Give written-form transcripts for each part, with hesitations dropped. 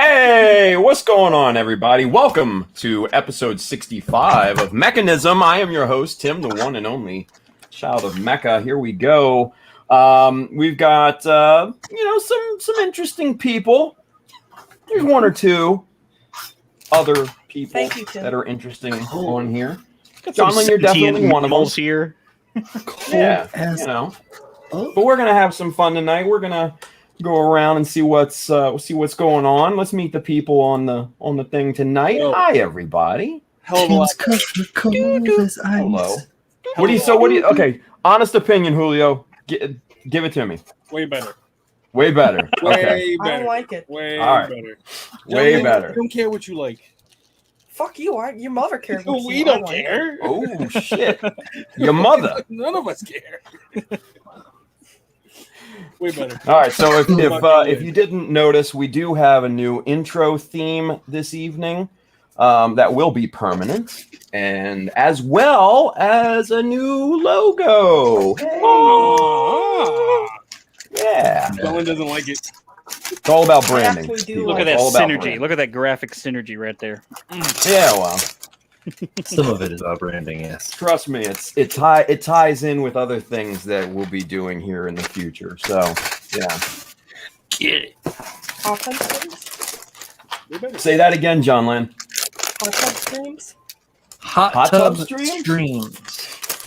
Hey, what's going on, everybody? Welcome to episode 65 of Mechanism. I am your host, Tim, the one and only child of Mecca. Here we go. We've got, some interesting people. There's one or two other people that are interesting on here. John, you're definitely one of them. Here. Yeah, But we're gonna have some fun tonight. We're gonna go around and see what's going on. Let's meet the people on the thing tonight. Oh. Hi, everybody. Hello. Okay, honest opinion, Julio. Give it to me. Way better. Way better. Okay. Way better. I don't like it. Way All right. better. Way better. I don't care what you like. Fuck you. Your mother cares. what We you don't like. care. Oh shit. Your mother. None of us care. Way better. All right, so if you didn't notice, we do have a new intro theme this evening that will be permanent, and as well as a new logo. Hey. Yeah. Dylan doesn't like it. It's all about branding. I actually do people. Look at It's that all about synergy. branding. Look at that graphic synergy right there. Yeah, well, Some of it is about branding, yes. trust me, it ties in with other things that we'll be doing here in the future. So, yeah. Get it. Hot tub streams? Way better. Say that again, John Lynn. Hot tub streams? Hot tub tub stream? streams.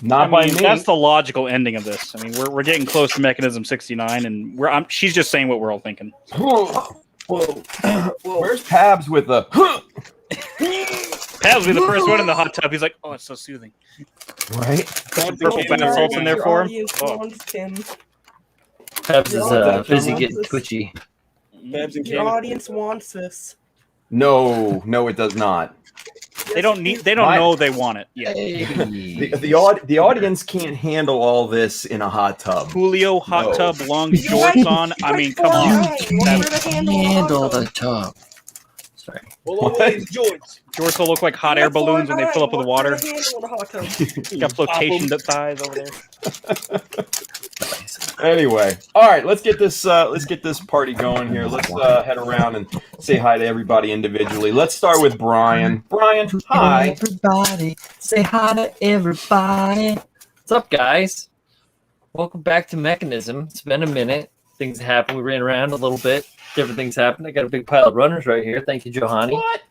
Not by me. That's the logical ending of this. I mean, we're getting close to Mechanism 69, and she's just saying what we're all thinking. Whoa. Where's Pabs with the? Paz will be the first one in the hot tub. He's like, "Oh, it's so soothing." Right. Purple bath salts in there Your for him. audience Oh. wants Tim. Pabs is Yeah, busy John. getting twitchy. Babs and Your Canada. audience wants this. No, it does not. They don't know they want it yet. The audience can't handle all this in a hot tub. Julio, hot No. tub, long You're shorts right. on. I mean, come You're on. right. What's there to handle a hot tub? tub. Sorry. Well, always George. Shorts will look like hot air balloons when they fill up with water. What's there to handle a hot tub? Got flotation thighs over there. Anyway, all right, let's get this party going here. Let's head around and say hi to everybody individually. Let's start with Brian. Brian, hi. Everybody, say hi to everybody. What's up, guys? Welcome back to Mechanism. It's been a minute. Things happened. We ran around a little bit. Different things happened. I got a big pile of runners right here. Thank you, Johanny. What?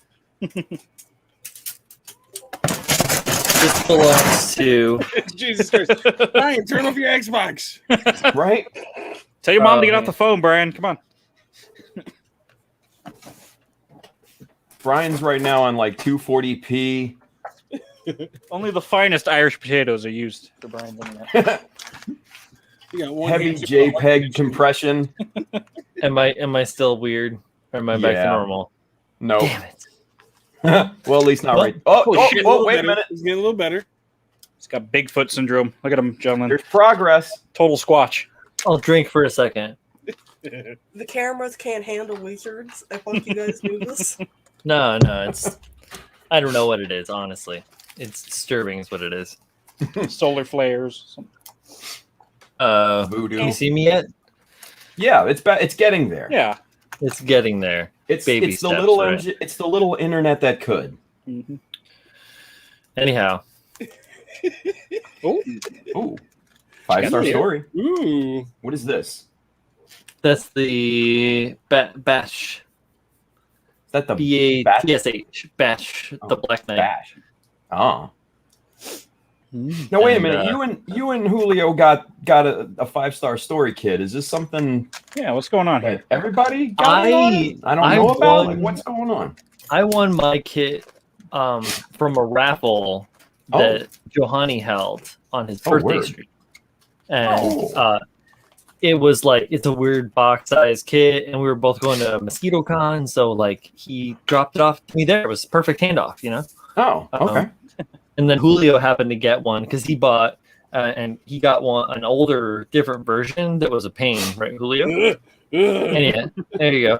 This belongs to... Jesus Christ. Ryan, turn off your Xbox. Right? Tell your mom to get man. off the phone, Brian. Come on. Brian's right now on like 240p. Only the finest Irish potatoes are used for Brian's internet. You got one Heavy hand- JPEG compression. Am I still weird? Or am I back to Yeah. normal? No. Damn it. Well, at least not What? right. Oh, shit. wait a minute. It's getting a little better. He's got Bigfoot syndrome. Look at him, gentlemen. There's progress. Total squatch. I'll drink for a second. The cameras can't handle wizards. I thought you guys knew this. No, it's... I don't know what it is, honestly. It's disturbing is what it is. Solar flares. Voodoo. Can you see me yet? Yeah, it's getting there. Yeah. It's getting there. It's Baby the steps, little right? it's the little internet that could. Mm-hmm. Anyhow, Oh, Ooh. 5-star Yeah. story. Ooh. What is this? that's the bash. Is that the BATSH. Bash? Bash. The Oh, Black Knight. Bash? Oh. Mm. Now wait a And, minute. You and Julio got a 5-star story, kid. Is this something Yeah, what's going on that here? everybody got in on it? I don't know about. Like, what's going on? I won my kit from a raffle that Johanny held on his birthday word. stream. And it was like, it's a weird box size kit, and we were both going to Mosquito Con, so like he dropped it off to me there. It was perfect handoff, you know? Oh, okay. And then Julio happened to get one because he bought and he got an older, different version that was a pain, right, Julio? And yeah, there you go.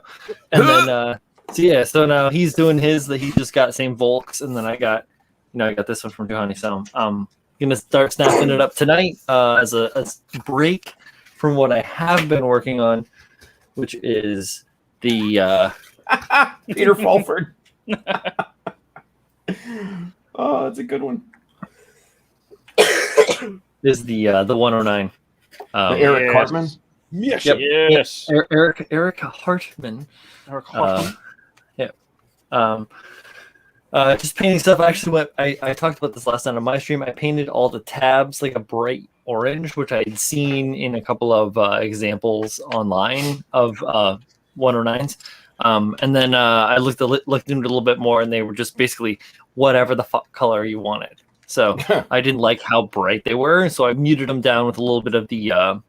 And then so now he's doing his that he just got same Volks, and then I got this one from Johanny. So I'm gonna start snapping it up tonight as a break from what I have been working on, which is the Peter Fulford. Oh, that's a good one. Is the 109. Eric yes. Cartman. Yes. Yep. Yes. Eric Hartman. Eric Hoffman. Just painting stuff. I actually went. I talked about this last night on my stream. I painted all the tabs like a bright orange, which I had seen in a couple of examples online of 109s. And then I looked into it a little bit more, and they were just basically whatever the color you wanted. So I didn't like how bright they were, so I muted them down with a little bit of the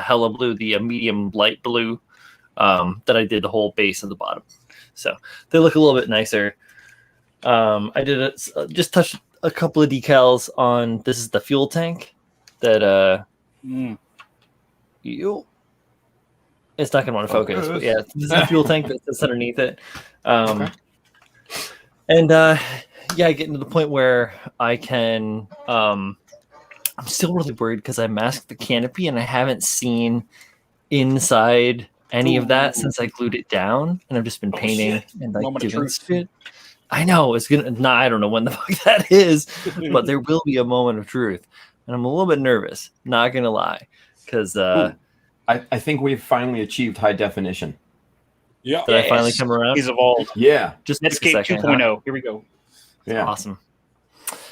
hella blue, the medium light blue that I did the whole base and the bottom. So they look a little bit nicer. I did just touched a couple of decals on. This is the fuel tank that it's not going to want to focus, but yeah, this is the fuel tank that's underneath it. Okay. And yeah, getting to the point where I can. I'm still really worried because I masked the canopy and I haven't seen inside any of that since I glued it down, and I've just been painting and like doing shit. I know it's gonna. Nah, I don't know when the fuck that is, but there will be a moment of truth, and I'm a little bit nervous. Not gonna lie, because I think we've finally achieved high definition. Yeah, did I finally come around? He's evolved. Yeah, just Netscape 2.0. Here we go. Yeah, awesome,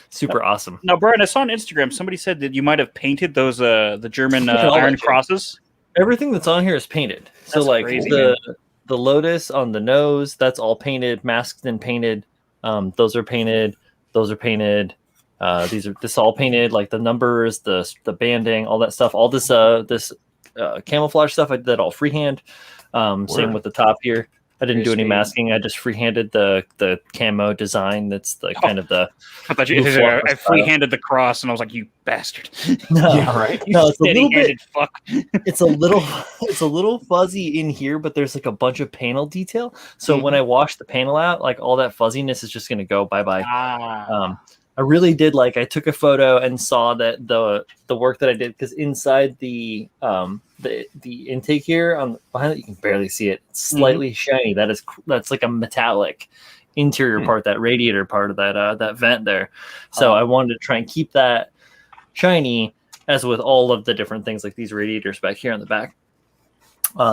super awesome. Now, Brian, I saw on Instagram somebody said that you might have painted those the German iron crosses. Everything that's on here is painted. So like crazy, the lotus on the nose, that's all painted, masked and painted. Those are painted. Those are painted. This all painted. Like the numbers, the banding, all that stuff. All this camouflage stuff, I did that all freehand. Same with the top here. I didn't do any masking. I just freehanded the camo design. That's the kind of the. I thought I freehanded the cross, and I was like, "You bastard!" No, yeah, right. No, it's a little bit. Fuck. It's a little fuzzy in here, but there's like a bunch of panel detail. So when I wash the panel out, like all that fuzziness is just gonna go bye bye. I really did I took a photo and saw that the work that I did, because inside the intake here on behind it, you can barely see it. It's slightly shiny. That's like a metallic interior part, that radiator part of that vent there. So I wanted to try and keep that shiny, as with all of the different things like these radiators back here on the back.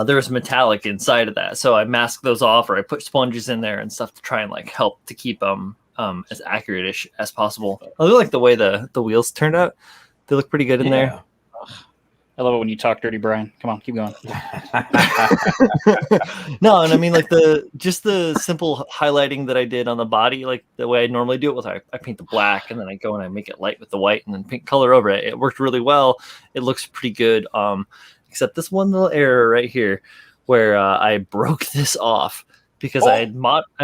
There's metallic inside of that, so I masked those off, or I put sponges in there and stuff to try and help to keep them as accurate-ish as possible. I really like the way the wheels turned out. They look pretty good in there. I love it when you talk dirty, Brian. Come on, keep going. No, and I mean the simple highlighting that I did on the body, like the way I normally do it with I paint the black and then I go and I make it light with the white and then paint color over it. It worked really well. It looks pretty good. Except this one little error right here where I broke this off. Because I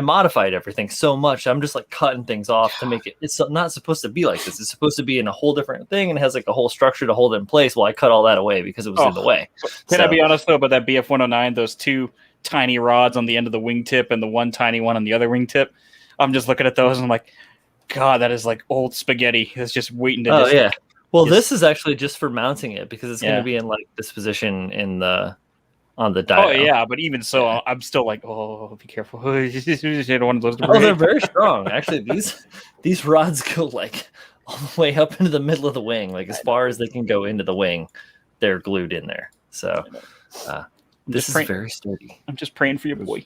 modified everything so much. I'm just cutting things off to make it. It's not supposed to be like this. It's supposed to be in a whole different thing and has a whole structure to hold it in place. Well, I cut all that away because it was in the way. Can I be honest though about that BF 109? Those two tiny rods on the end of the wingtip and the one tiny one on the other wingtip. I'm just looking at those and I'm like, God, that is like old spaghetti. It's just waiting to. Yeah. Well, this is actually just for mounting it because it's going to be in this position on the dial. Oh yeah, but even so, I'm still be careful. I don't want those to break. Oh, they're very strong. Actually, these rods go all the way up into the middle of the wing, as far as they can go into the wing. They're glued in there. So this is very sturdy. I'm just praying for your boy.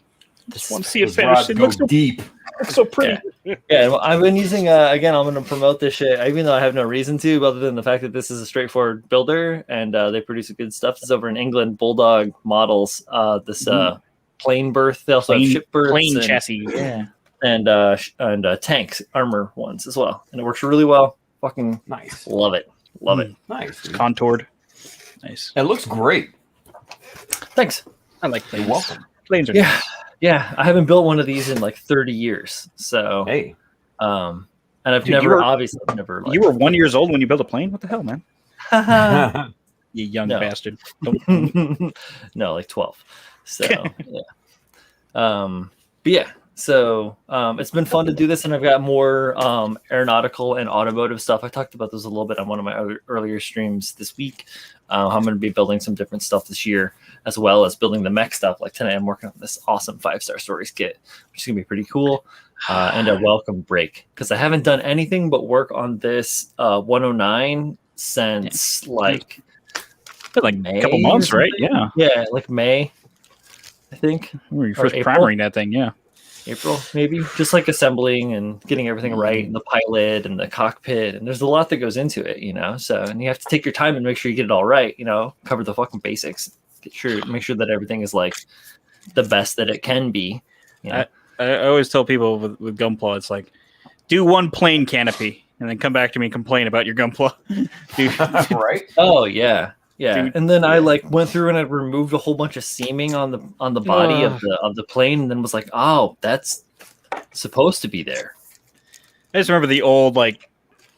Just want to see it finish. It looks so deep. So pretty. Yeah, well, I've been using again. I'm going to promote this shit, even though I have no reason to, other than the fact that this is a straightforward builder and they produce good stuff. This is over in England. Bulldog models. This plane berth. They also have ship berths, plane chassis. Yeah, and tanks, armor ones as well, and it works really well. Fucking nice. Love it. Love it. Nice. It's contoured. Nice. It looks great. Thanks. I like planes. You're welcome. Planes are nice. Yeah, I haven't built one of these in 30 years. So, hey, and I've Dude, never. You were 1 year old when you built a plane. What the hell, man? You young bastard. No, 12. So, yeah. But yeah, So it's been fun to do this, and I've got more aeronautical and automotive stuff. I talked about this a little bit on one of my earlier streams this week. I'm going to be building some different stuff this year, as well as building the mech stuff. Like tonight, I'm working on this awesome 5-star stories kit, which is going to be pretty cool. And a welcome break, because I haven't done anything but work on this 109 since like May, a couple months, right? Yeah. Yeah, like May, I think. When you first primering that thing, yeah. April, maybe. Just like assembling and getting everything right, and the pilot and the cockpit, and there's a lot that goes into it, you know. So, and you have to take your time and make sure you get it all right, you know. Cover the fucking basics. Make sure that everything is like the best that it can be. You know? I always tell people with Gunpla, it's like, do one plain canopy, and then come back to me and complain about your Gunpla. Right? Oh yeah. Yeah, Dude. and then I like went through and I removed a whole bunch of seaming on the body of the plane, and then was like, oh, that's supposed to be there. I just remember the old like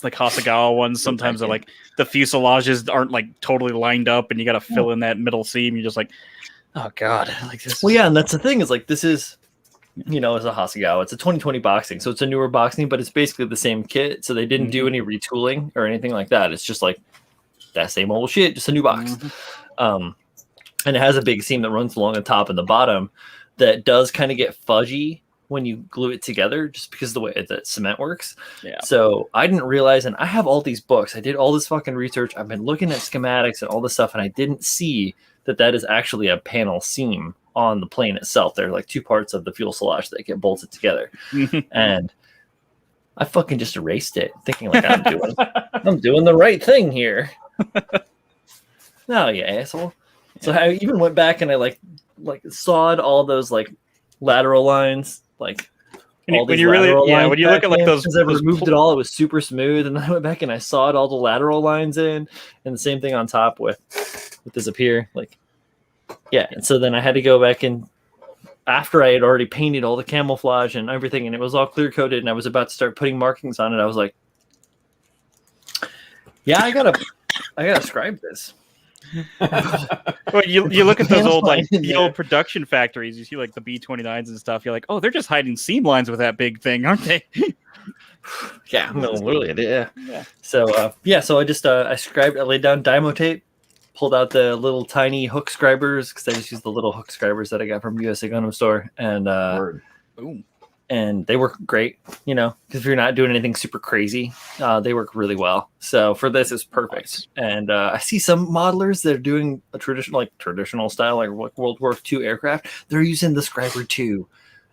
Hasegawa ones. Sometimes they're like the fuselages aren't like totally lined up, and you got to fill in that middle seam. You're just like, oh god, like this. Well, yeah, and that's the thing is like this is, you know, it's a Hasegawa. It's a 2020 boxing, so it's a newer boxing, but it's basically the same kit. So they didn't do any retooling or anything like that. It's just like that same old shit, just a new box. And it has a big seam that runs along the top and the bottom that does kind of get fudgy when you glue it together, just because of the way that cement works. Yeah. So I didn't realize, and I have all these books. I did all this fucking research. I've been looking at schematics and all this stuff, and I didn't see that is actually a panel seam on the plane itself. There are like two parts of the fuselage that get bolted together. And I fucking just erased it, thinking like I'm doing the right thing here. No, you asshole. So I even went back and I like sawed all those like lateral lines, like when you really when you look at like those, because I removed it all, it was super smooth, and then I went back and I sawed all the lateral lines in, and the same thing on top with this up here, like and so then I had to go back and after I had already painted all the camouflage and everything, and it was all clear coated, and I was about to start putting markings on it, I was like, yeah, I gotta scribe this. Well, you look at those old the old production factories. You see like the B-29s and stuff. You're like, oh, they're just hiding seam lines with that big thing, aren't they? Yeah, no, literally, yeah. So so I just I scribed. I laid down Dymo tape, pulled out the little tiny hook scribers, because I just used the little hook scribers that I got from USA Gundam Store, and Boom. And they work great, you know, because if you're not doing anything super crazy, they work really well. So for this, it's perfect. And I see some modelers that are doing a traditional style, like World War II aircraft. They're using the Scriber 2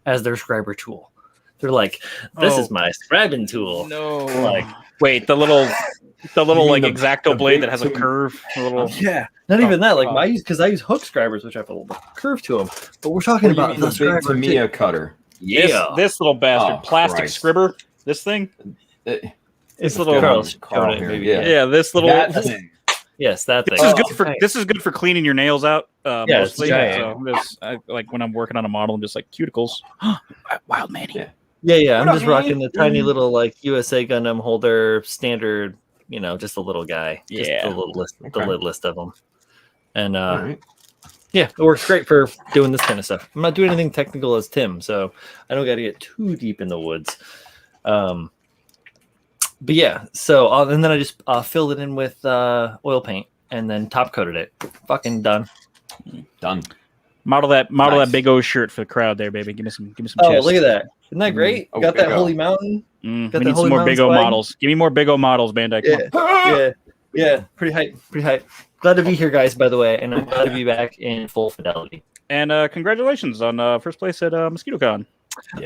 as their scriber tool. They're like, this is my scribing tool. No. Like, wait, the little like the X-Acto blade big that has a curve. not even that. Like I use I use hook scribers, which have a little curve to them. But we're talking about the big Scriber Tamiya 2. cutter. Yeah, This little bastard, Oh, plastic Christ. scriber. This thing. it's little- Carl here, maybe. yeah. This little. That thing. Yes, that thing. This is good for cleaning your nails out. it's Mostly. giant. So like when I'm working on a model, I'm just like cuticles. Wild Manny. Yeah. I'm What just up, rocking man? the tiny little like USA Gundam holder standard. You know, just a little guy. Just Yeah. the little list, Okay. the lid list of them. And All right. yeah, it works great for doing this kind of stuff. I'm not doing anything technical as Tim, so I don't got to get too deep in the woods. But yeah, so and then I just filled it in with oil paint and then top coated it. Fucking done. Done. Model Nice. that big O shirt for the crowd there, baby. Give me some Oh, chest. look at that! Isn't that great? Oh, Got that Big O. Holy Mountain. We the need some Holy more Mountain big O swag. models. Give me more big O models, Bandai. Come on. Yeah. Pretty hype. Glad to be here, guys. By the way, and I'm glad to be back in full fidelity. And congratulations on first place at MosquitoCon.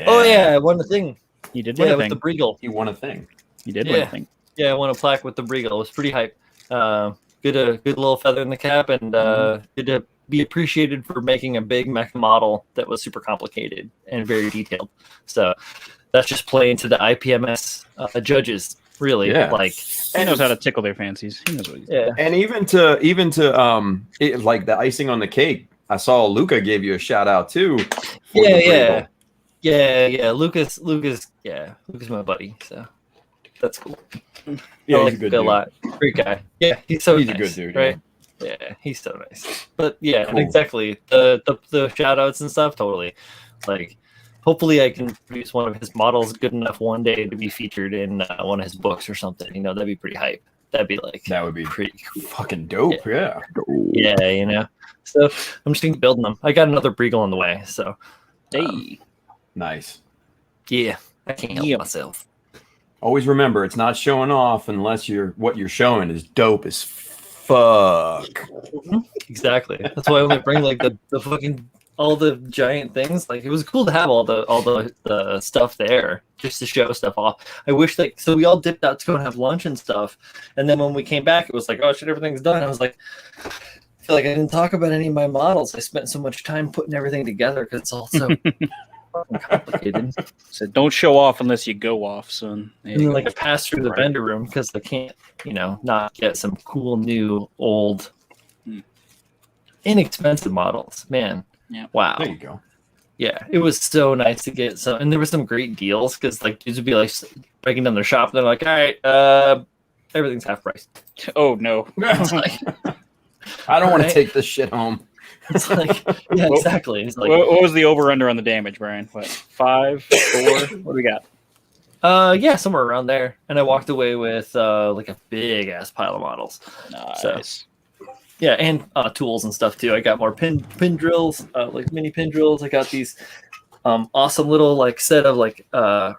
Oh yeah, I won the thing. You did win a with thing. the Briegel. You won a thing. You did win a Yeah. thing. Yeah, I won a plaque with the Briegel. It was pretty hype. Good little feather in the cap, and good to be appreciated for making a big mech model that was super complicated and very detailed. So that's just playing to the IPMS judges, really. Yeah. Like, He knows how to tickle their fancies. He knows what he's yeah. And even to like the icing on the cake, I saw Luca gave you a shout out too. for the Yeah. Lucas, my buddy. So that's cool. Yeah, I he's like a good Luca a dude. lot. Great guy. Yeah, he's so He's a nice, good dude, right? Yeah, he's so nice. But yeah, Cool. exactly. The shout outs and stuff, totally. Like hopefully I can produce one of his models good enough one day to be featured in one of his books or something. You know, that'd be pretty hype. That'd be like That would be pretty cool. fucking dope. Yeah. Yeah, you know. So I'm just thinking building them. I got another Breagle on the way. So Hey, Nice. yeah, I can't help myself. Always remember, it's not showing off unless what you're showing is dope as fuck. Exactly. That's why I only bring like the fucking all the giant things. Like it was cool to have all the stuff there just to show stuff off. I wish so we all dipped out to go and have lunch and stuff, and then when we came back, it was like, oh shit, everything's done. I was like, I feel like I didn't talk about any of my models. I spent so much time putting everything together because it's all so fucking complicated. so don't show off unless you go off, son. There And you then go. like I passed through the vendor room because I can't, not get some cool new old inexpensive models. Man. Yeah. Wow. There you go. Yeah, it was so nice to get some, and there were some great deals because like dudes would be like breaking down their shop. And they're like, all right, everything's half price. Oh no. It's like, I don't want to Right? take this shit home. it's like, yeah, Well, exactly. It's like, What was the over under on the damage, Brian? What, 5, 4? What do we got? yeah, somewhere around there. And I walked away with like a big ass pile of models. Nice. Yeah, and tools and stuff too. I got more pin drills, like mini pin drills. I got these awesome little like set of like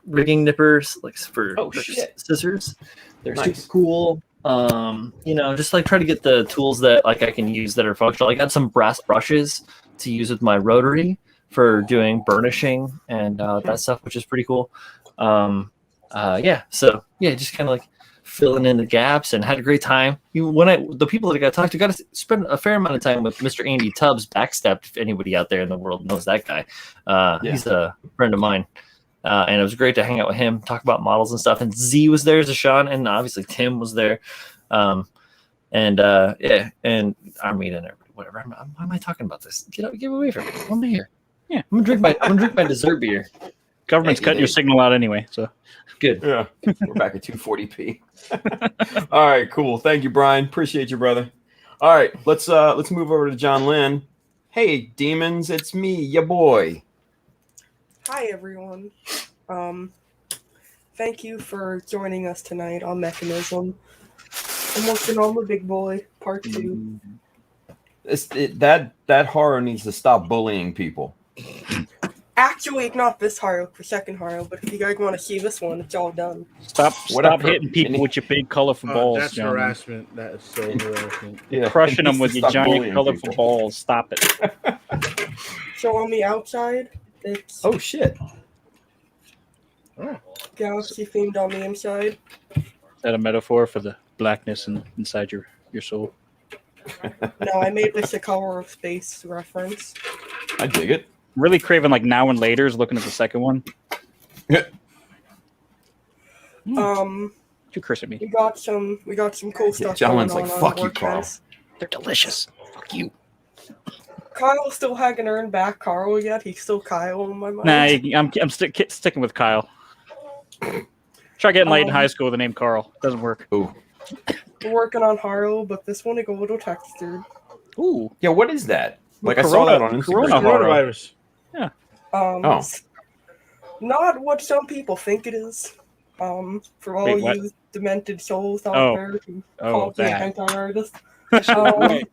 rigging nippers, like for shit. scissors. They're Nice. super cool. Just like try to get the tools that like I can use that are functional. I got some brass brushes to use with my rotary for doing burnishing and that stuff, which is pretty cool. So just kind of like filling in the gaps and had a great time. The people that I got to talk to got to spend a fair amount of time with Mr. Andy Tubbs, Backstep. If anybody out there in the world knows that guy, he's a friend of mine. And it was great to hang out with him, talk about models and stuff. And Z was there, Zashawn, and obviously Tim was there. And Armida and everybody. Whatever. Why am I talking about this? Get away from me. Why am I here? Yeah. I'm gonna drink my dessert beer. Government's cutting your signal out anyway, so Good. Yeah. We're back at 240p. All right, cool. Thank you, Brian. Appreciate you, brother. All right, let's move over to John Lynn. Hey, demons, it's me, ya boy. Hi, everyone. Thank you for joining us tonight on Mechanism. I'm working on the Big Boy, part 2. That horror needs to stop bullying people. Actually, not this horror, the second horror, but if you guys want to see this one, it's all done. stop Whatever. hitting people with your big colorful balls, That's John. harassment. That is so harassment. Yeah, Crushing it them needs with to your stop giant bullying colorful people. balls. Stop it. So on the outside, it's Oh shit! galaxy themed on the inside. Is that a metaphor for the blackness inside your soul? No, I made this a Color of Space reference. I dig it. Really craving like Now and Later's looking at the second one. You curse at me. We got some cool stuff. John going Lynn's like, on "Fuck the you, Carl." workbench. They're delicious. Fuck you. Kyle still hasn't earned back Carl yet. He's still Kyle in my mind. Nah, I'm sticking with Kyle. Try getting laid in high school with the name Carl. Doesn't work. Ooh. We're working on Haro, but this one is a little textured. Ooh. Yeah, what is that? Like I saw that on Instagram. Corona horror. Coronavirus. Oh. Not what some people think it is. For all Wait, what? you demented souls out Oh. there who Oh, call me a that. hentai artist. Right.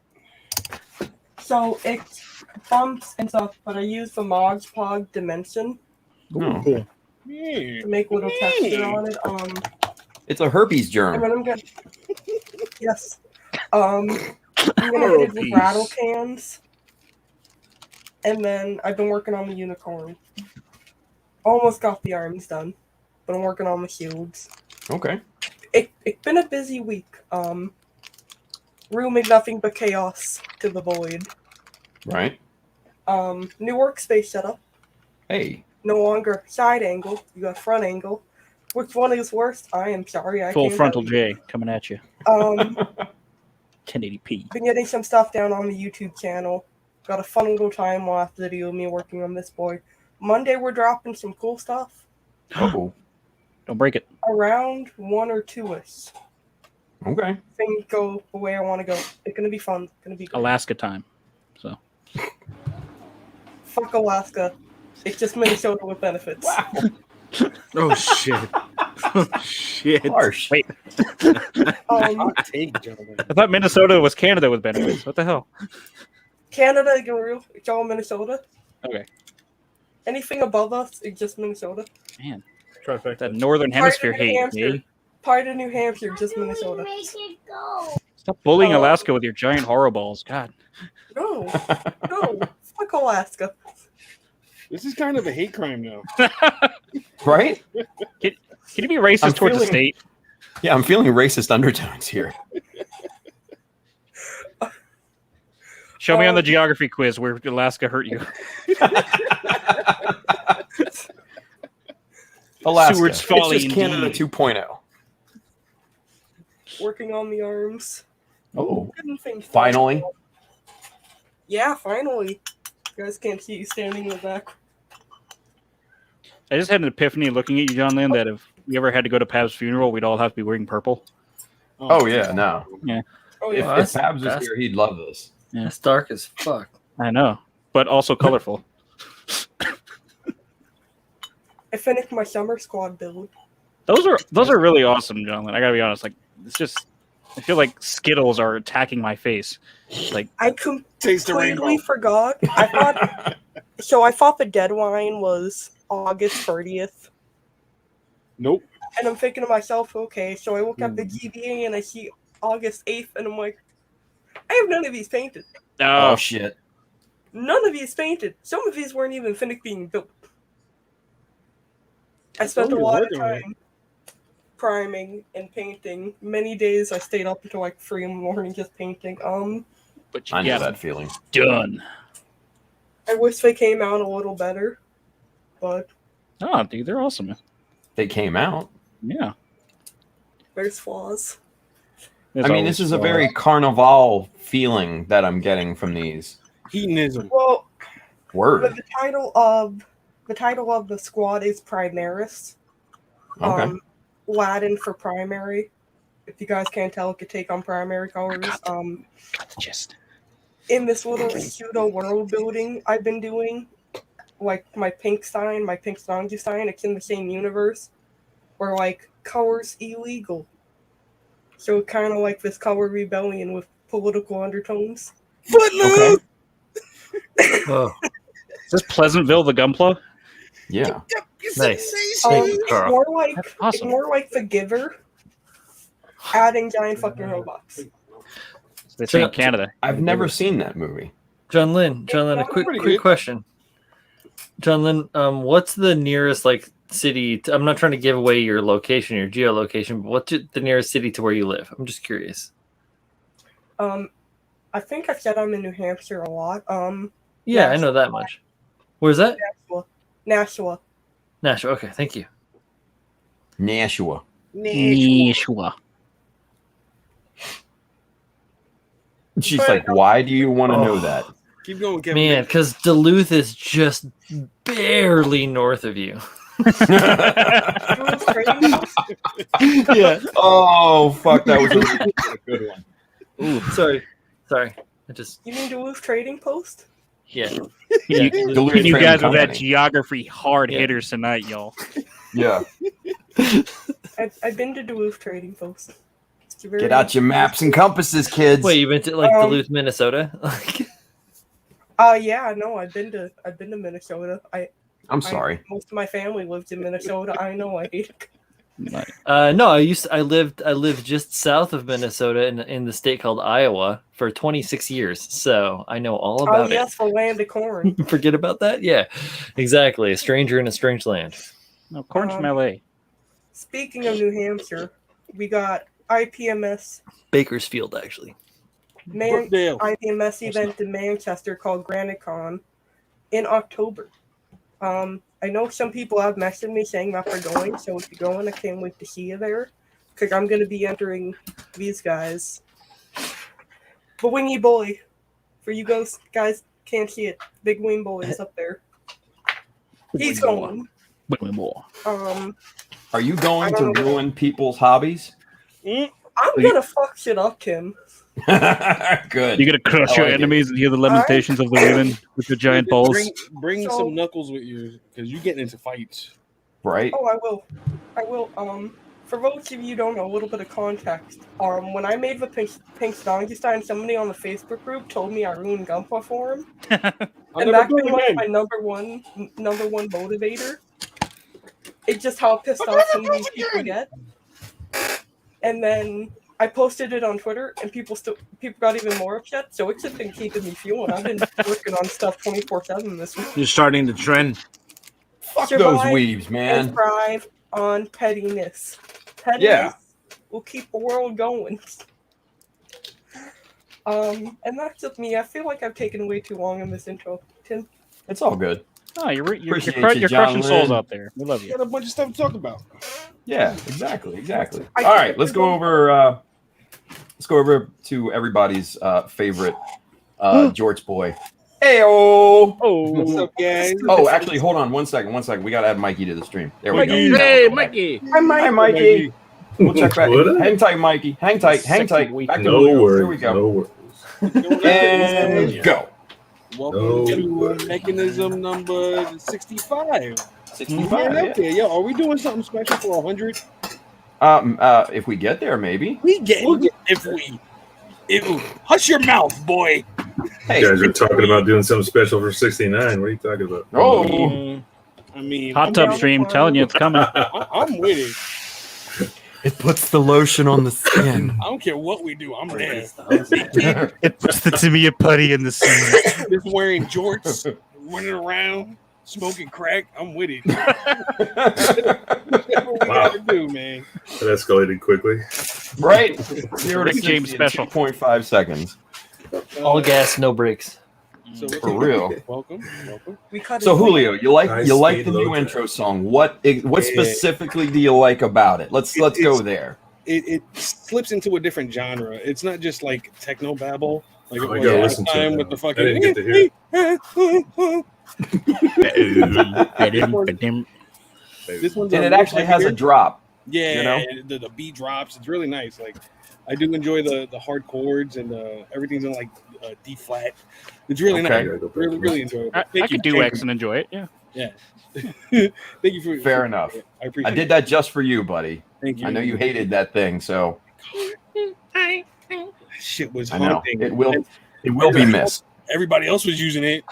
So it bumps and stuff, but I use the Mod Podge dimension Oh. Cool. to make little texture on it. It's a herpes And germ. then I'm gonna yes. I'm gonna hit it with rattle cans. And then I've been working on the unicorn. Almost got the arms done, but I'm working on the shields. Okay. It's been a busy week. Rooming nothing but chaos to the void. Right. New workspace setup. Hey. No longer side angle. You got front angle. Which one is worse? I am sorry. I Full can't frontal tell you. J coming at you. 1080p. Been getting some stuff down on the YouTube channel. Got a fun little time lapse video of me working on this boy. Monday we're dropping some cool stuff. Oh. Don't break it. Around 1 or 2ish. Okay. Things go the way I want to go. It's gonna be fun. It's gonna be great. Alaska time. So Fuck Alaska. It's just Minnesota with benefits. Wow. Oh shit. Oh shit. Harsh. Wait, Hot take, gentlemen. I thought Minnesota was Canada with benefits. What the hell? Canada, it's all Minnesota. Okay, Anything above us, it's just Minnesota. man, Trifecta. that Northern Hemisphere New hate. Hampshire. Eh? Part of New Hampshire, just Minnesota. Stop bullying Oh. Alaska with your giant horror balls. God. No, no, fuck Alaska. This is kind of a hate crime now. Right? Can you be racist I'm towards the feeling- state? Yeah, I'm feeling racist undertones here. Show me on the geography quiz where Alaska hurt you. Alaska. Seward's It's Folly just Canada indeed. 2.0. Working on the arms. Oh, Couldn't think finally. Yeah, finally. You guys can't see you standing in the back. I just had an epiphany looking at you, John Lynn, that if we ever had to go to Pav's funeral, we'd all have to be wearing purple. Oh, yeah, no. Oh If, yeah. if Babs was here, he'd love this. It's dark as fuck. I know, but also colorful. I finished my summer squad build. Those are really awesome, John Lynn. I gotta be honest. Like, it's just, I feel like Skittles are attacking my face. Like, I Taste the completely rainbow. forgot. I thought the deadline was August 30th. Nope. And I'm thinking to myself, okay, so I look up the GBA and I see August 8th, and I'm like, I have none of these painted. Oh, oh, shit. None of these painted. Some of these weren't even finished being built. I spent a you're lot of working on it. time priming and painting. Many days I stayed up until like 3 in the morning just painting. but I you know got that feeling. done. I wish they came out a little better, but Oh, dude, they're awesome. They came out. Yeah. there's flaws. I mean, this is a very carnival feeling that I'm getting from these. Hedonism. Well, Word. the title of the squad is Primaris. Okay. Latin for primary. If you guys can't tell, it could take on primary colors. Got the gist. In this little pseudo world building I've been doing, like my pink sign it's in the same universe, where like color's illegal. So kind of like this color rebellion with political undertones. Okay. Oh, Is this Pleasantville, the Gunpla? Yeah. nice. Thank you, It's Carl. more like That's it's awesome. more like the Giver, adding giant fucking robots. It's So- in Canada. I've never seen that movie. John Lynn, a quick Pretty good. question. John Lynn, what's the nearest like city? I'm not trying to give away your location, your geolocation, but what's the nearest city to where you live? I'm just curious. I think I've said I'm in New Hampshire a lot. Yeah, I know that much. Where's that? Nashua. Nashville. Okay, thank you. Nashua. Nashua. She's like, why do you want to know Oh. that? Keep going, Kevin. Man, because Duluth is just barely north of you. Duluth Trading Post? Yeah. Oh, fuck. That was a good one. Ooh, sorry. I just You mean Duluth Trading Post? yeah. You, Duluth you Trading guys with that Company. geography hard Yeah. hitters tonight, y'all. Yeah. I've been to Duluth Trading Post. It's very- Get out your maps and compasses, kids. Wait, you've been to like Um, Duluth, Minnesota? Like, Yeah, no, I've been to Minnesota. I'm sorry. Most of my family lives in Minnesota. I know I hate it. no, I lived just south of Minnesota in the state called Iowa for 26 years, so I know all Oh about yes, the land of corn. it. Forget about that. Yeah, exactly. A stranger in a strange land. No, corn from LA. Speaking of New Hampshire, we got IPMS Bakersfield, actually. Brookdale. IPMS event in Manchester called GraniteCon in October. I know some people have messaged me saying that they're going, so if you're going, I can't wait to see you there. Because I'm going to be entering these guys. The Wingy Boy. For you guys can't see it. Big Wing Boy is up there. He's going. Are you going I to don't know. ruin people's hobbies? I'm going to fuck shit up, Kim. Good. You gotta crush I your like it. enemies and hear the lamentations of the women with the giant balls. Bring So- some knuckles with you because you getting into fights. Right? Oh, I will. For those of you who don't know, a little bit of context. When I made the Pink Stonkenstein, somebody on the Facebook group told me I ruined Gunpla for him, I'll and never that's do been it like again. my number one motivator. It's just how pissed off some of these people get. And then I posted it on Twitter, and people got even more upset. So it's just been keeping me fueling. I've been working on stuff 24/7 this week. You're starting the trend. Fuck Survive those weaves, And man. thrive on pettiness. Pettiness Yeah. will keep the world going. And that's just me. I feel like I've taken way too long in this intro. Tim, It's all good. Oh, you're Appreciate you, John crushing souls Lynn. out there. We love you. Got a bunch of stuff to talk about. Yeah, exactly. I All can't right, let's go over to everybody's favorite George boy. Heyo! What's Oh, up, guys? Oh, actually, hold on one second. We gotta add Mikey to the stream. There we go. Hey, Mikey. I might. Hi, Mikey. We'll check back. What up? Hang tight, Mikey. Hang tight. Back to No Julio. worries. Here we go. No worries. And go. Welcome No to worries. mechanism number 65. 65. Yeah, Yeah. okay. Yeah, are we doing something special for 100? If we get there, maybe. Hush your mouth, boy. Hey. You guys are talking about doing something special for 69. What are you talking about? Oh. I mean, hot tub down stream, for telling you it's coming. I'm with it. It puts the lotion on the skin. I don't care what we do. I'm there. It puts the tibia putty in the sea. Just wearing jorts, running around, smoking crack. I'm with it. That's what we gotta do, man. That escalated quickly. Right? 0 to Rick James 60 in special. 2.5 seconds. All gas, no brakes. So what's For up? real. Welcome. We cut So it. Julio, you like High the speed, new low intro tech. song? What specifically do you like about it? Let's go there. It slips into a different genre. It's not just like techno babble. Like Oh, I it gotta was listen last to it time now. with the I fucking. didn't get to hear This one's And a it little actually has a heavier. drop. Yeah, you know? the beat drops. It's really nice. Like I do enjoy the hard chords and everything's in like D flat. It's really Okay. nice. I gotta go back Really, and really listen. enjoyable. I Thank could you. do Thank X and enjoy it. Yeah. you. Yeah. Thank you for Fair enough. I appreciate I did that just for you, buddy. Thank you. I know you hated that thing, so Shit was I know haunting. it will And be missed. everybody else was using it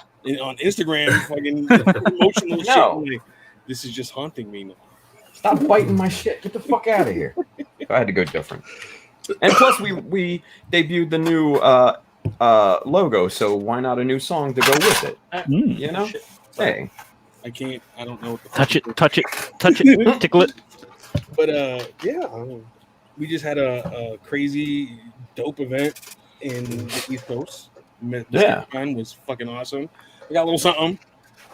on Instagram, fucking emotional shit. No. I'm like, this is just haunting me now. Stop biting my shit. Get the fuck out of here. I had to go different. And plus, we debuted the new logo, so why not a new song to go with it? Mm. You know? Hey, I can't. I don't know what the fuck Touch is it, touch it, touch it, tickle it. But yeah, we just had a crazy dope event in the East Coast. Yeah. Mine was fucking awesome. I got a little something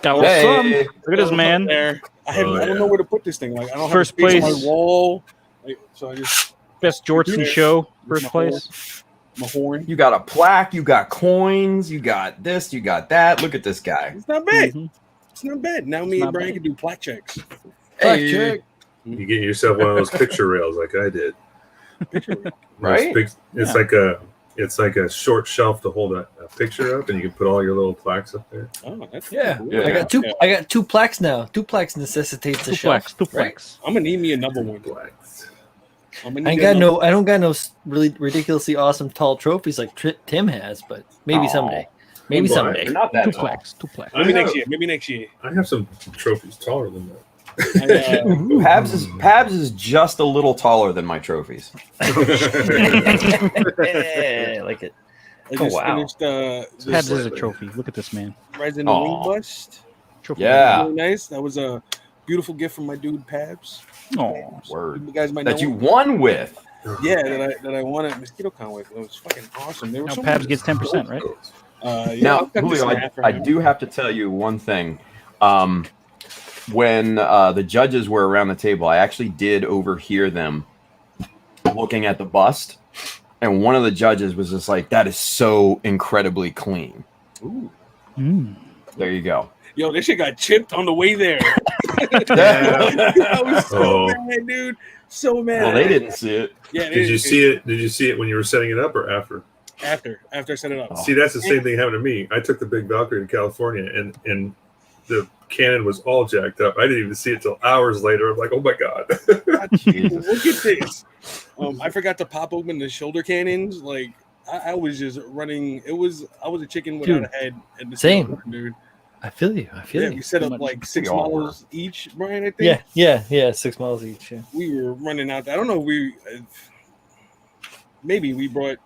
Got a little Hey. some. Look at this man. there. I don't know where to put this thing. Like I don't First have a space on place. my wall. Like, so I just Best Jortson show. First place. my horn. you got a plaque, you got coins, you got this, you got that. Look at this guy. It's not bad. Mhm. It's not bad. Now me It's and not Brian bad. can do plaque checks. Hey, You get yourself one of those picture rails like I did. Right? It's like a short shelf to hold a picture up, and you can put all your little plaques up there. Oh, that's Yeah. cool. Yeah. I got two plaques now. Two plaques necessitates a Two shelf. flex, two flex. I'm gonna need me another one. Plaques. I'm gonna I need got another- I don't got no really ridiculously awesome tall trophies like Tim has, but maybe Aw. someday. Maybe Well, someday. You're not that Two tall. flex, two flex. Maybe I next have- year. Maybe next year. I have some trophies taller than that. Pabs is just a little taller than my trophies. Yeah, I like it. I Oh, just wow. finished Pabs is a slightly. trophy. Look at this man. Resin Aw. Wing Bust. Trophy. Yeah. Really nice. That was a beautiful gift from my dude Pabs. Oh, Word. You guys might That know you him. won with. Yeah, that I won at MosquitoCon with. It was fucking awesome. There were now so Pabs many- gets 10%, right? yeah, Now, I've got this Julio, graph I right now. do have to tell you one thing. When the judges were around the table, I actually did overhear them looking at the bust, and one of the judges was just like, "That is so incredibly clean." Ooh. Mm. There you go. Yo, this shit got chipped on the way there. Well, I was so Oh. mad, dude. So mad. they didn't see it. Yeah, Did you see it? Did you see it when you were setting it up or after? After I set it up. See, that's the same thing happened to me. I took the big Valkyrie to California, and the cannon was all jacked up. I didn't even see it till hours later. I'm like, oh my god! Look at this. I forgot to pop open the shoulder cannons. Like I was just running. I was a chicken without a head. And the Same. dude. I feel you. Yeah, we set up like 6 models each, Brian. I think. Yeah. 6 miles each. Yeah. We were running out. I don't know. Maybe we brought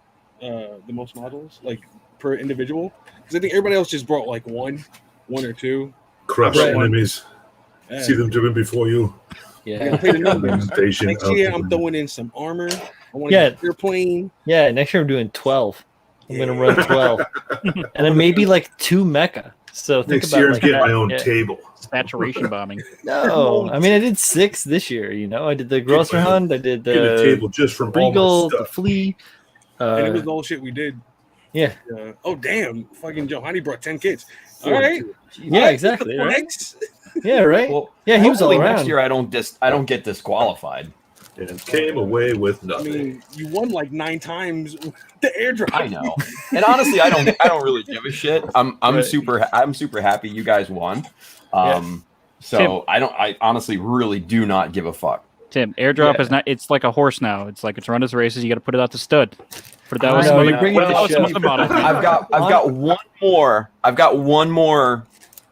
the most models like per individual, because I think everybody else just brought like one or two. Crush enemies. Yeah. See them driven before you. Yeah. Play the numbers. Station Next year, I'm throwing in some armor. I want to Yeah. get airplane. Yeah. Next year I'm doing 12. I'm gonna run 12, and then maybe like 2 mecha. So think Next about year, I'm like getting that. my own Yeah. table. Saturation bombing. No, I mean I did 6 this year. You know, I did the Grosser Hunt. I did Get a the table just from all Regal, my the stuff. Flea. And it was all shit we did. Yeah. Oh damn! Fucking Johanny brought 10 kids. All right. Yeah, exactly. Right? Next. Yeah, right. Well, Yeah, he was all hopefully around. next year I don't get disqualified. And came away with I nothing. mean, you won like 9 times the airdrop. I know, and honestly, I don't really give a shit. I'm Right. super happy you guys won. So Tim. I honestly really do not give a fuck. Tim, airdrop Yeah. is not. It's like a horse now. It's like it's run as races. You got to put it out the stud. But that I was know, some you're other- bringing that the was some show. other model. I've got one more. I've got one more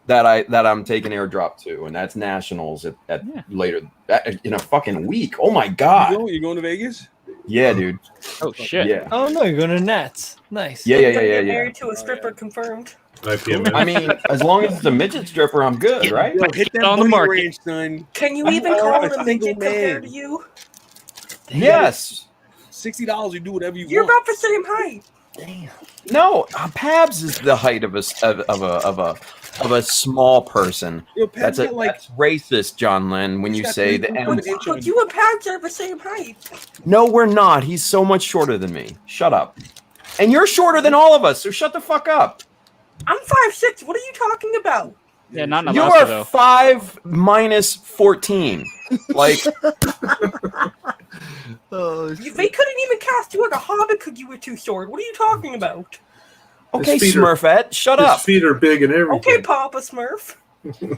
that I'm taking airdrop to, and that's nationals at later in a fucking week. Oh my god. You going to Vegas? Yeah, dude. Oh shit! Yeah. Oh no, you're going to Nats. Nice. Yeah. Gonna get married to a stripper confirmed. IPM. I mean, as long as it's a midget stripper, I'm good, right? Yo, hit that on the money market. range, son. Can you I'm even all call a it a single midget compared man. to you? Yes. $60, you do whatever you You're want. about the same height. Damn. No, Pabs is the height of a small person. Yo, Pat's That's got like that's racist, John Lynn. When He's you got say the 3 M. foot inch on But you and Pags are the same height. No, we're not. He's so much shorter than me. Shut up. And you're shorter than all of us, so shut the fuck up. I'm 5'6". What are you talking about? Yeah, not in You Alaska are though. 5 minus 14. Like, They couldn't even cast you like a hobbit because you were too short. What are you talking about? okay, His feet are- Smurfette, shut His up. feet are big and everything. Okay, Papa Smurf. Hey, You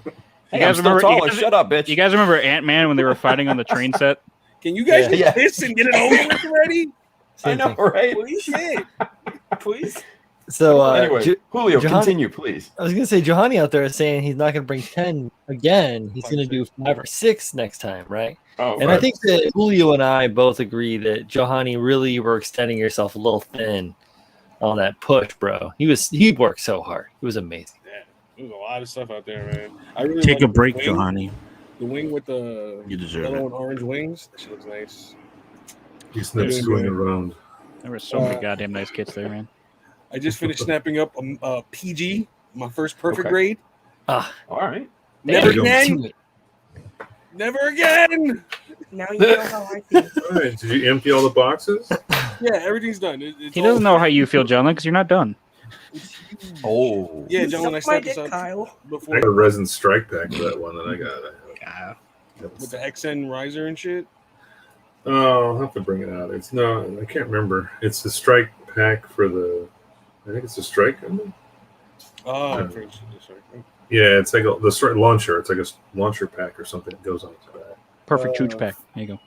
I'm guys still remember- taller. you guys- Shut up, bitch. You guys remember Ant-Man when they were fighting on the train set? Can you guys Yeah. just Yeah. piss and get it over with already? I know, right? Please, Shit. please. So Anyway, Julio, Johan- continue, please. I was gonna say Johanny out there is saying he's not gonna bring 10 again. He's gonna do 5 or 6 next time, right? Oh, And I think that Julio and I both agree that Johanny really were extending yourself a little thin on that push, bro. He worked so hard. It was amazing. Yeah, there's a lot of stuff out there, man. I really Take a like break, the wing, Johanny. The wing with the You deserve yellow it. and orange wings. That shit looks nice. He's snips going around. There were so many goddamn nice kits there, man. I just finished snapping up a PG, my first perfect Okay. grade. all right. Never There you go. again. Do it. Never again. Now you know how I feel. All right, did you empty all the boxes? Yeah, everything's done. It's He all- doesn't know how you feel, John, because you're not done. it's huge. Oh. Yeah, John, when I Suck my snapped this dick, up Kyle. before I got a resin strike pack for that one that I got. with the XN riser and shit. Oh, I'll have to bring it out. It's no, I can't remember. It's the strike pack for the. I think it's a strike. Isn't it? Oh, Yeah. sorry. Yeah, it's like the strike launcher. It's like a launcher pack or something that goes on its back. Perfect chooch pack. There you go.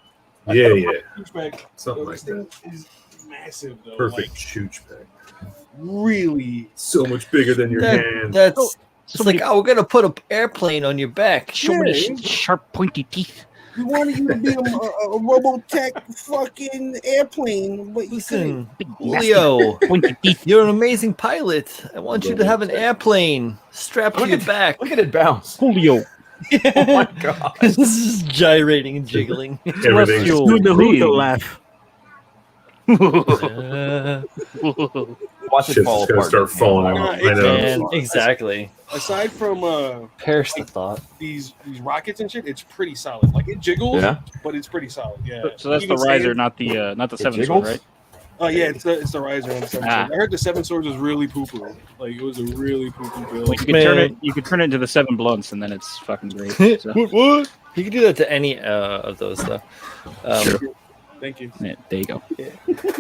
Yeah, Huge bag. something This like thing that. is massive though. Perfect Like, chooch pack. really. So much bigger than your hand. That's So it's like, oh, we're gonna put an airplane on your back. So many Yeah. sharp, pointy teeth. We wanted you to be a Robotech fucking airplane, but you couldn't. Listen, Julio, Pointy teeth. you're an amazing pilot. I want you to have an airplane strapped to Look your at- back. Look at it bounce. Julio. Oh my god. This is gyrating and jiggling. Everything's Celestial. Do the Please. Julio laugh. Watch it shit's fall just gonna apart. start falling Nah, out. it's- I know. Man, exactly. Aside from Perish the thought. these rockets and shit, it's pretty solid. Like it jiggles, Yeah. but it's pretty solid. Yeah. So that's You the can see riser, it. not the seven jiggles? sword, right? Oh yeah, it's the riser on the seven Ah. swords. I heard the seven swords was really poo poo. Like it was a really poo poo build. Like you could turn Man. it, you could turn it into the seven blunts, and then it's fucking great. So. What? You can do that to any of those though. Thank you. Yeah, there you go.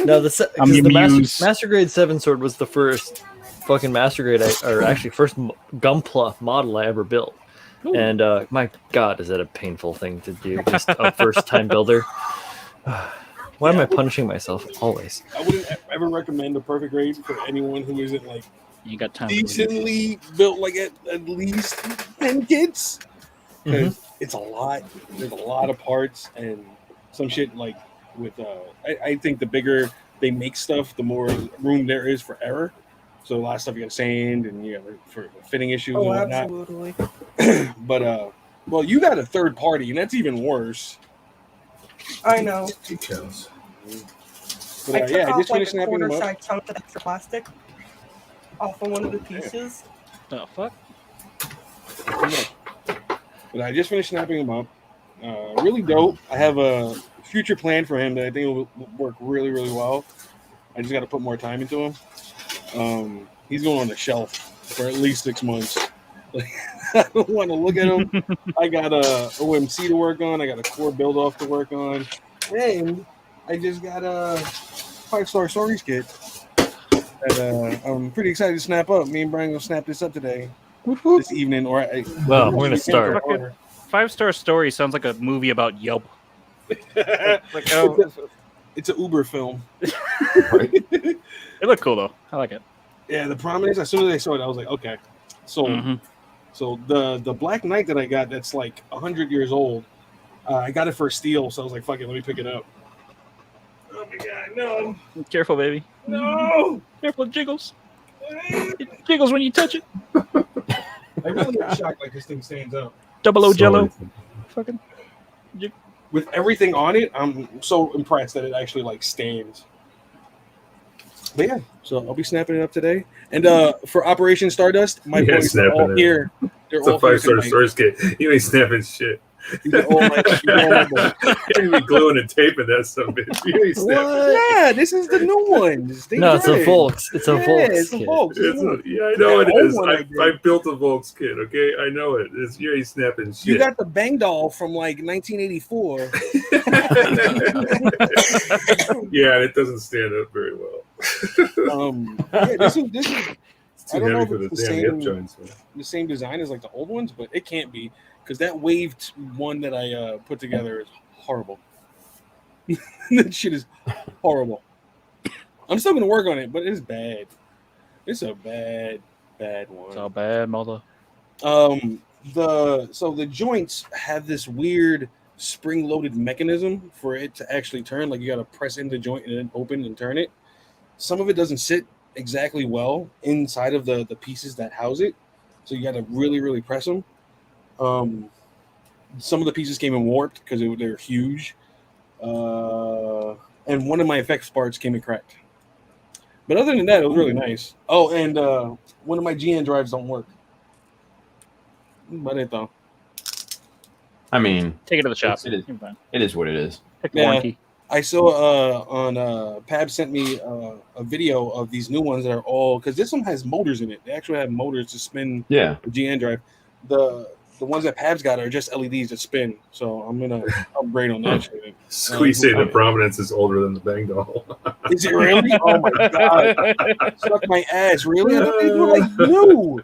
No, I'm the amused. Master Grade 7 sword was the first fucking Master Grade, or actually first Gunpla model I ever built. Ooh. And my God, is that a painful thing to do against a first time builder? Why am I punishing myself always? I wouldn't ever recommend a perfect grade for anyone who isn't like You got time. decently built, like at least 10 kids. Because it's a lot. There's a lot of parts and some shit like with. I think the bigger they make stuff, the more room there is for error. So a lot of stuff you got to sand and you got for fitting issues and whatnot. Absolutely. But well, you got a third party, and that's even worse. I know. Details. But I took yeah, I off just like finished a snapping them up. quarter-sized chunk of extra plastic off of one of the pieces. Oh fuck! But I just finished snapping him up. Really dope. I have a future plan for him that I think will work really, really well. I just got to put more time into him. He's going on the shelf for at least 6 months. Like, I don't want to look at him. I got a OMC to work on. I got a core build off to work on, and I just got a 5-star stories kit. And I'm pretty excited to snap up. Me and Brian will snap this up today, this evening, or Well, we're gonna start. 5-star story sounds like a movie about Yelp. Like, oh, it's an Uber film. It looked cool though. I like it. Yeah, the problem is, as soon as I saw it, I was like, okay. So, so the Black Knight that I got, that's like 100 years old. I got it for a steal, so I was like, fuck it, let me pick it up. Oh my god, no! Careful, baby. No! Careful, it jiggles. It jiggles when you touch it. I really get shocked like this thing stands up. Double O Jello. Fucking. With everything on it, I'm so impressed that it actually like stands. But yeah, so I'll be snapping it up today. And for Operation Stardust, my Yeah, boys are all snapping it. here. They're It's a all here 5-star tonight. source kit. You ain't snapping shit. These are all my boys. You be gluing and taping that stuff, bitch. You ain't snapping. Yeah, this is the new ones. They No, it's a did. Volks. It's a Yeah, Volks. it's a kit. Volks. Yeah, I know it Yeah, is. old one I did. I built a Volks kit, okay? I know it. You ain't snapping shit. You got the Bang doll from like 1984. Yeah, it doesn't stand up very well. Yeah, this is It's I too don't know heavy if for the it's the damn same- hip joints. Man. the same design as like the old ones, but it can't be because that waved one that I put together is horrible. That shit is horrible. I'm still gonna work on it, but it's bad. It's a bad one. It's all bad, mother. The joints have this weird spring-loaded mechanism for it to actually turn. Like you got to press in the joint and then open and turn it. Some of it doesn't sit exactly well inside of the pieces that house it, so you got to really, really press them. Some of the pieces came in warped because they're huge, and one of my effects parts came in cracked. But other than that, it was really nice. Oh, and one of my GN drives don't work. But it though. I mean, Take it to the shop. It is. You're fine. it is what it is. Pick the Yeah. warranty. I saw on Pab sent me a video of these new ones that are all because this one has motors in it. They actually have motors to spin Yeah. the GN drive. The ones that Pab's got are just LEDs that spin. So I'm gonna upgrade on that shit. Squeeze in the prominence is older than the Bang doll. Is it really? Oh my god! Suck my ass! Really? I thought they were like new.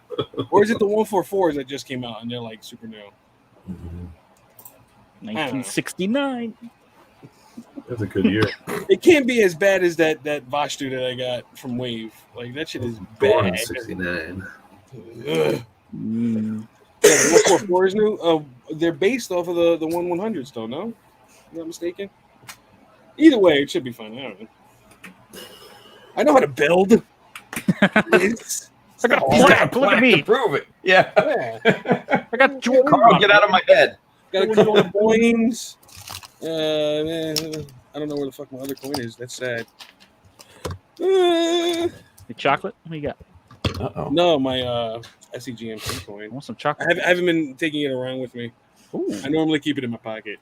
Or is it the 144s that just came out and they're like super new? 1969. That's a good year. It can't be as bad as that Voshtu that I got from Wave. Like that shit is Born in bad. '69. Ugh. Mm. Yeah, the 144 is new. They're based off of the 1100s, though. No, I'm not mistaken. Either way, it should be fun. I don't know. I know how to build. It's I got a He's got a plaque. Look at plaque to me. prove it. Yeah. yeah. I got jewel Carl, get out of my bed. Got to cut all the coins. I don't know where the fuck my other coin is. That's sad. The chocolate. What do you got? Uh-oh. No, my SEGMC I coin. want some I chocolate. haven't been taking it around with me. Ooh, I normally keep it in my pocket.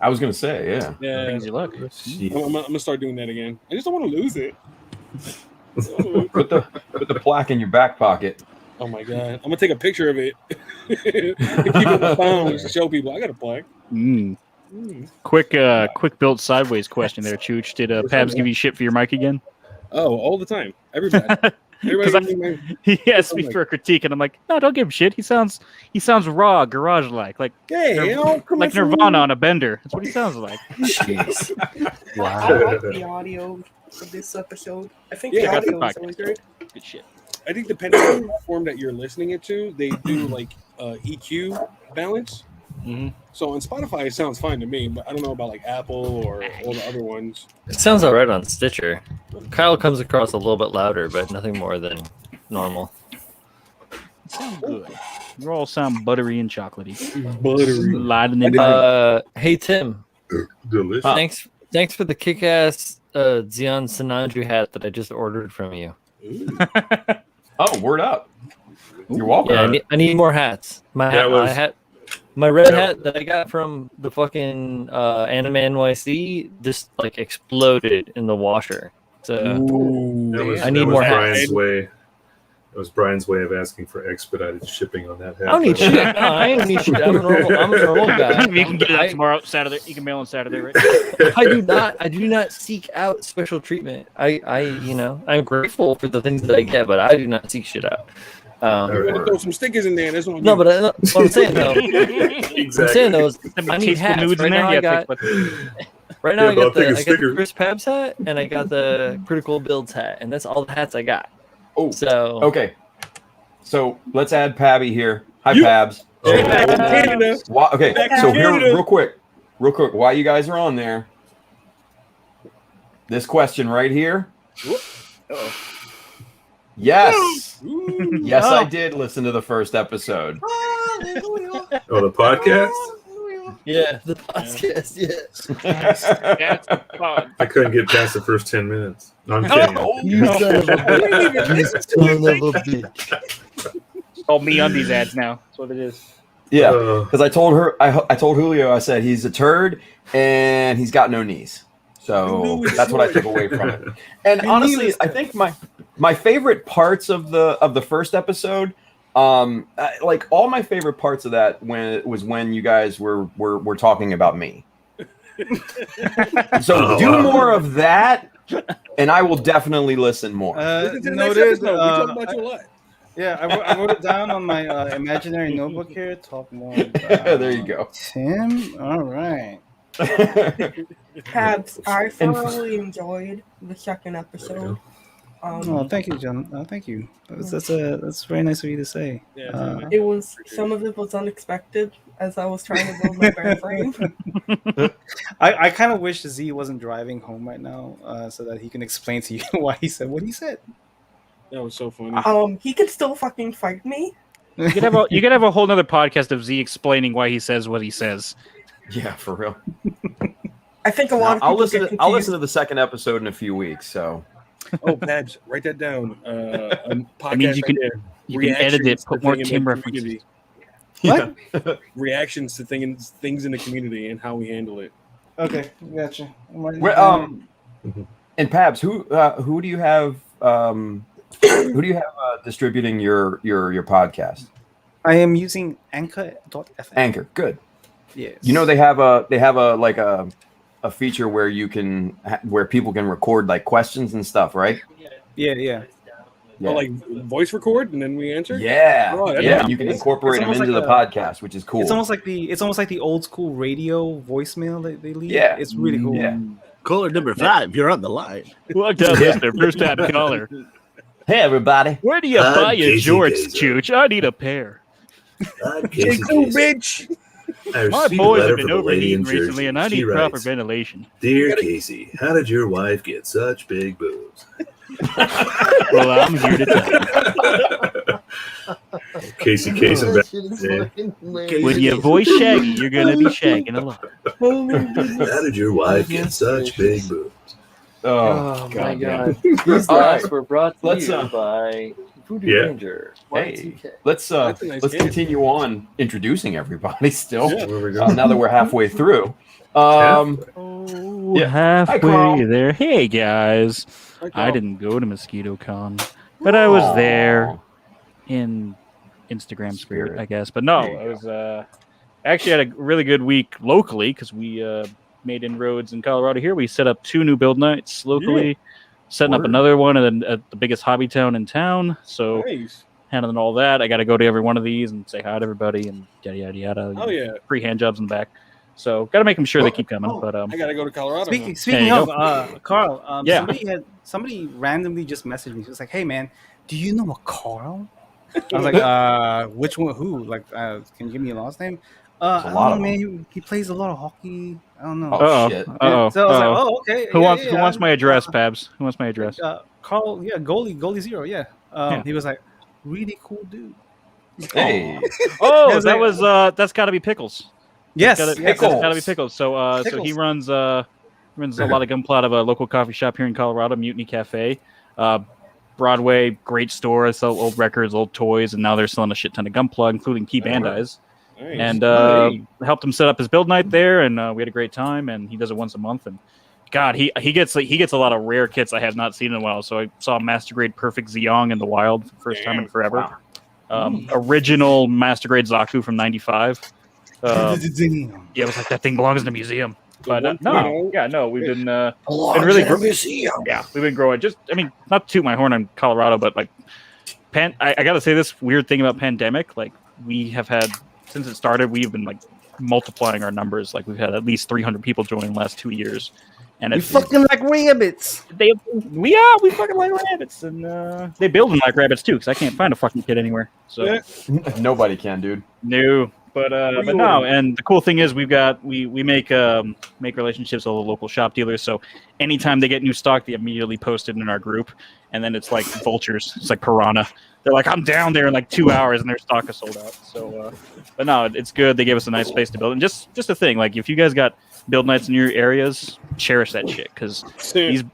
I was gonna say, yeah. Yeah, brings you luck. I'm gonna start doing that again. I just don't want to lose it. Put the plaque in your back pocket. Oh my god! I'm gonna take a picture of it. Keep it on my phone to show people I got a plaque. Mm. Quick built sideways question there, Chooch. Did Pabs give you shit for your mic again? Oh, all the time. Everybody. Everybody. He asked me for a critique, and I'm like, no, don't give him shit. He sounds raw, garage like Hey, like Nirvana on a bender. That's what he sounds like. Jeez. I Wow. like the audio of this episode. I think Yeah, the I got the audio is podcast. really good. Good shit. I think depending on the platform that you're listening it to, they do like EQ balance. Mm-hmm. So on Spotify, it sounds fine to me, but I don't know about like Apple or all the other ones. It sounds all right on Stitcher. Kyle comes across a little bit louder, but nothing more than normal. It sounds good. You all sound buttery and chocolatey. Buttery. Sliding in. Hey Tim, Delicious. thanks for the kick-ass Xeon Sinanju hat that I just ordered from you. Oh, word up. You're welcome. Yeah, I need more hats. My red hat that I got from the fucking Anime NYC just like exploded in the washer. So I need more hats. Brian's way. That was Brian's way of asking for expedited shipping on that hat. I don't need shit. No, I don't need shit. I'm a normal guy. You can get it out tomorrow, Saturday. You can mail on Saturday, right? I do not seek out special treatment. I'm grateful for the things that I get, but I do not seek shit out. Throw some stickers in there. That's what No, but what I'm saying though, Exactly. I'm saying though is I need Tasteful hats. nudes Right in there? now I Yeah, got Yeah, I got but I'll take a the sticker. Chris Pabs hat and I got the Critical Builds hat, and that's all the hats I got. Oh, So okay. So let's add Pabby here. Hi, You- Pabs. Hey, back in Canada. Okay, Back so in here, Canada. real quick, while you guys are on there, this question right here. Yes. Ooh. Yes, I did listen to the first episode. Oh, the podcast? yeah, the podcast. Yes. That's fun. I couldn't get past the first 10 minutes. No, I'm kidding. You son of a bitch. You son of a bitch. All me undies ads now. That's what it is. Yeah, Uh, because I told Julio, I said he's a turd and he's got no knees. So that's what I took away from it. And honestly, I think my favorite parts of the first episode, like all my favorite parts of that when you guys were talking about me. So do more of that, and I will definitely listen more. Listen to the next Noted. episode. We talk about you a lot. Yeah, I wrote it down on my imaginary notebook here. Talk more. There you go. Tim. All right. Pabs, I thoroughly enjoyed the second episode. Oh, thank you, John. Thank you. That's very nice of you to say. Yeah, Some of it was unexpected as I was trying to build my bear frame. I kind of wish Z wasn't driving home right now, so that he can explain to you why he said what he said. that was so funny. He could still fucking fight me. You could have a whole nother podcast of Z explaining why he says what he says. Yeah, for real. I think a lot of people I'll listen. get I'll confused. listen to the second episode in a few weeks. So Oh, Pabs, write that down. I mean, you can edit it, put more Tim references. What? Reactions to things in the community and how we handle it. Okay, gotcha. And Pabs, who do you have? Who do you have distributing your podcast? I am using Anchor.fm. Anchor, good. Yes. You know they have a feature where you can where people can record like questions and stuff, right? Yeah. Yeah. Oh, like voice record and then we answer. Yeah, Oh, that's yeah. nice. You can incorporate them almost into like the a- podcast, which is cool. It's almost like the old school radio voicemail that they leave. Yeah. It's really cool. Yeah. Caller number 5, you're on the line. Well done, listener. First time caller. Hey, everybody. Where do you I'm buy your Casey jorts, Gazer. Chooch? I need a pair. I'm Hey, Casey cool, Gazer. bitch. I My received a boys letter have been from a lady in overheating recently, Jersey. and I She need proper writes, ventilation. Dear Casey, how did your wife get such big boobs? Well, I'm here to tell you. Casey Kasem back. When you voice Shaggy, you're gonna be shagging a lot. How did your wife get such big boobs? Oh my damn. god. These All laughs right. were brought to Let's, you by Voodoo Yeah. Ranger. Hey, Y2K. let's That's a nice let's game. continue on introducing everybody still. Yeah. Where we go? Now that we're halfway through. Oh, Yeah. halfway Hi, Carl. there. Hey guys, I didn't go to Mosquito Con, but I was there in Instagram spirit, I guess. But no, There you it was actually had a really good week locally because we made inroads in Colorado here. We set up 2 new build nights locally, setting up another one at the biggest hobby town in town. So Nice. handling all that. I got to go to every one of these and say hi to everybody and yada, yada, yada. Oh, yeah. Free hand jobs in the back. So got to make them sure they keep coming. But I got to go to Colorado. Speaking you of, Carl, Yeah. somebody randomly just messaged me. She was like, "Hey, man, do you know a Carl?" I was like, "Which one? Who? Like, can you give me a last name?" I don't know, man. He plays a lot of hockey. I don't know. Oh, shit. Uh-oh. So I was like, "Oh, okay." Who wants my address, Pabs? Who wants my address? Carl, yeah, goalie 0, yeah. He was like, really cool dude. Hey. Oh, that's got to be Pickles. Yes, That's Pickles. got to be Pickles. So so he runs a lot of gunpla out of a local coffee shop here in Colorado, Mutiny Cafe. Broadway, great store. They sell old records, old toys, and now they're selling a shit ton of gunpla, including key Bandais. Nice. And helped him set up his build night there, and we had a great time. And he does it once a month. And God, he gets a lot of rare kits I have not seen in a while. So I saw Master Grade Perfect Zeong in the wild for the first time in forever. Wow. Original Master Grade Zaku from '95. Yeah, it was like that thing belongs in a museum. But we've been really we've been growing. Not to toot my horn on Colorado, but like, I got to say this weird thing about pandemic. Like, we have had since it started, we've been like multiplying our numbers. Like, we've had at least 300 people join in the last 2 years, and it's fucking like rabbits. We fucking like rabbits, and they build them like rabbits too. Because I can't find a fucking kid anywhere. So Nobody can, dude. no. But no, and the cool thing is we make relationships with all the local shop dealers. So anytime they get new stock, they immediately post it in our group, and then it's like vultures. It's like piranha. They're like, I'm down there in like 2 hours, and their stock is sold out. So, but no, it's good. They gave us a nice space to build, and just a thing. Like, if you guys got build nights in your areas, cherish that shit, because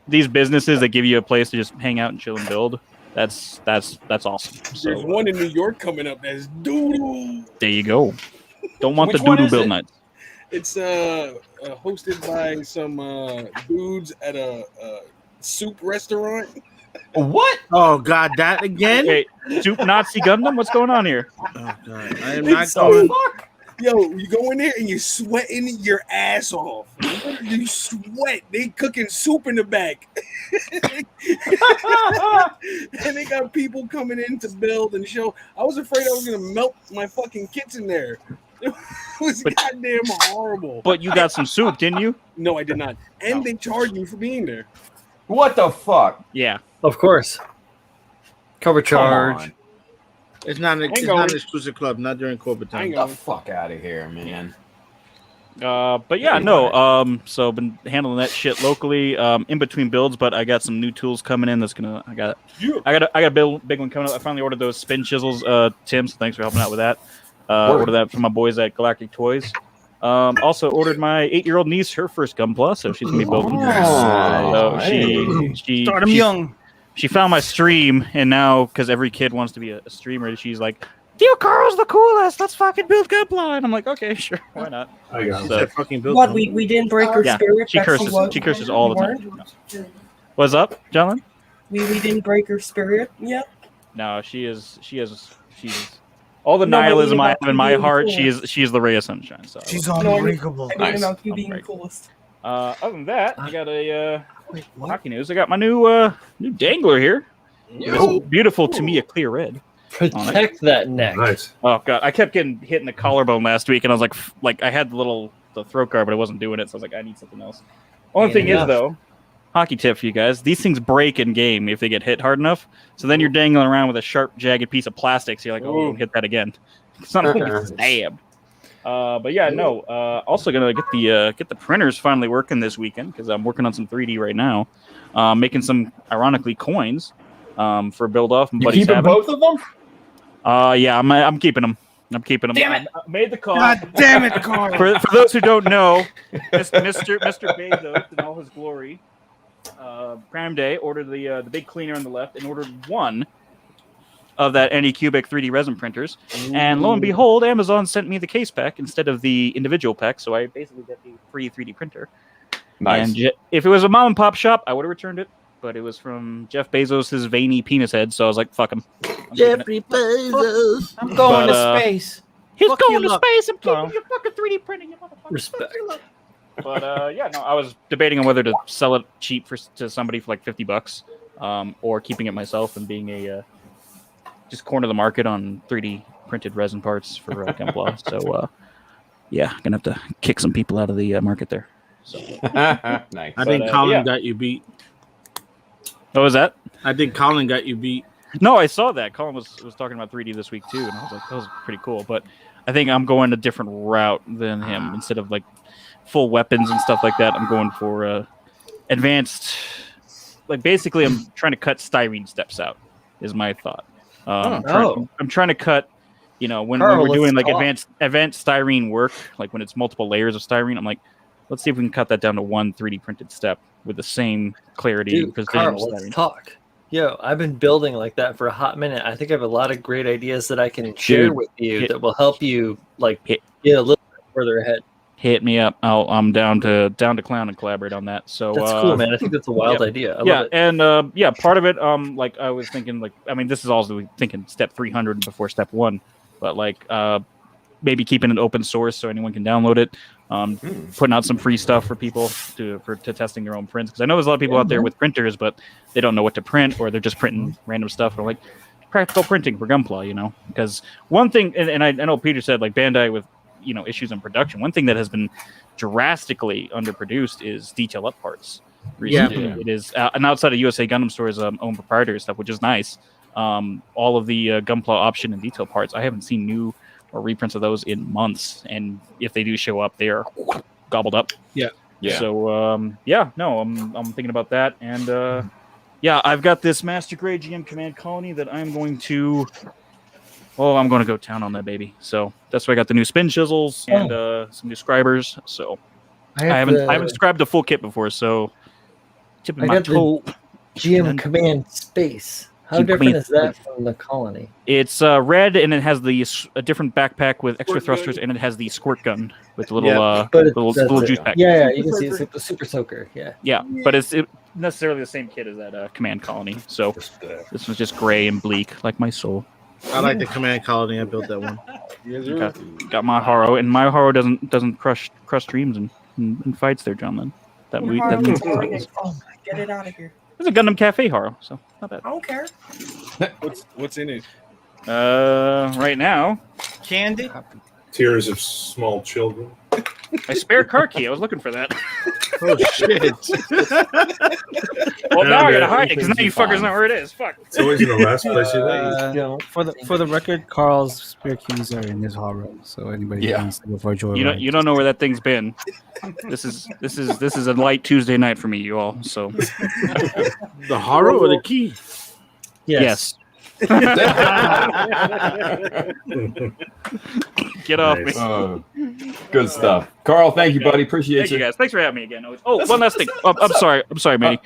these businesses that give you a place to just hang out and chill and build. That's awesome. So, There's one in New York coming up that's doodle. There you go. Don't want Which the doodle one is build it? nights. It's hosted by some dudes at a soup restaurant. What? Oh God, that again? Wait, Soup Nazi Gundam? What's going on here? Oh God, I am not It's going. Fuck? Yo, you go in there and you're sweating your ass off. You sweat. They cooking soup in the back. And they got people coming in to build and show. I was afraid I was gonna melt my fucking kits in there. It was goddamn horrible. But you got some soup, didn't you? No, I did not. And they charged me for being there. What the fuck? Yeah. Of course. Cover charge. Come on. It's not an exclusive club, not during corporate time. Get the fuck out of here, man. But yeah, no. So I've been handling that shit locally, in between builds. But I got some new tools coming in. I got a big one coming up. I finally ordered those spin chisels, Tim. So thanks for helping out with that. Ordered that from my boys at Galactic Toys. Also ordered my 8-year-old niece her first Gunpla, so she's gonna be building. So she Start them young. She found my stream, and now because every kid wants to be a streamer, she's like, "Theo Carl's the coolest. Let's fucking build Gunpla." And I'm like, "Okay, sure, why not?" I got So- it. Fucking built. What, we didn't break her Yeah, spirit? she That's curses. what- She curses all the time. No. What's up, John? We didn't break her spirit yet. No, she's all the No, I mean nihilism I about have in my being heart. cool. She is the ray of sunshine. So She's No, I mean- unbreakable. I mean Nice. about you being Alright. coolest. other than that, I got a Wait, what? hockey news. I got my new dangler here. It's beautiful to me, a clear red. Protect that neck. Nice. Oh god, I kept getting hit in the collarbone last week, and I was like I had the throat guard, but it wasn't doing it, so I was like, I need something else. Only thing is though, hockey tip for you guys: these things break in game if they get hit hard enough. So then you're dangling around with a sharp, jagged piece of plastic. So you're like, oh, don't hit that again. Something gets stabbed. But yeah, no. Also gonna get the printers finally working this weekend because I'm working on some 3D right now, making some ironically coins. For build off. You keeping both of them? Yeah, I'm keeping them. I'm keeping them. Damn it. I made the call. God damn it, Carl. For those who don't know, Mr. Bezos in all his glory, Prime Day ordered the big cleaner on the left and ordered one of that Anycubic 3D resin printers. And lo and behold, Amazon sent me the case pack instead of the individual pack, so I basically got the free 3D printer. Nice. And if it was a mom and pop shop, I would have returned it. But it was from Jeff Bezos' veiny penis head, so I was like, fuck him. Jeffrey Bezos. I'm going But, to space. He's Fuck going your to luck, space. I'm keeping Carl. your fucking 3D printing, you motherfucker. Respect. But yeah, no, I was debating on whether to sell it cheap to somebody for like $50, or keeping it myself and being a just corner the market on 3D printed resin parts for Gunpla. So yeah, gonna have to kick some people out of the market there. So Nice. I think But, Colin yeah. got you beat. what was that? I think Colin got you beat. No, I saw that. Colin was talking about 3D this week too, and I was like, that was pretty cool. But I think I'm going a different route than him. Instead of like full weapons and stuff like that, I'm going for advanced. Like basically, I'm trying to cut styrene steps out. Is my thought. I'm trying to cut. You know, when Carl, we're doing let's like talk. advanced styrene work, like when it's multiple layers of styrene, I'm like, let's see if we can cut that down to one 3D printed step with the same clarity Dude, and precision Carl, of let's styrene. talk. Yo, I've been building like that for a hot minute. I think I have a lot of great ideas that I can share with you that will help you like get a little bit further ahead. Hit me up. I'm down to clown and collaborate on that. So That's cool, man. I think that's a wild idea. I love it. And yeah, part of it, like I was thinking, like I mean, this is also thinking step 300 before step 1, but like maybe keeping it open source so anyone can download it. Putting out some free stuff for people to testing their own prints, because I know there's a lot of people out there with printers, but they don't know what to print, or they're just printing random stuff. Or like practical printing for Gunpla, you know, because one thing, and I know Peter said like Bandai with issues in production. One thing that has been drastically underproduced is detail up parts. Recently. It is, and outside of USA Gundam Store's own proprietary stuff, which is nice. All of the Gunpla option and detail parts, I haven't seen new or reprints of those in months, and if they do show up, they are gobbled up. Yeah. So yeah, no, I'm thinking about that, and yeah, I've got this Master Grade GM Command Colony that I'm going to. Oh, I'm going to go town on that baby. So that's why I got the new spin chisels and some new scribers. So I haven't scribed a full kit before. So tipping my toe. GM Command Space. How different is that from the Colony? It's red, and it has a different backpack with extra thrusters, and it has the squirt gun with the little juice pack. Yeah, you can see it's the Super Soaker. Yeah, but it's necessarily the same kit as that Command Colony. So this was just gray and bleak, like my soul. I like the Command Colony. I built that one. Got my Haro, and my Haro doesn't crush dreams and fights there, gentlemen. That means get it out of here. It's a Gundam Cafe Haro, so not bad. I don't care. What's in it? Right now, Candy. Tears of small children. my spare car key. I was looking for that. Oh shit! Well, now I gotta hide it because now you fuckers know where it is. Fuck. It's always in the last place you think. For the record, Carl's spare keys are in his horror, so anybody wants to go for a joyride. You don't know where that thing's been. This is a light Tuesday night for me, you all. So The horror or the key? yes. Get off me. Good stuff. Carl, thank you, buddy. Appreciate Thank you guys. Thanks for having me again. Oh, one last thing. I'm sorry, Manny.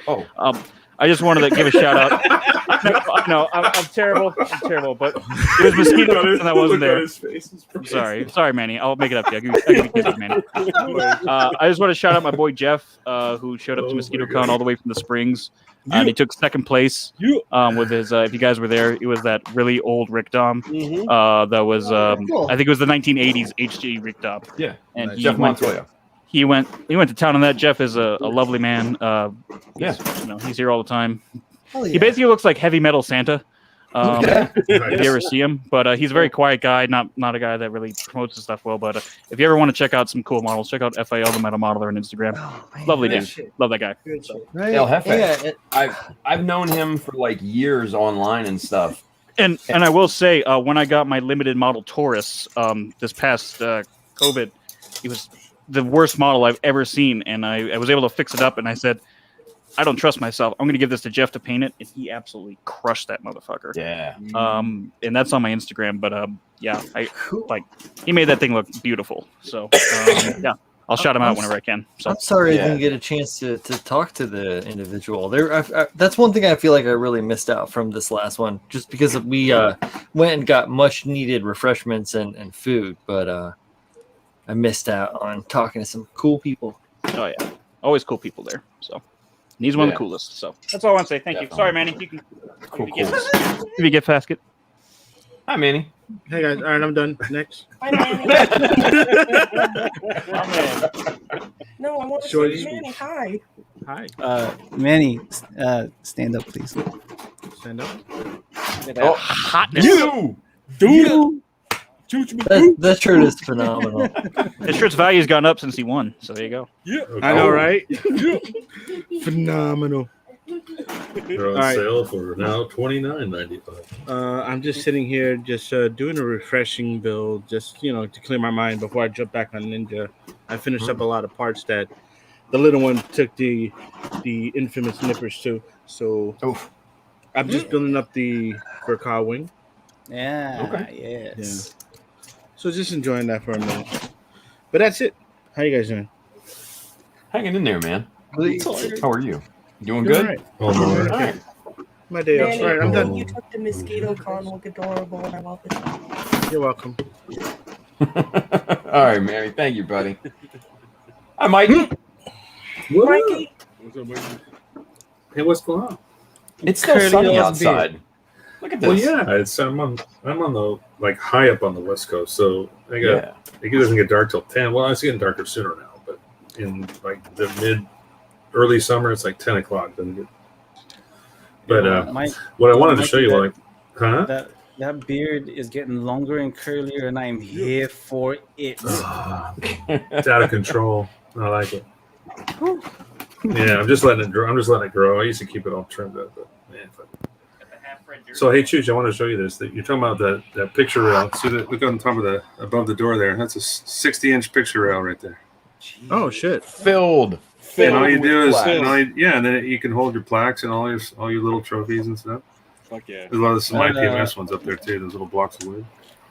I just wanted to give a shout out. No, I'm terrible. But it was mosquito and I wasn't there. I'm sorry, Manny. I'll make it up to you. I'll give you kisses, Manny. I just want to shout out my boy Jeff, who showed up to MosquitoCon all the way from the Springs. And he took second place with his. If you guys were there, it was that really old Rick Dom. That was I think it was the 1980s HG Rick Dom. Yeah, and Jeff Montoya. He went to town on that. Jeff is a lovely man. He's here all the time. He basically looks like heavy metal Santa. If you ever see him, but he's a very quiet guy, not a guy that really promotes his stuff well. But if you ever want to check out some cool models, check out FAL the Metal Modeler on Instagram. Lovely dude, love that guy. So. El Jefe. I've known him for like years online and stuff. And I will say, when I got my limited model Taurus this past COVID, it was the worst model I've ever seen, and I was able to fix it up. And I said, I don't trust myself. I'm going to give this to Jeff to paint it, and he absolutely crushed that motherfucker. Yeah. And that's on my Instagram. But he made that thing look beautiful. So yeah, I'll shout him out whenever I can. So I'm sorry I didn't get a chance to talk to the individual. That's one thing I feel like I really missed out from this last one, just because we went and got much needed refreshments and food, but I missed out on talking to some cool people. Oh yeah, always cool people there. So. And he's one of the coolest. So that's all I want to say. Thank you. Sorry, Manny. You can give me a gift basket. Hi, Manny. Hey guys, all right, I'm done. Next. Hi, Manny. No, I want to Shorty. say Manny. Hi. Hi. Manny, stand up, please. Stand up. Oh, Hotness. you. Dude. That shirt is phenomenal. His shirt's value's gone up since he won. So there you go. I know, right? Phenomenal. They're on All right. sale for now $29.95. I'm just sitting here, just doing a refreshing build, just to clear my mind before I jump back on Ninja. I finished up a lot of parts that the little one took the infamous nippers to. So I'm just building up the Burka wing. Yeah. Okay. Yes. So just enjoying that for a minute. But that's it. How you guys doing? Hanging in there, man. How are you? Doing Doing good? all right. All right. All right. My day off. Manny, All right, I'm done. you took the mosquito con look adorable, and I love it. You're welcome. All right, Mary. Thank you, buddy. Hi, Mikey. What? Mikey, What's up, buddy? Hey, what's going on? It's still Curly sunny L's beard. outside. Look at Well, this. yeah, I'm on the like high up on the West Coast, so it doesn't get dark till 10. Well, it's getting darker sooner now, but in like the early summer, it's like 10 o'clock. Doesn't get. But Mike, what I wanted to Mikey, show you, huh? that beard is getting longer and curlier, and I'm here for it. It's out of control. I like it. Yeah, I'm just letting it grow. I used to keep it all trimmed up, but man. So hey, Chooch, I want to show you this. That you're talking about that picture rail. See that? Look on top of above the door there. That's a 60-inch picture rail right there. Oh shit! Filled. And all you do is, with plaques. and then you can hold your plaques and all your little trophies and stuff. Fuck yeah. There's a lot of some IPMS ones up there too. Those little blocks of wood.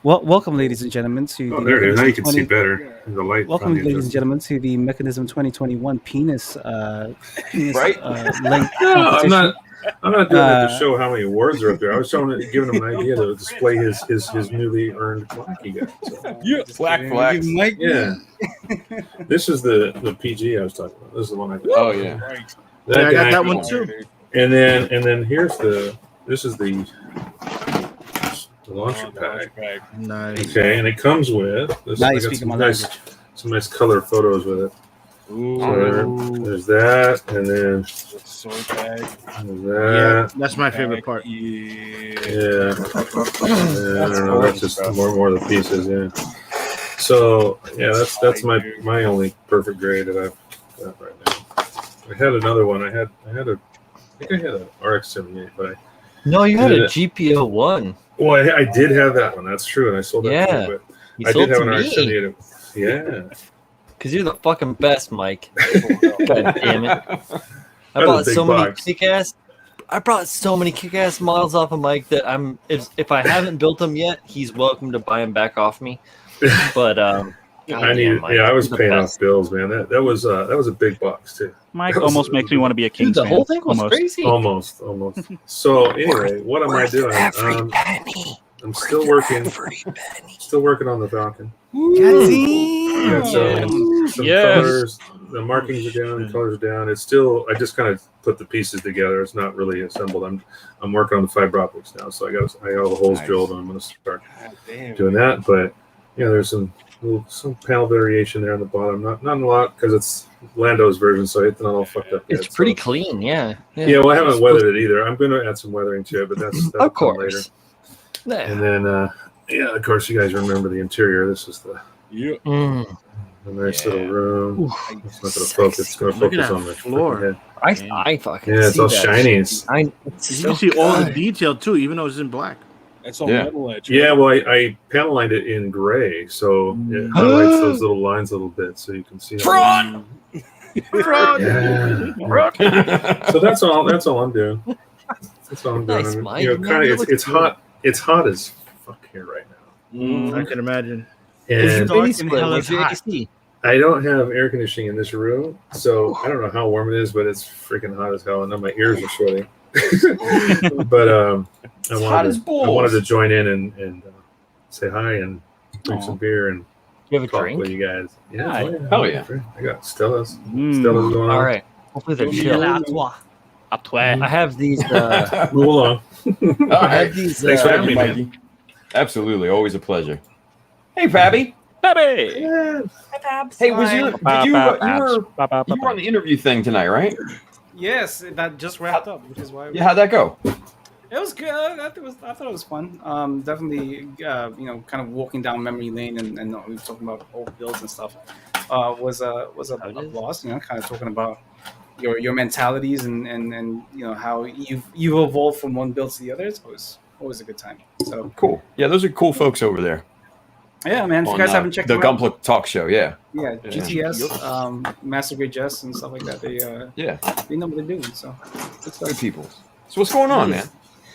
Well, welcome, ladies and gentlemen, to Oh, there it is. Now you can see better. In the light. Welcome, finally ladies and adjusted. gentlemen, to the Mechanism 2021 penis Right? length No, competition. I'm not doing it to show how many words are up there. I was giving him an idea to display his newly earned plaque he got. So, Black flags. You might be- yeah. This is the PG I was talking about. This is the one I got. Oh, yeah. Right. Yeah, I got guy- that one too. And then this is the launcher pack. Nice. Okay, and it comes with this. Now I you got speak some my nice, language. some nice color photos with it. Ooh. So there's that, and then Sword bag. there's Yeah, that. that's my favorite part. Yeah. Yeah. I don't know. That's just more of the pieces. Yeah. So yeah, that's my only perfect grade that I've got right now. I had another one. I think I had a RX-78, but No, you had a Yeah. GPO one. I did have that one. That's true, and I sold that. Yeah. Too, You but I sold did have to an me RX-78. Yeah. because you're the fucking best, Mike. God damn it! I That's a bought big so many box. kick-ass. I brought so many kick-ass models off of Mike that if I haven't built them yet, he's welcome to buy them back off me. But I was paying off bills, man. That was a big box too. Mike That was- almost makes me want to be a Dude, Kings the fan. whole thing was Almost. crazy. Almost. So anyway, what am I doing? penny. I'm still working. Still working on the Falcon. Got some Yes. colors. The markings are down. The colors are down. It's still. I just kind of put the pieces together. It's not really assembled. I'm working on the fiber optics now. So I got all the holes drilled, and I'm going to start God damn. doing that. But yeah, there's some panel variation there on the bottom. Not a lot because it's Lando's version, so it's not all fucked up yet. It's pretty so. clean, yeah. Yeah, well, I haven't weathered it either. I'm going to add some weathering to it, but that'll Of come course. later. Yeah. And then, of course, you guys remember the interior. This is the Yeah. nice little room. Ooh, It's not going to focus. It's going to Look at focus that on the floor. head. I fucking Yeah, it's see all that shiny. shit. It's You so can see all the good. detail too, even though it's in black. That's all Yeah. metal edge. Yeah, well, I panel lined it in gray, so it highlights those little lines a little bit, so you can see. Fraud! Yeah. So that's all I'm doing. That's all I'm doing. Nice, I mean, Mike. you know, Man, kind you of. look It's good. hot. It's hot as fuck here right now. I can imagine. It's And the dark mini and split. hell What's is your hot. AC? I don't have air conditioning in this room, so I don't know how warm it is, but it's freaking hot as hell, and now my ears are sweating. But hot as I balls. wanted to join in and say hi and drink Aw. some beer and You have a talk drink? with you guys. Yeah, Hi. oh, Hell yeah. I got Stella's. Mm. Stella's going on. All right. Hopefully they're chill. Up to it. I have these. Move along. All I right. have these. Thanks for Thank having you, me, Mikey. Absolutely, always a pleasure. Hey, Fabby. Baby. Hi, Pabs. Hey, you were on the interview thing tonight, right? Yes, that just wrapped up, which is why. Yeah, how'd that go? It was good. I thought it was fun. Definitely, kind of walking down memory lane and we were talking about old builds and stuff. Was a blast. Kind of talking about your mentalities and how you've evolved from one build to the other. It's always a good time. So Cool. Yeah, those are cool folks over there. yeah, man. If you guys haven't checked the them out, Gunpla Talk Show, yeah. yeah, GTS, Master Grade Jess and stuff like that. They know what they're doing. So Good people. So what's going on, man?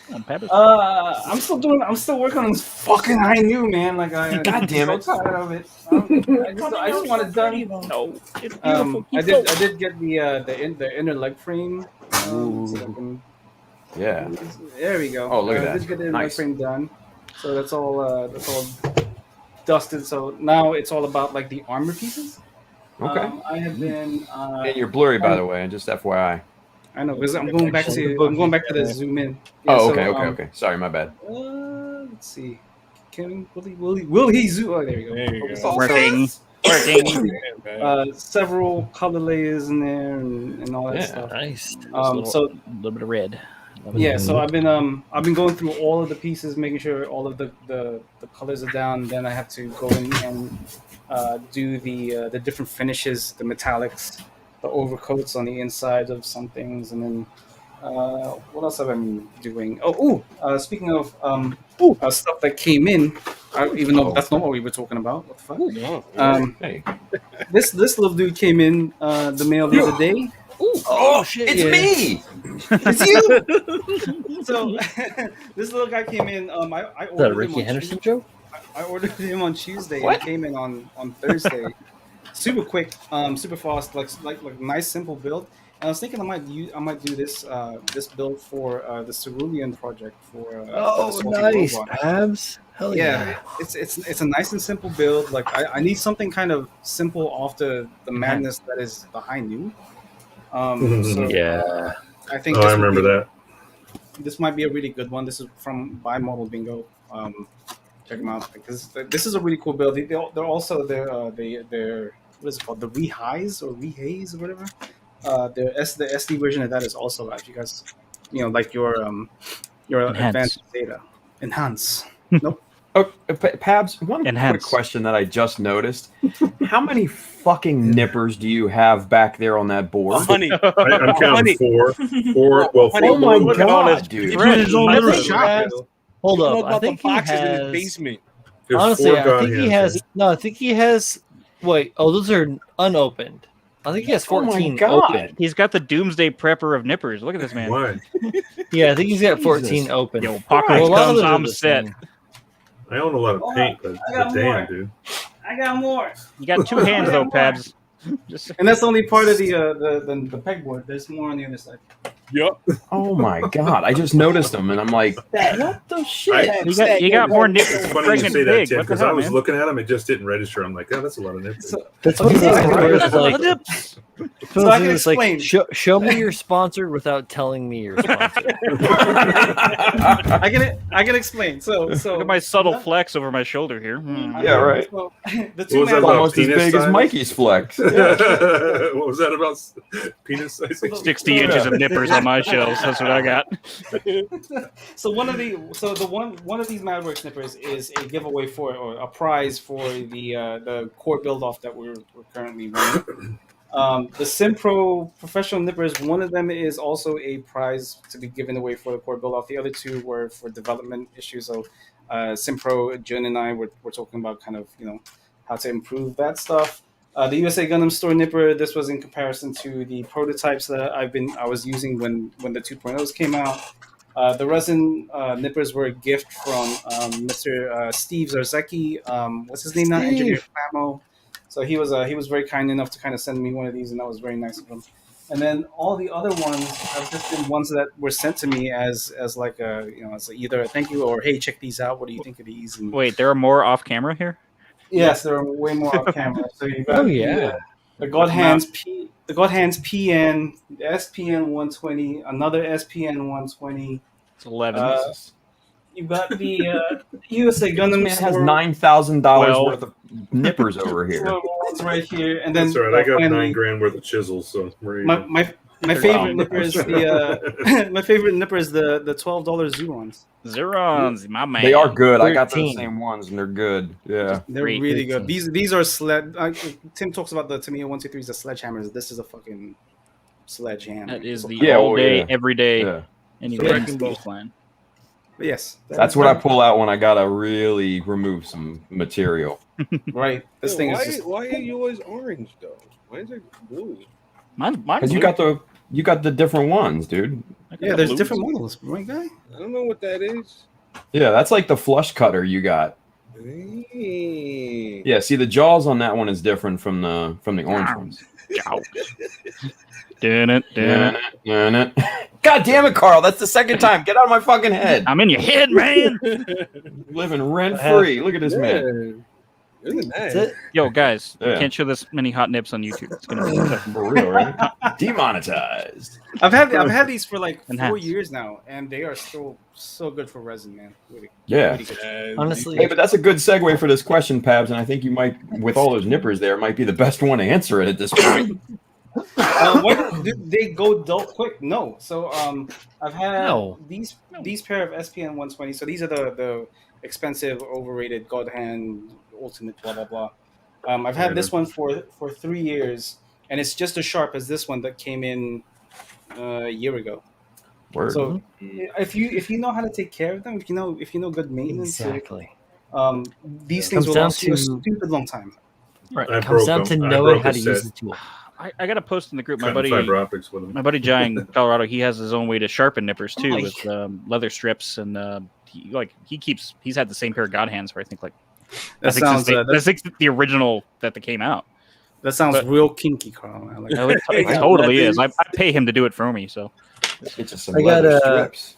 I'm still working on this fucking high new, man. Like God damn it. So tired of it. I just want it done. No, it's beautiful. I did get the inner leg frame. So I can, Yeah. there we go. Oh, look at that. I did get the inner leg Nice. frame done. So that's all dusted. So now it's all about like the armor pieces. Okay. I have been. And you're blurry, by the way, and just FYI. I know because I'm going back to the zoom in. Oh, Yeah, okay. Sorry, my bad. Let's see. Will he zoom? Oh, there we go. There you go. Working. Several color layers in there and all that stuff. Nice. So a little bit of red. yeah, so I've been going through all of the pieces, making sure all of the colors are down. Then I have to go in and do the different finishes, the metallics, the overcoats on the inside of some things, and then what else have I been doing? Speaking of stuff that came in, even though that's not what we were talking about. What the fuck? No. Hey. This little dude came in the mail the other day. Oh, shit. It's Yeah. me. It's you. So this little guy came in. I Is that ordered a Ricky him Henderson joke? I ordered him on Tuesday. What? And he came in on Thursday. Super quick, super fast, like nice simple build. And I was thinking I might do this build for the Cerulean project for the Salty Robot. Abs. Hell Yeah, it's a nice and simple build. Like I need something kind of simple after the madness that is the high noon. So Yeah. I think. I remember that. This might be a really good one. This is from Bimodal Bingo. Check them out because this is a really cool build. They're also they're what is it called? The Rehighs or Rehays or whatever. The SD version of that is also out. You guys, like your advanced data enhance. Nope. Oh, Pabs, one quick Enhance. question that I just noticed. How many fucking nippers do you have back there on that board? Honey. I'm counting four. Well, Oh four. my Look at all god, this dude. friends. I think Shop has- build. Hold Know up. about I think the he boxes in his has. basement. There's Honestly, four I gone think he hands has. here. No, I think he has. Wait. Oh, those are unopened. I think he has Oh my 14 God. open. He's got the Doomsday Prepper of nippers. Look at this man. Why? Yeah, I think he's got 14 open. Yo, Apocalypse Well, a lot of comes, those are I'm the set. same. I own a lot of paint, but got damn, more. dude. I got more. You got two hands though, Pabs. Just And that's only part of the pegboard. There's more on the other side. Yup. Oh my god, I just noticed them and I'm like, what the shit? you got more It's nippers. funny you Pregnant say that, pig. Tim, What the because I hell, was man? looking at them, it just didn't register. I'm like, oh, that's a lot of nipples. That's what it's like. So I can It's like, explain. show me your sponsor without telling me your sponsor. I can explain. So Look at my subtle flex over my shoulder here. Yeah, right. So, the What two was that man about? Almost as Penis big as size? Mikey's flex. What was that about? Penis size? 60 inches of nippers on my shelves. That's what I got. So one of these Madworks snippers is a giveaway for or a prize for the core build off that we're currently running. The Simpro professional nippers, one of them is also a prize to be given away for the core build off. The other two were for development issues. So Simpro, Jun and I were talking about kind of how to improve that stuff. The USA Gundam Store nipper, this was in comparison to the prototypes that I was using when the 2.0s came out. The resin nippers were a gift from Mr. Steve Zarzecki. What's his name now? Engineer Famo. So he was very kind enough to kind of send me one of these, and that was very nice of him. And then all the other ones have just been ones that were sent to me as like as either a thank you or hey, check these out. What do you think of these? And Wait, there are more off camera here? yes, there are way more off camera. So you got the God Hands PN, the SPN 120, another SPN 120. It's 11. You've got the USA This Gundam man has store. $9,000 Well- worth of nippers over here. Ones right here, and then That's all right. I got finally, $9,000 worth of chisels, so we're my even. my Wow. favorite nipper is the my favorite nipper is the $12 Zurons. Zerons, my man. They are good. I got 13. those same ones, and they're good. Yeah. They're Great. really good. 13. These are sled. Tim talks about the Tamiya 123s, the sledgehammers. This is a fucking sledgehammer. That is the Yeah, all oh, day, yeah. every day, Yeah. anywhere Wrecking in ball. Space Plan. But yes, That's what I pull out when I gotta really remove some material. Right, this thing why, is just why are you always orange though? Why is it blue? Mine Because you got the different ones, dude. yeah. There's different models, right, guy? I don't know what that is. Yeah, that's like the flush cutter you got. Hey. Yeah, see the jaws on that one is different from the orange ones. Dun it. God damn it, Carl! That's the second time. Get out of my fucking head. I'm in your head, man. Living rent free. Look at this man. Isn't That's that? it. Yo, guys, Yeah. you can't show this many hot nips on YouTube. It's gonna be tough. For real, right? Demonetized. I've had these for like 4 Enhanced. years now, and they are still so good for resin, man. Really, Yeah. really good. Honestly, Hey, but that's a good segue for this question, Pabs, and I think you might, with all those nippers there, might be the best one to answer it at this point. When did they go dull quick? No. So I've had No. these pair of SPN 120. So these are the expensive, overrated God Hand Ultimate blah blah blah. I've had this one for 3 years, and it's just as sharp as this one that came in a year ago. Word. So if you know how to take care of them, if you know good maintenance, exactly. these Comes things will down last you a to- stupid long time. Right. I It comes broke down to them. I knowing broke how a to use set. the tool. I got a post in the group. My Cutting buddy, fiber optics with them. my buddy Jai in Colorado, he has his own way to sharpen nippers too, Like- with leather strips, and he's had the same pair of God hands for I think That sounds that's the original that they came out. that sounds but- real kinky, Carl. I like No, that. it totally is. I pay him to do it for me. So It's just some I got leather a- strips.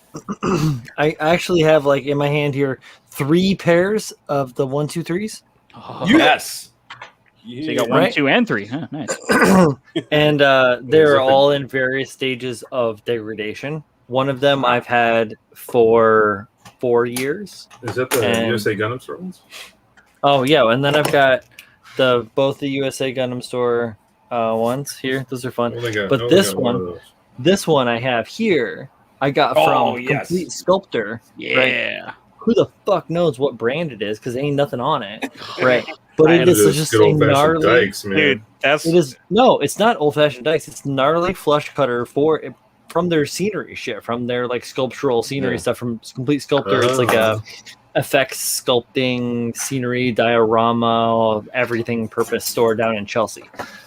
I actually have like in my hand here 3 pairs of the 123s. Yes. So you got 1, Right. 2, and 3. Huh, nice. And they're all in various stages of degradation. One of them I've had for 4 years. Is that the And- USA Gundam store ones? Oh yeah, and then I've got both the USA Gundam Store ones here. Those are fun. I only got- But I only this got one- of those. This one I have here, I got Oh, from yes. Complete Sculptor. Yeah. Who the fuck knows what brand it is? Because ain't nothing on it, right? But it It is Those just good a old-fashioned gnarly. dikes, man. Dude, that's It is no, it's not old fashioned dice. It's gnarly flush cutter from their scenery shit, from their like sculptural scenery Yeah. stuff from Complete Sculptor. It's like a effects sculpting scenery diorama everything purpose store down in Chelsea.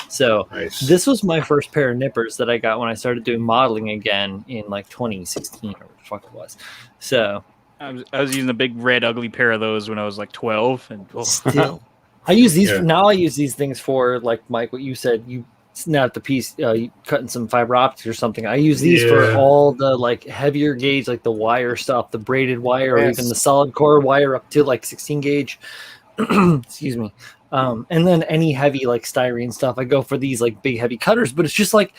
So Nice. this was my first pair of nippers that I got when I started doing modeling again in like 2016 or what the fuck it was. So I was using a big red ugly pair of those when I was like 12, and still, I use these Yeah. now. I use these things for like Mike, what you said. You snapped the piece, you cutting some fiber optics or something. I use these for Yeah. all the like heavier gauge, like the wire stuff, the braided wire, or Yes. even the solid core wire up to like 16 gauge. Excuse me. And then any heavy like styrene stuff, I go for these like big heavy cutters. But it's just like,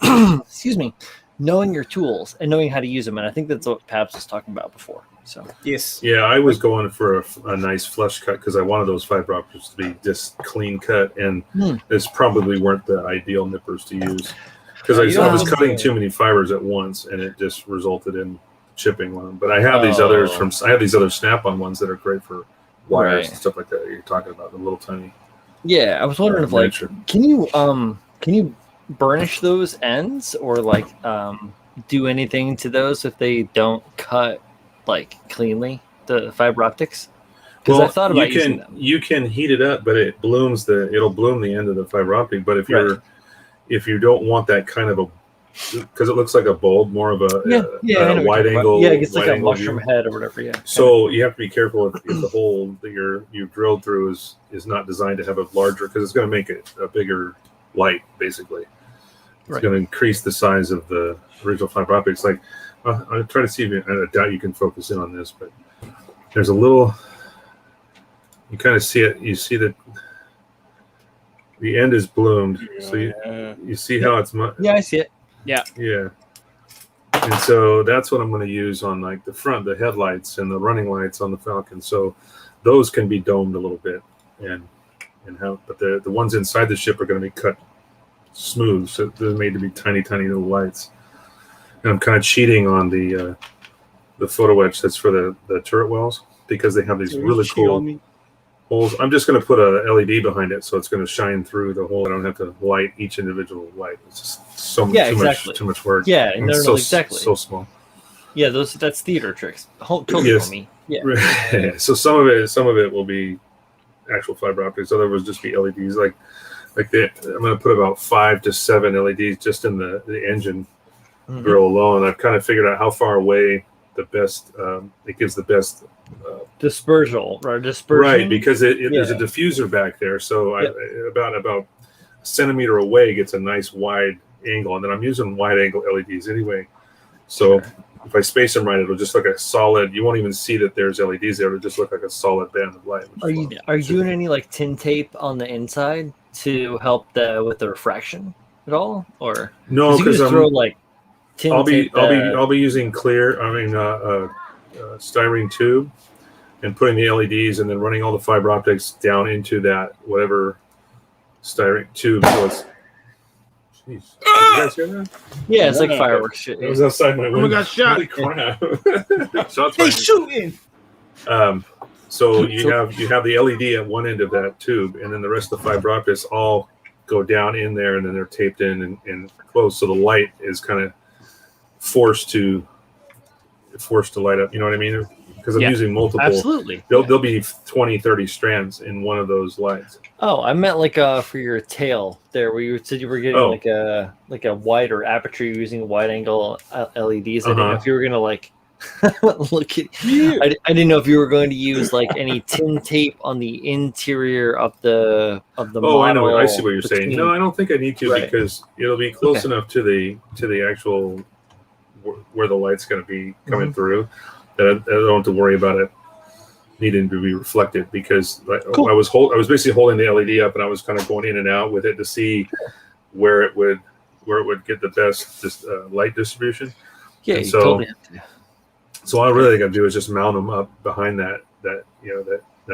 excuse me, knowing your tools and knowing how to use them. And I think that's what Pabs was talking about before. So Yes. Yeah, I was going for a nice flush cut because I wanted those fiber optics to be just clean cut, and this probably weren't the ideal nippers to use because I was cutting too many fibers at once, and it just resulted in chipping one. But I have these others I have these other snap-on ones that are great for wires Right. and stuff like that. You're talking about the little tiny. yeah, I was wondering if like, miniature. can you burnish those ends or like do anything to those if they don't cut like cleanly the fiber optics? Because I thought about using them. You can heat it up, but it'll bloom the end of the fiber optic. But if you don't want that kind of a, because it looks like a bulb, more of a I know what you're talking wide about. angle. Yeah, it gets like wide a angle mushroom view. head or whatever. Yeah. So you have to be careful if the hole that you've drilled through is not designed to have a larger, because it's going to make it a bigger light. Basically, it's Right. going to increase the size of the original fiber optics. Like I'll try to see if I doubt you can focus in on this, but there's a little. You kind of see it. You see that the end is bloomed. So you see how it's Yeah, I see it. yeah. And so that's what I'm going to use on like the front, the headlights and the running lights on the Falcon. So those can be domed a little bit, but the ones inside the ship are going to be cut smooth, so they're made to be tiny little lights. And I'm kind of cheating on the photo etch that's for the turret wells, because they have these really cool holes. I'm just going to put a LED behind it, so it's going to shine through the hole. I don't have to light each individual light. It's just too much work. Yeah, and it's exactly. So small. Yeah, that's theater tricks. Totally for me. Yeah. So some of it will be actual fiber optics. Other will just be LEDs. I'm going to put about 5 to 7 LEDs just in the engine grill alone. I've kind of figured out how far away the best it gives the best dispersion. Right, because there's a diffuser back there, so about a centimeter away gets a nice wide angle, and then I'm using wide angle LEDs anyway. So if I space them right, it'll just look a solid. You won't even see that there's LEDs there. It'll just look like a solid band of light. Are you doing any like tin tape on the inside to help with the refraction at all, or no? Because throw like tin tape. I'll be using styrene tube and putting the LEDs and then running all the fiber optics down into that whatever styrene tube. So it's. Jeez. Did you guys hear that? Yeah, it's like fireworks shit. It was outside my window. Oh my God, shot! Holy crap. Shots Hey, shooting! So you have the LED at one end of that tube, and then the rest of the fiber optics all go down in there, and then they're taped in and closed. So the light is kind of forced to light up. You know what I mean? Because I'm using multiple. Absolutely. There'll be 20, 30 strands in one of those lights. Oh, I meant like for your tail there, where you said you were getting like a wider aperture using wide angle LEDs. I didn't know if you were gonna like look at. I didn't know if you were going to use like any tin tape on the interior of the model. I know. I see what you're saying. No, I don't think I need to because it'll be close enough to the actual where the light's going to be coming through that I don't have to worry about it needing to be reflected, because I was basically holding the LED up and I was kind of going in and out with it to see where it would get the best light distribution. Yeah, and totally have to. So all I really got to do is just mount them up behind that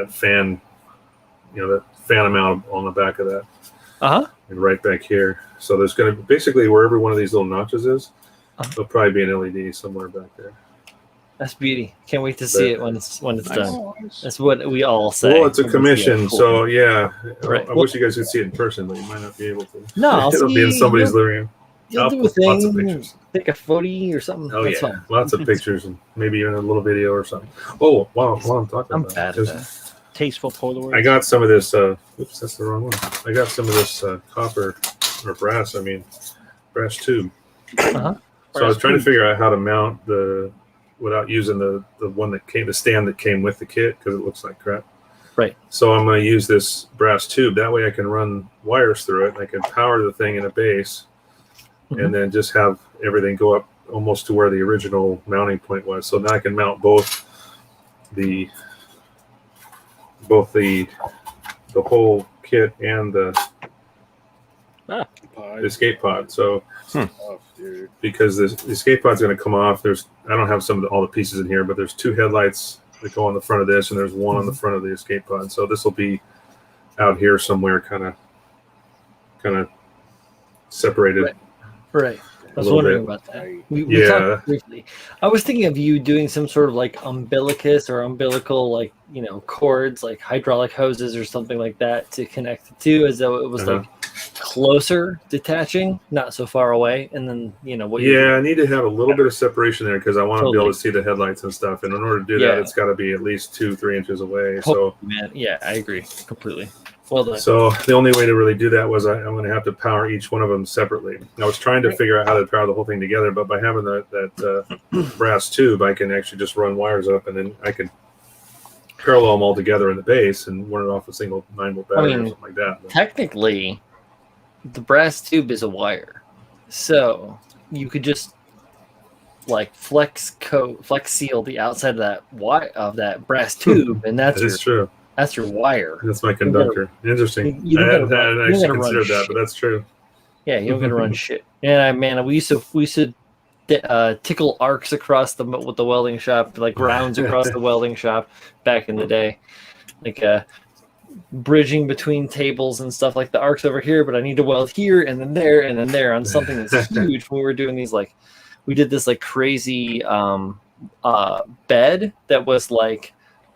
fan, that fan amount on the back of that, and right back here. So there's going to basically where every one of these little notches is, there'll probably be an LED somewhere back there. That's beauty. Can't wait to see it when it's done. That's what we all say. Well, it's a commission, so yeah. Right. I wish you guys could see it in person, but you might not be able to. No, it'll be in somebody's living room. You'll do a thing. Lots of pictures. Take a photo or something. Oh yeah, fun. Lots of pictures and maybe even a little video or something. Oh, while I'm talking about bad at that. Tasteful Polaroids. I got some of this. Oops, that's the wrong one. I got some of this copper or brass. Brass tube. So I was trying to figure out how to mount without using the stand that came with the kit, because it looks like crap. Right. So I'm going to use this brass tube. That way I can run wires through it, and I can power the thing in a base, and then just have everything go up almost to where the original mounting point was. So now I can mount both the whole kit and the escape pod. So because the escape pod's going to come off, I don't have all the pieces in here, but there's 2 headlights that go on the front of this, and there's one on the front of the escape pod. So this will be out here somewhere, kind of separated. Right. I was wondering about that. We talked briefly. I was thinking of you doing some sort of like umbilicus or umbilical, cords, like hydraulic hoses or something like that to connect the two, as though it was like closer detaching, not so far away. And then, I need to have a little bit of separation there, because I want to be able to see the headlights and stuff. And in order to do that, it's got to be at least 2-3 inches away. So, man, yeah, I agree completely. Well done. So the only way to really do that was I'm going to have to power each one of them separately. I was trying to figure out how to power the whole thing together, but by having that brass tube, I can actually just run wires up, and then I can parallel them all together in the base and run it off a single 9-volt battery or something like that. But technically, the brass tube is a wire, so you could just like flex seal the outside of that brass tube, and that's true. That's your wire. That's my conductor. Interesting. I hadn't actually considered that, but that's true. Yeah, you don't got to run shit. Yeah, man, we used to tickle arcs across with the welding shop, like rounds across the welding shop back in the day, like bridging between tables and stuff, like the arcs over here, but I need to weld here and then there on something that's huge. When we were doing these, like we did this like crazy bed that was like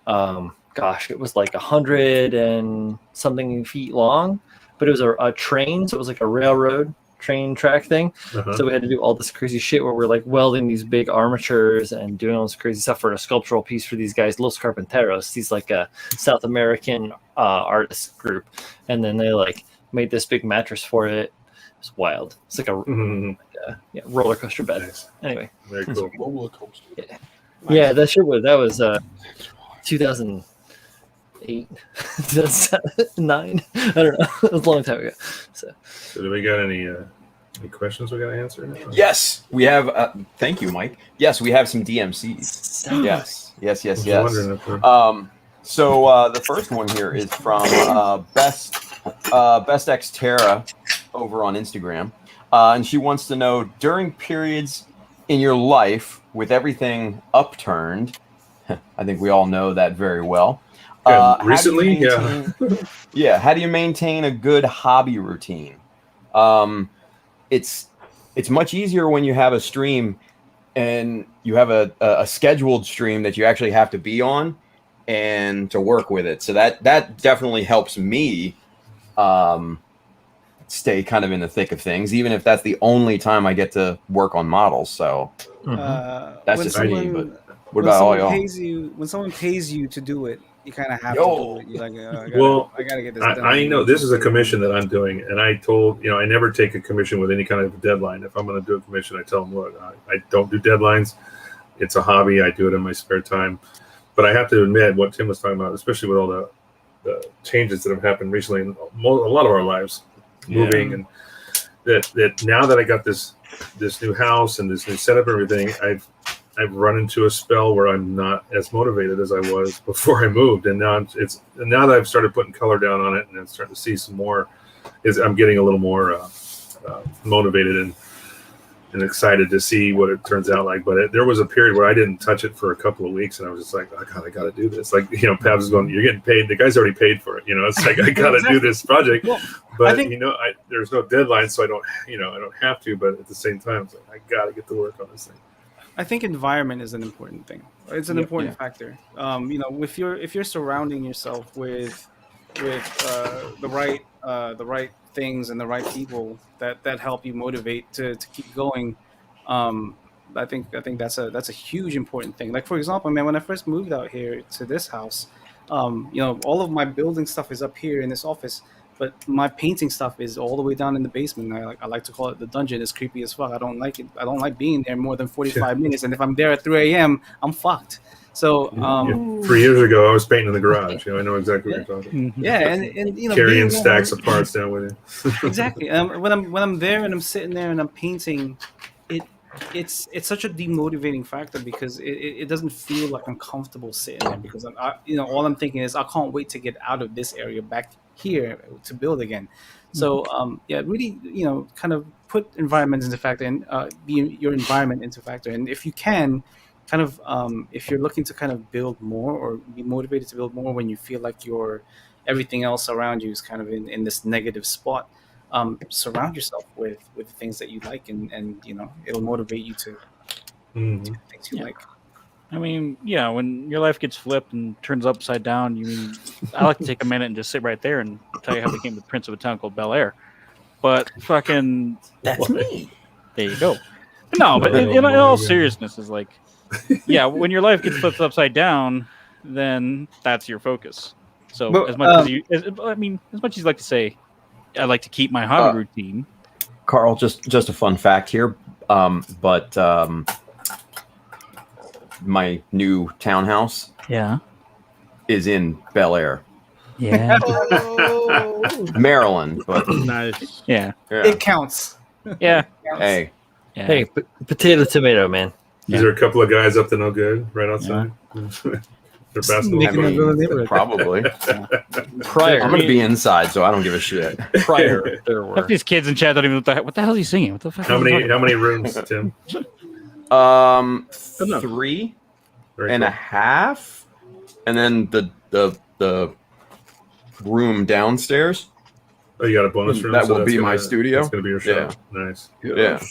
it was like 100 and something feet long, but it was a train, so it was like a railroad train track thing. So we had to do all this crazy shit where we're like welding these big armatures and doing all this crazy stuff for a sculptural piece for these guys, Los Carpinteros, these like a South American artist group, and then they like made this big mattress for it. It's wild. It's like a roller coaster bed. Anyway, very cool. Roller coaster. Yeah, that was 2008, 2009. I don't know. It was a long time ago. So do we got any questions we got to answer? Yes, we have. Thank you, Mike. Yes, we have some DMCs. Yes. So the first one here is from Best X Terra over on Instagram, and she wants to know, during periods in your life with everything upturned, I think we all know that very well. Recently, how do you maintain a good hobby routine? It's much easier when you have a stream and you have a scheduled stream that you actually have to be on and to work with it. So that definitely helps me stay kind of in the thick of things, even if that's the only time I get to work on models. So that's just me. But what about all y'all? When someone pays you to do it, you kind of have to do it. You're like, I gotta get this done. I know this is a commission that I'm doing, and I told I never take a commission with any kind of deadline. If I'm going to do a commission, I tell them, look, I don't do deadlines. It's a hobby. I do it in my spare time. But I have to admit, what Tim was talking about, especially with all the changes that have happened recently in a lot of our lives, moving, and that now that I got this new house and this new setup and everything, I've run into a spell where I'm not as motivated as I was before I moved, and now now that I've started putting color down on it and I'm starting to see some more, I'm getting a little more motivated and excited to see what it turns out like. But there was a period where I didn't touch it for a couple of weeks, and I was just like, oh God, I got to do this. Like, Pabs is going, you're getting paid. The guy's already paid for it. It's like, I got to do this project. Well, but there's no deadline, so I don't have to. But at the same time, it's like, I got to get to work on this thing. I think environment is an important thing. It's an important factor. If you're surrounding yourself with the right things and the right people that help you motivate to keep going, I think that's a huge important thing. Like, for example, man, when I first moved out here to this house, all of my building stuff is up here in this office, but my painting stuff is all the way down in the basement. I like to call it the dungeon. It's creepy as fuck. I don't like it. I don't like being there more than 45 minutes. And if I'm there at 3 a.m., I'm fucked. So 3 years ago, I was painting in the garage. I know exactly what you're talking. Yeah, and carrying stacks of parts down with you. Exactly. When I'm there and I'm sitting there and I'm painting, it's such a demotivating factor because it doesn't feel like I'm comfortable sitting there, because all I'm thinking is I can't wait to get out of this area back here to build again. So really, kind of put environment into factor and be your environment into factor. And if you can, kind of if you're looking to kind of build more or be motivated to build more when you feel like everything else around you is kind of in this negative spot, surround yourself with things that you like, and it'll motivate you to do things you like. I mean, when your life gets flipped and turns upside down, I like to take a minute and just sit right there and tell you how I became the prince of a town called Bel Air. But fucking, that's me. There you go. No, but in all seriousness, is like, when your life gets flipped upside down, then that's your focus. So as much as you like to say, I like to keep my hobby routine. Carl, just a fun fact here, but my new townhouse is in Bel Air. Yeah. Maryland, but nice. Yeah. It counts. Yeah. Hey. Yeah. Hey, potato, tomato, man. These are a couple of guys up to no good right outside. They're basketball. Probably. Prior, I'm going to be inside, so I don't give a shit. Prior, there were. Half these kids in chat don't even what the hell is he singing? What the fuck? How many rooms, Tim? Enough. 3 and a cool. half, and then the room downstairs. Oh, you got a bonus room. That will that's be my gonna- studio. That's gonna be your shop. Nice. Yeah.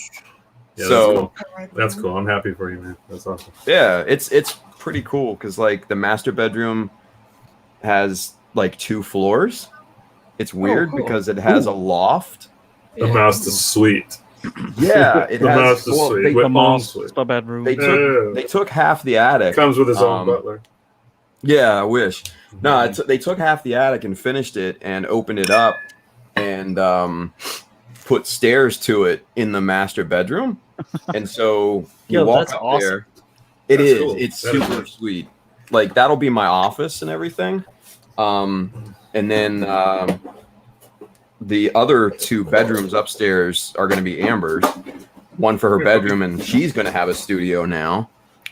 Yeah, So that's cool. I'm happy for you, man. That's awesome. yeah, it's pretty cool because like the master bedroom has like 2 floors. It's weird cool. because it has a loft. The mouse is sweet. Yeah, it The has. mouse is Well, sweet. they, With The own mouse, sweet. my bedroom. they took half the attic. Comes with his own butler. Yeah, I wish. No, they took half the attic and finished it and opened it up and put stairs to it in the master bedroom. And so you Yo, walk that's up awesome. there. It That's is. cool. It's That is super nice. sweet. Like that'll be my office and everything. And then the other 2 bedrooms upstairs are going to be Amber's. One for her bedroom, and she's going to have a studio now.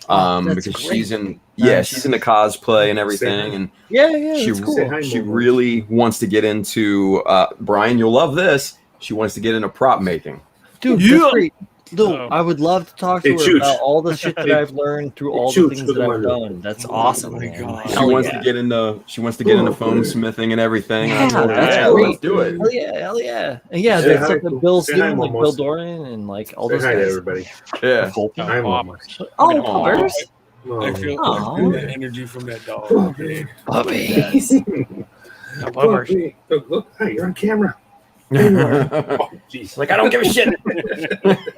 That's Because great. she's in Nice. she's into cosplay and everything, and Yeah, she that's cool. Say hi, she Momo. really wants to get into Brian. You'll love this. She wants to get into prop making. Dude, Yeah. that's great. Dude, Uh-oh. I would love to talk to Hey, her Chooch. about all the shit that Hey, I've learned through all the Chooch, things look that at I've my done. That's awesome. my man. God. She Hell wants yeah. to get into foam smithing and everything. And I Yeah, told her, that's yeah, great. let's do it. Hell yeah, hell yeah. And yeah, Say the hi, stuff that cool. Bill's Say hi, doing, like Momos. Bill Dorian and like all Say those hi to guys. everybody. Yeah. Hi, Momo. Oh, Aw. puppers. I feel Aw. that energy from that dog. dude. Puppies. No bummers. Look, hey, you're on camera. Oh, Jeez. like I don't give a shit.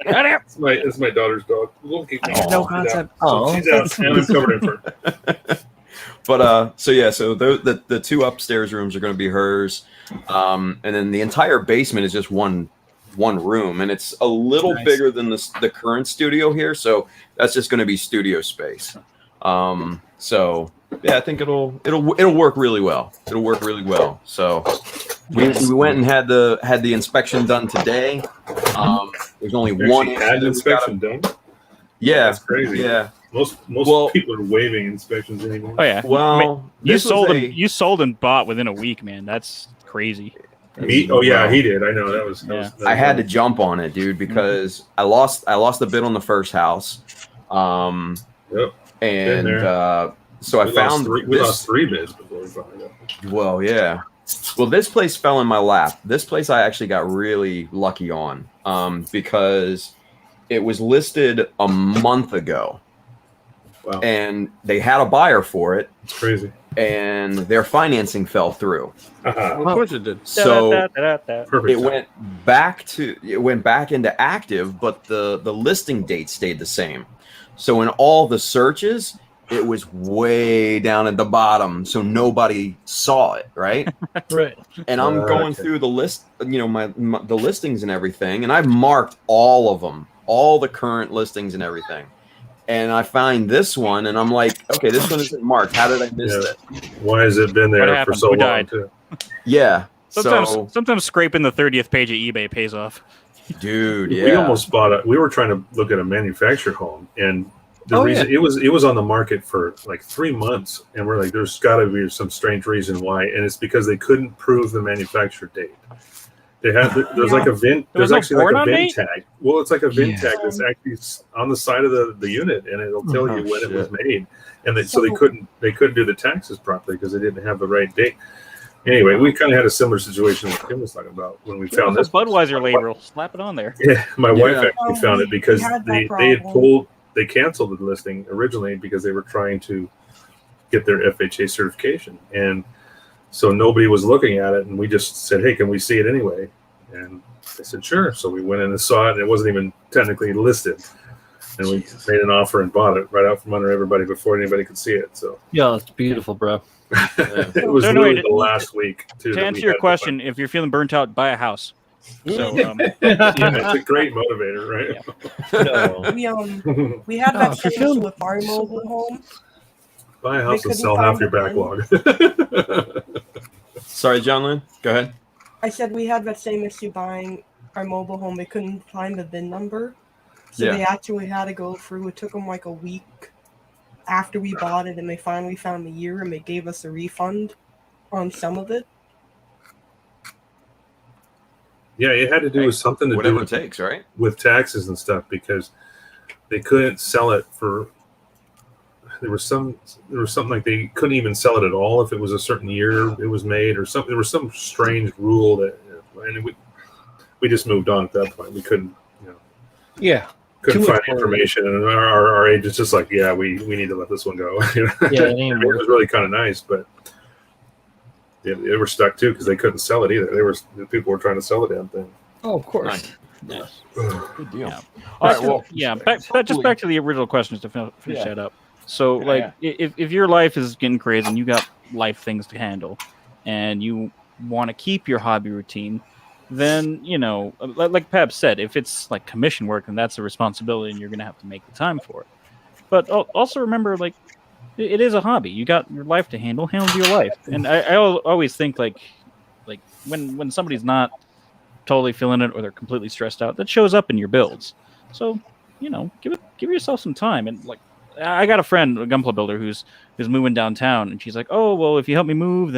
It's my daughter's dog. Look, I have no concept. Oh, she's out, and I'm covered in fur. But so the 2 upstairs rooms are going to be hers, and then the entire basement is just one room, and it's a little Nice. bigger than the current studio here, so that's just going to be studio space. So yeah, I think it'll work really well. It'll work really well. So we went and had the inspection done today. There's only one Actually had an inspection done. Yeah, That's crazy. yeah. Most Well- people are waiving inspections anymore. Oh yeah. Well, you this was sold a- and you sold and bought within a week, man. That's crazy. Oh yeah, he did. I know that was. I had to jump on it, dude, because I lost the bid on the first house. Yep. And there. so I found we lost 3 bids before we finally got it. Well, yeah. Well, this place fell in my lap. This place I actually got really lucky on because it was listed a month ago. Wow. And they had a buyer for it, It's crazy. and their financing fell through. Haha. Of course it did. So Perfect. it went back into active, but the listing date stayed the same. So in all the searches, it was way down at the bottom, so nobody saw it, right? right. And I'm going Okay. through the list, the listings and everything, and I've marked all of them, all the current listings and everything. And I find this one, and I'm like, okay, this one isn't marked. How did I miss Yeah. that? Why has it been What there for happened? so Who long? died? Too? Yeah. Sometimes scraping the 30th page of eBay pays off. Dude, We yeah. almost bought we were trying to look at a manufactured home, and the Oh, reason it was on the market for like 3 months, and we're like, there's got to be some strange reason why, and it's because they couldn't prove the manufacture date. They had there's like a VIN. There was There's no actually like born a on VIN date? tag. Well, it's like a VIN Yeah. tag that's actually on the side of the unit, and it'll tell Oh, you when it was shit. made. And so they couldn't do the taxes properly because they didn't have the right date. Anyway, we kind of had a similar situation like Kim was talking about when we found It's this. a Budweiser label. Slap it on there. Yeah, my wife Yeah. actually found it because We had that they had problem. they canceled the listing originally because they were trying to get their FHA certification, and so nobody was looking at it, and we just said, hey, can we see it anyway? And they said sure. So we went in and saw it, and it wasn't even technically listed, and we made an offer and bought it right out from under everybody before anybody could see it. So Yeah, it's beautiful, bro. it was No, no, literally it- the last week too. To that we answer your had question, if you're feeling burnt out, buy a house. So yeah, it's a great motivator, right? We had that if you're same feeling- issue with our mobile home. Buy a house and couldn't sell half find your the backlog. Sorry, John Lynn. Go ahead. I said we had that same issue buying our mobile home. They couldn't find the VIN number. So Yeah. they actually had to go through. It took them like a week after we bought it, and they finally found the year, and they gave us a refund on some of it. Yeah, it had to do with something to do Whatever it with takes, right? with taxes and stuff because they couldn't sell it for. There was something like they couldn't even sell it at all if it was a certain year it was made or something. There was some strange rule that, and we just moved on at that point. We couldn't, Yeah. couldn't find information, and our agent's just like, yeah, we need to let this one go. Yeah, it was really kind of nice, but they were stuck too because they couldn't sell it either. People were trying to sell the damn thing. Oh, of course. Nice. Good deal. Yeah. All right. Well, Back to the original questions to finish that up. So, if your life is getting crazy and you got life things to handle, and you want to keep your hobby routine, then like Pab said, if it's like commission work, then that's a responsibility, and you're gonna have to make the time for it. But also remember, like, it is a hobby. You got your life to handle your life. And I always think like when somebody's not totally feeling it or they're completely stressed out, that shows up in your builds. So give yourself some time. And like, I got a friend, a gunpla builder, who's moving downtown, and she's like, "Oh, well, if you help me move,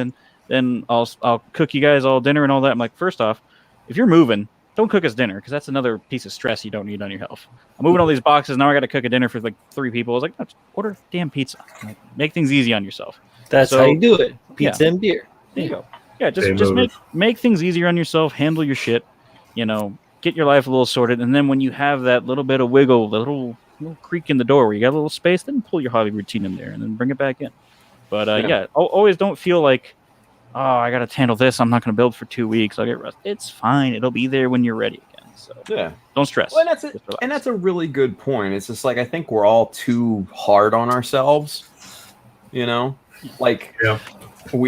then I'll cook you guys all dinner and all that." I'm like, first off, if you're moving, don't cook us dinner, because that's another piece of stress you don't need on your health. I'm moving all these boxes, now I got to cook a dinner for like 3 people. I was like, no, just order damn pizza. Like, make things easy on yourself. That's how you do it. Pizza and beer. There you go. Yeah, just make things easier on yourself. Handle your shit. Get your life a little sorted, and then when you have that little bit of wiggle, little creak in the door where you got a little space, then pull your hobby routine in there and then bring it back in. But always don't feel like, oh, I got to handle this. I'm not going to build for 2 weeks. I'll get rest. It's fine. It'll be there when you're ready again. So don't stress. Well, that's a really good point. It's just like, I think we're all too hard on ourselves. We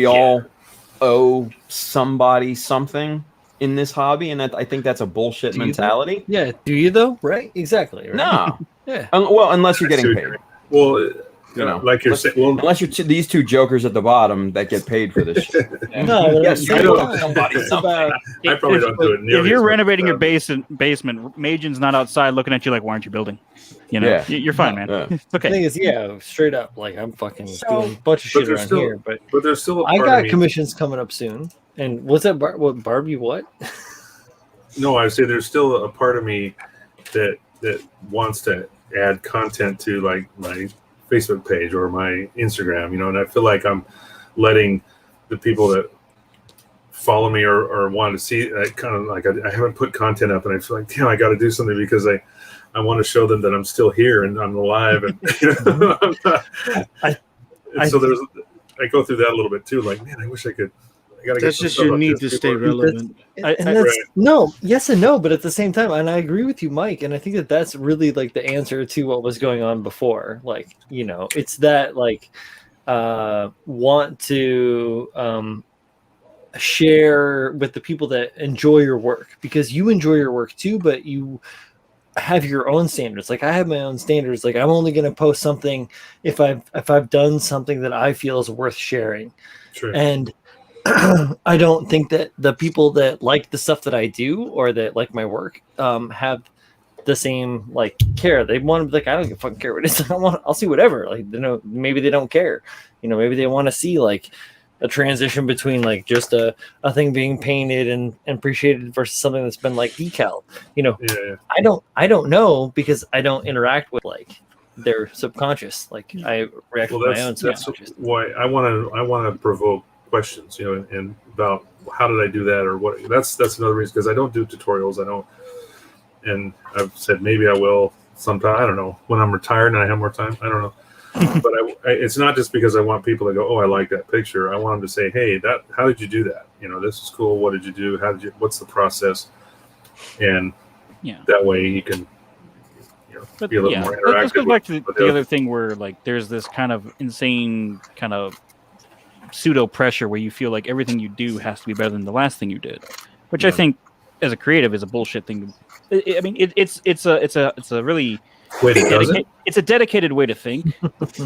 all owe somebody something in this hobby, and I think that's a bullshit mentality. Yeah, do you though? Right? Exactly. Right? No. Yeah. Well, unless you're getting paid. Well, like you're saying, unless you're these two jokers at the bottom that get paid for this shit. No, yes, you owe somebody something. I probably don't do it nearly if you're as much renovating as your that. basement, Majin's not outside looking at you like, why aren't you building? You're fine, man. It's okay. The thing is, straight up, like, I'm fucking doing a bunch of shit around here, but there's still a I part got of me. commissions coming up soon. And what's that? Barbie? What? No, I would say there's still a part of me that wants to add content to like my Facebook page or my Instagram, and I feel like I'm letting the people that follow me or want to see, kind of like I haven't put content up, and I feel like, damn, I got to do something because I want to show them that I'm still here and I'm alive, and so I go through that a little bit too. Like, man, I wish I could. That's just your need to stay relevant. Yes and no, but at the same time, and I agree with you, Mike, and I think that's really like the answer to what was going on before. Like, it's that like want to share with the people that enjoy your work, because you enjoy your work too, but you have your own standards. Like, I have my own standards. Like, I'm only going to post something if I've done something that I feel is worth sharing. Sure. And I don't think that the people that like the stuff that I do or that like my work have the same like care. They want to be like, I don't fucking care what it is. I'll see whatever. Like, maybe they don't care. Maybe they want to see like a transition between like just a thing being painted and appreciated versus something that's been like decal. I don't know, because I don't interact with like their subconscious. Like, I react with my own subconscious. That's why I want to provoke questions, and about how did I do that or what. That's another reason, because I don't do tutorials. I don't, and I've said maybe I will sometime. I don't know, when I'm retired and I have more time. I don't know. But it's not just because I want people to go, oh, I like that picture. I want them to say, hey, how did you do that? This is cool. What did you do? What's the process? And that way you can be a little more interactive. Let's go back to the other thing where like there's this kind of insane kind of pseudo pressure where you feel like everything you do has to be better than the last thing you did, which I think as a creative is a bullshit thing. I mean, it's a really it's a dedicated way to think.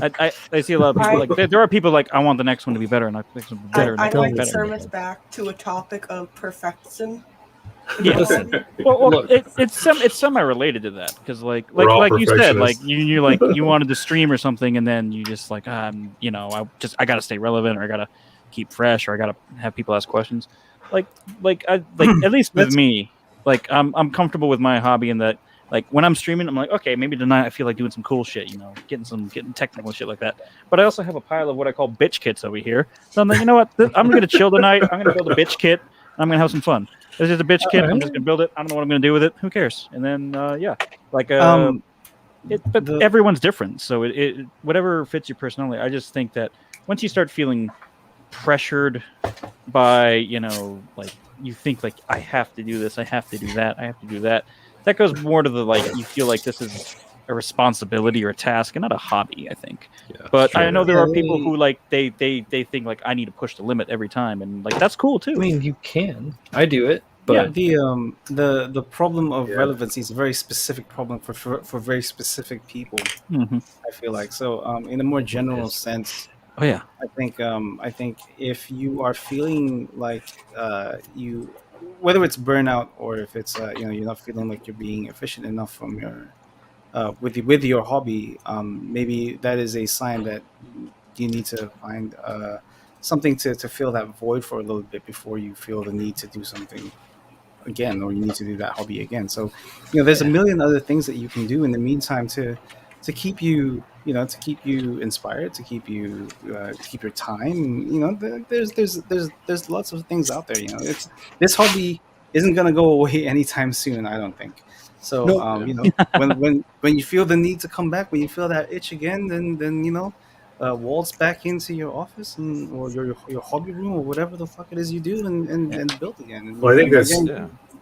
I see a lot of people like there are people like, I want the next one to be better and I think it's better. I like to turn us back to a topic of perfection. Yeah. Well, it's semi-related to that, because like you said, like you like you wanted to stream or something, and then you just like I gotta stay relevant, or I gotta keep fresh, or I gotta have people ask questions. Like at least with me, like I'm comfortable with my hobby in that Like when I'm streaming, I'm like, okay, maybe tonight I feel like doing some cool shit, getting technical shit like that. But I also have a pile of what I call bitch kits over here. So I'm like, you know what? I'm gonna chill tonight. I'm gonna build a bitch kit. I'm gonna have some fun. This is a bitch kit. I'm just gonna build it. I don't know what I'm gonna do with it. Who cares? And then but everyone's different, so it whatever fits your personality. I just think that once you start feeling pressured by like you think like I have to do this, I have to do that, I have to do that. That goes more to the like you feel like this is a responsibility or a task and not a hobby. I think, but I know there are people who like they think like I need to push the limit every time, and like that's cool too. I mean, you can. I do it. But the problem of relevancy is a very specific problem for very specific people. Mm-hmm. I feel like so. In a more general sense, I think if you are feeling like you, whether it's burnout or if it's you're not feeling like you're being efficient enough from your with your hobby, maybe that is a sign that you need to find something to fill that void for a little bit before you feel the need to do something again, or you need to do that hobby again. So there's a million other things that you can do in the meantime to keep you inspired, to keep you to keep your time. There's lots of things out there. It's this hobby isn't going to go away anytime soon, I don't think. So when you feel the need to come back, when you feel that itch again, then waltz back into your office or your hobby room or whatever the fuck it is you do and build again. Well, I think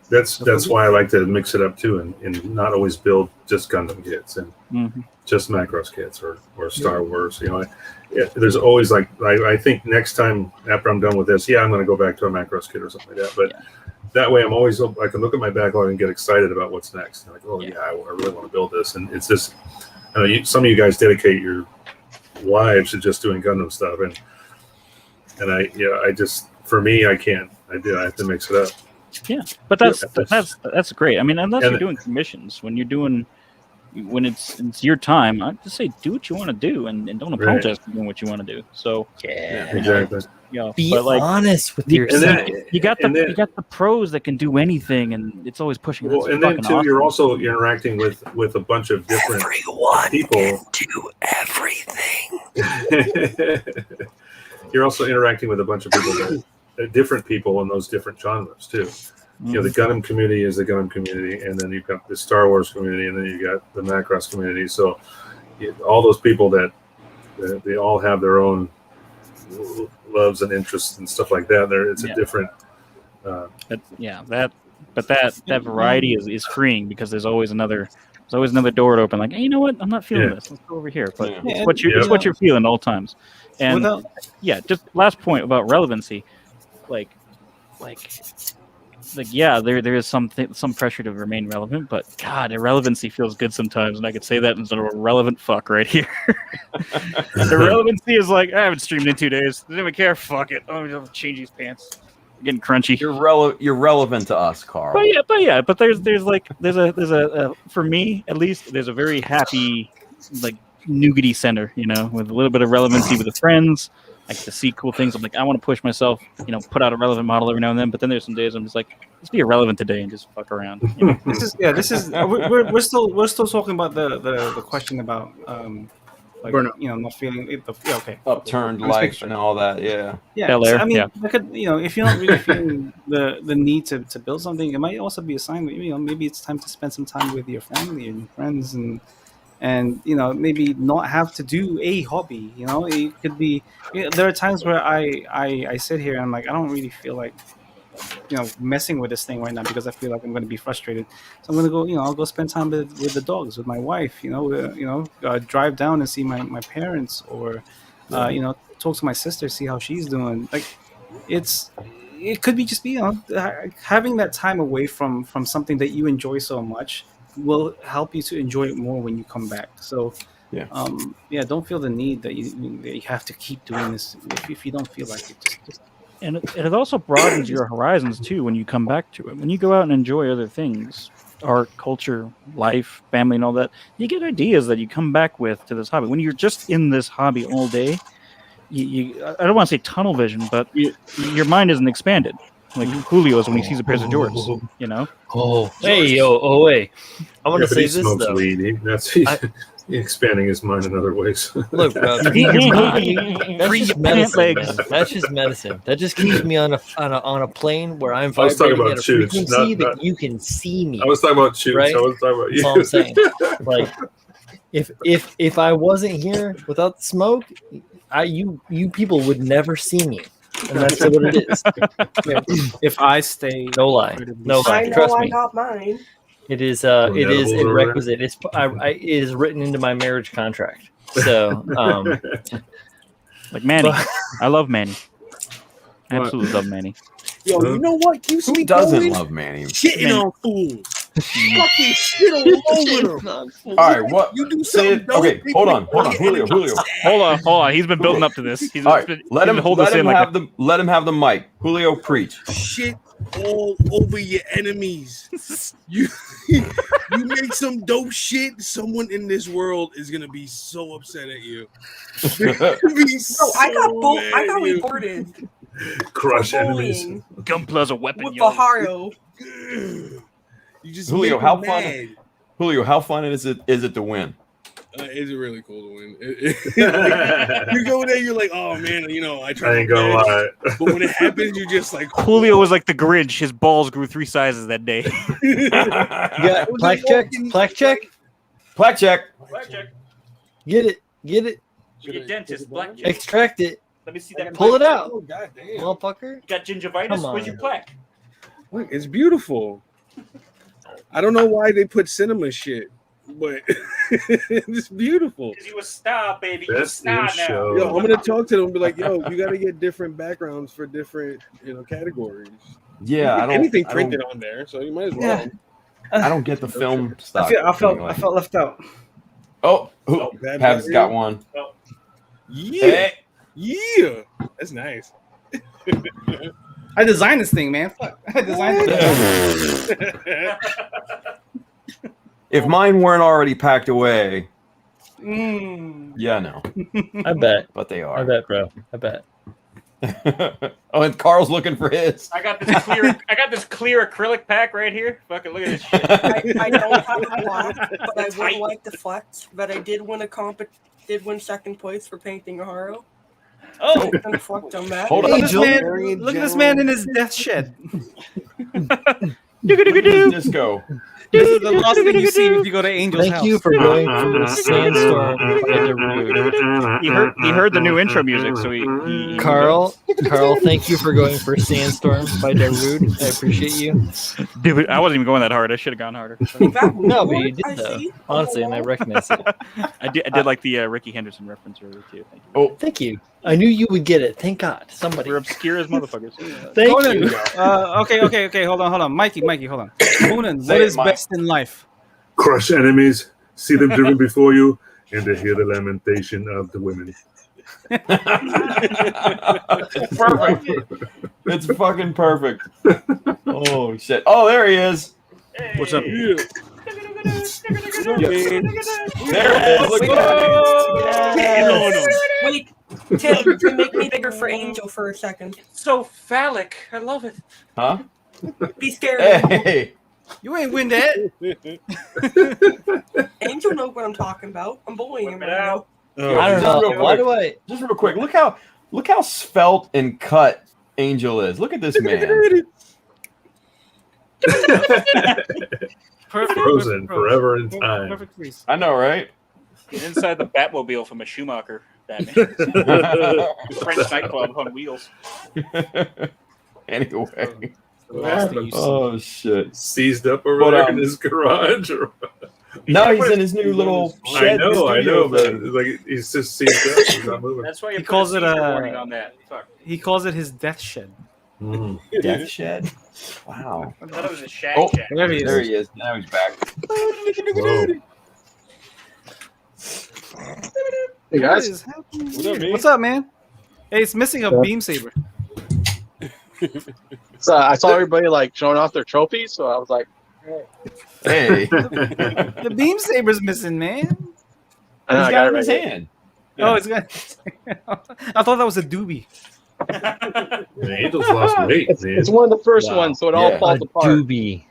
that's why I like to mix it up too, and not always build just Gundam kits and just Macross kits or Star Wars. There's always like I think next time after I'm done with this, I'm going to go back to a Macross kit or something like that. But that way, I'm always I can look at my backlog and get excited about what's next. Like, I really want to build this, and it's just some of you guys dedicate your lives to just doing Gundam stuff, and I just for me I can't. I have to mix it up. Yeah, but that's great. I mean, unless you're doing commissions, when it's your time, I just say do what you want to do and don't apologize for doing what you want to do. So exactly. Be honest with yourself. You got the pros that can do anything, and it's always pushing. Well, and then too, awesome. You're also interacting with a bunch of different people. Can do everything. You're also interacting with a bunch of people different people in those different genres too. The Gundam community is the Gundam community, and then you've got the Star Wars community, and then you've got the Macross community. So all those people that they all have their own loves and interests and stuff like that. It's a different. That variety is freeing because there's always another door to open. Like, hey, you know what? I'm not feeling this. Let's go over here. But it's what you're feeling all times. And just last point about relevancy. There is some pressure to remain relevant, but God, irrelevancy feels good sometimes, and I could say that instead of a relevant fuck right here. Irrelevancy is like, I haven't streamed in 2 days. Doesn't even care. Fuck it. I'll change these pants. I'm getting crunchy. You're relevant to us, Carl. But there's a for me at least there's a very happy like nougaty center, with a little bit of relevancy with the friends. I get to see cool things. I'm like, I want to push myself, put out a relevant model every now and then. But then there's some days I'm just like, let's be irrelevant today and just fuck around. This is we're still talking about the question about burnout. Not feeling it. Upturned life and all that. Yeah. I mean, I could, if you're not really feeling the need to build something, it might also be a sign that maybe it's time to spend some time with your family and your friends and maybe not have to do a hobby. It could be. There are times where I sit here and I'm like, I don't really feel like messing with this thing right now because I feel like I'm going to be frustrated. So I'm going to go. I'll go spend time with the dogs, with my wife. Drive down and see my parents, or talk to my sister, see how she's doing. Like it could be just having that time away from something that you enjoy so much will help you to enjoy it more when you come back. So don't feel the need that you have to keep doing this if you don't feel like it. Just and it also broadens your horizons too when you come back to it. When you go out and enjoy other things, art, culture, life, family, and all that, you get ideas that you come back with to this hobby. When you're just in this hobby all day, I don't want to say tunnel vision, but your mind isn't expanded. like Julio's when he sees a pair of jorts. You know. Oh, hey, wait. I want to but say he this smokes though. weed. He's expanding his mind in other ways. Look, bro, that's Free just your medicine, pant man. legs. That's just medicine. That just keeps me on a plane where I'm I was talking vibrating about at a Chooch, frequency not- that you can see me. I was talking about Chooch. Right? I was talking about you. That's all I'm saying. Like, if I wasn't here without the smoke, you people would never see me, and that's what it is. If I stay, No lie, no I lie. know Trust I me. got mine. It is Some it is edibles a over there? requisite. It is written into my marriage contract. So Like Manny, I love Manny. Absolutely love Manny. Yo, you know what keeps Who me doesn't going? love Manny? Shitting on fools. Fucking shit all over them. All right, what? You do Say something it. dope, Okay, they hold put on, it on your Julio. enemies. Hold on. He's been building up to this. He's All right, been, let he's him been holding let us him in have like the mic. Julio, preach. Shit all over your enemies. You you make some dope shit, someone in this world is gonna be so upset at you. They're gonna be No, I got so both. mad I at got you. reported Crush for enemies. bullying Gunpowder's a weapon, with yo. Baharo. You just Julio, make how them fun- mad. Julio, how fun is it to win? It's really cool to win. Like, you go there, you're like, oh man, I I tried ain't my gonna best. lie. But when it happens, you just like Julio was like the Grinch. His balls grew 3 sizes that day. you got plaque check, plaque check. Plaque check. Get it. Your dentist, black Extract it. Let me see that. Pull it out, Oh god damn! motherfucker. Got gingivitis? Come Where's your on. plaque? Look, it's beautiful. I don't know why they put cinema shit, but it's beautiful. Because you a star, baby. You a Best star in now. show. Yo, I'm gonna talk to them and be like, yo, you gotta get different backgrounds for different, categories. Yeah, I don't. Anything I don't- printed on there, so you might as well. Yeah. I don't get the film I stuff. felt left out. Oh, Bad Pab's battery. got one. Yeah, Hey, yeah, that's nice. I designed this thing, man. Fuck. I designed it. if mine weren't already packed away, Mm. yeah, no, I bet. but they I are. bet, bro. I bet. Oh, and Carl's looking for his. I got this clear acrylic pack right here. Fucking look at this shit. I don't have a black, but I would like to flex that I did win second place for painting a Haro. Oh, I'm gonna flex on that. Hold Look on. at this man. Look at this man in his death shed. Disco. This is the last thing you see if you go to Angel's Thank house. you for going for Sandstorm by Darude. he heard the new intro music, so he Carl, thank you for going for Sandstorm by Darude. I appreciate you. Dude, I wasn't even going that hard. I should have gone harder. No, but you did I though. see. Honestly, and I recognize it. I did like the Ricky Henderson reference earlier too. Thank you. Oh, Thank you. I knew you would get it. Thank God. Somebody. We're obscure as motherfuckers. Thank Conan, you. okay. Hold on. Mikey, hold on. Conan, Say what it, is Mike. best in life? Crush enemies, see them driven before you, and to hear the lamentation of the women. it's perfect. It's fucking perfect. Oh shit! Oh, there he is. What's up? Yeah. There it is. Look at that. Wait, Tim, you can make me bigger for Angel for a second. So phallic. I love it. Huh? Be scared. Angel. Hey. You ain't win that. Angel knows what I'm talking about. I'm bullying him right now. Yo, I don't just know. real Why quick. do I? Just real quick. Look how svelte and cut Angel is. Look at this man. Perfect. Frozen forever in time. Perfect freeze. I know, right? He's inside the Batmobile from a Schumacher Batman. French nightclub on wheels. Anyway. The last thing you see. Oh shit. Seized up over But, there in his garage. Or... No, he's in his new little shed. I know, studio but thing. it's like he's just seized up. He's not moving. That's why you He put calls a it seizure a- warning on that. Fuck. He calls it his death shed. Mm. Death shed. Wow. I thought it was a shag Oh, shack. There he is. There he is. Now he's back. Whoa. Hey guys, What is happening What up, here? man? What's up, man? Hey, it's missing a beam saber. so I saw everybody like showing off their trophies, so I was like, Hey. The beam saber's missing, man. I know, He's I got it got in it his right here. hand. Oh, it's got. I thought that was a doobie. The Angels lost weight, man. It's one of the first Wow. ones, so it all Yeah. falls A apart. doobie.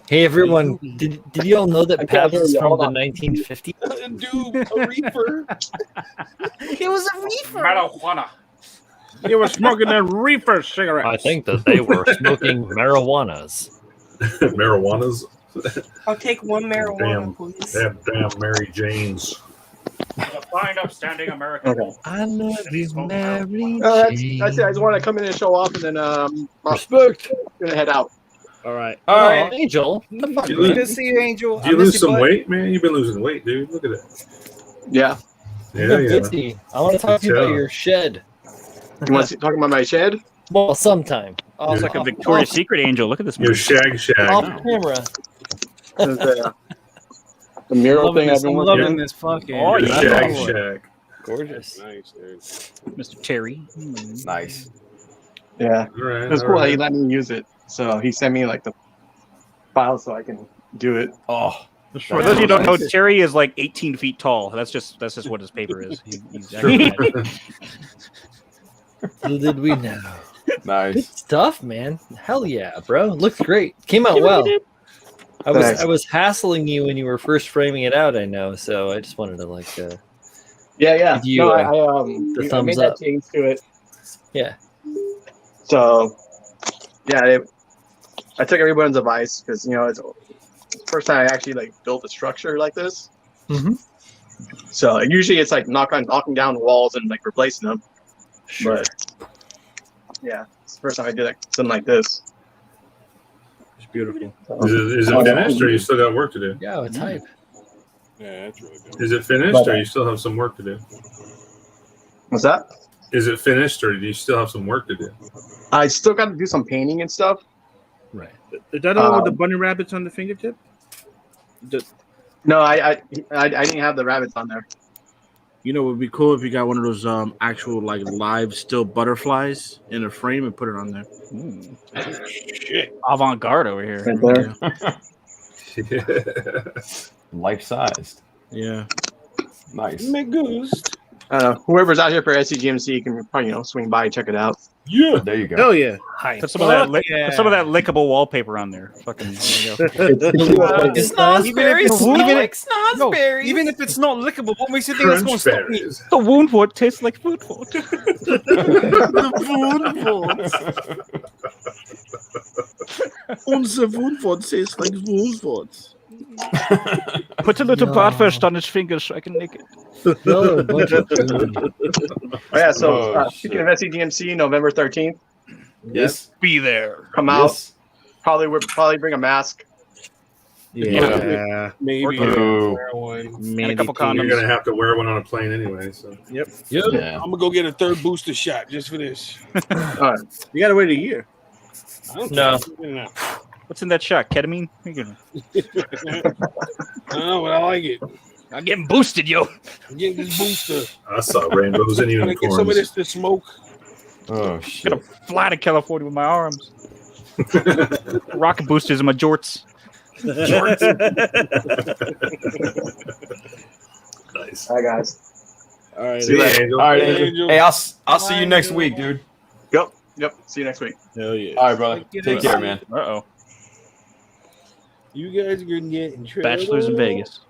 Hey everyone, did you all know that I can't Pabst hear is you. from Hold the on. 1950s? Dude, a reefer. It was a reefer. Marijuana. They were smoking that reefer cigarettes. I think that they were smoking marijuanas. Marijuanas. I'll take one marijuana, please. Damn Mary Janes. A fine, upstanding American. Okay. I love you, Mary That's Jane. it. I just want to come in and show off, and then Respect. gonna head out. All right. All Oh, right. Angel. What the fuck, Did man? Good to see you, Angel. you I miss lose you, some bud. weight, man? You've been losing weight, dude. Look at that. Yeah. Yeah, yeah. Busy. I want to talk to you about your shed. You want to talk about my shed? Well, sometime. It's like a Victoria's Secret angel. Look at this. Your movie. shag shack. Off camera. The mural thing I've been I'm working loving on. this fucking. Oh, Your yeah. shag shack. Gorgeous. Nice, dude. Mr. Terry. Nice. Yeah. All right. It was all cool how he right. let me use it. So he sent me like the file so I can do it. Oh, For those of you who don't know, Terry is like 18 feet tall. That's just what his paper is. He's Little did we know. Good nice. stuff, man. Hell yeah, bro. Looks great. Came out well. Thanks. I was hassling you when you were first framing it out, I know, so I just wanted to like Yeah. Give you, No, the I thumbs made that up. change to it. Yeah. So, yeah, I took everyone's advice because it's the first time I actually like built a structure like this. Mhm. So usually it's like knocking down walls and like replacing them. Sure. But yeah, it's the first time I did something like this. It's beautiful. Is it finished, or you still got work to do? Yeah, it's hype. Yeah, that's really good. Is it finished, or you still have some work to do? What's that? Is it finished, or do you still have some work to do? I still got to do some painting and stuff. Right. Is that all with the bunny rabbits on the fingertip? No, I didn't have the rabbits on there. You know, it would be cool if you got one of those actual like live still butterflies in a frame and put it on there. Shit. avant-garde over here. Right there. Life sized. Yeah. Nice. Megust. I don't know. Whoever's out here for SCGMC can probably swing by and check it out. Yeah. There you go. Hell yeah. Hype. Put some of that, Yeah. put some of that lickable wallpaper on there. Fucking. There you go. Even if it's not lickable, what makes you think it's going Crunch to stop me? berries. The wound wood tastes like food wood. Unser Wohnwort tastes like Wohnwort. Put a little No. bratwurst on his fingers so I can lick it. No, a bunch of food. Oh yeah, so Oh, speaking of SCGMC, November 13th, Yes. Be there. come out. Yes. Probably bring a mask. Yeah. Maybe. Boo. Wear one. And a couple You're condoms. gonna have to wear one on a plane anyway. So Yeah. I'm gonna go get a third booster shot just for this. You gotta wait a year. I don't No. care. What's in that shot? Ketamine? You gonna- I don't know, but I like it. I'm getting boosted, yo. I'm getting this booster. I saw rainbows and I'm gonna get some of unicorns. this to smoke. Oh I'm shit. gonna fly to California with my arms. Rocket boosters in my jorts. Nice. All right, guys. All right. See you later, Angel. All right, Angel. Angel. Hey, I'll see you next week, dude. Yep. See you next week. Hell yeah. All right, brother. Take care, man. Uh-oh. You guys are gonna get in trouble. Bachelors in Vegas.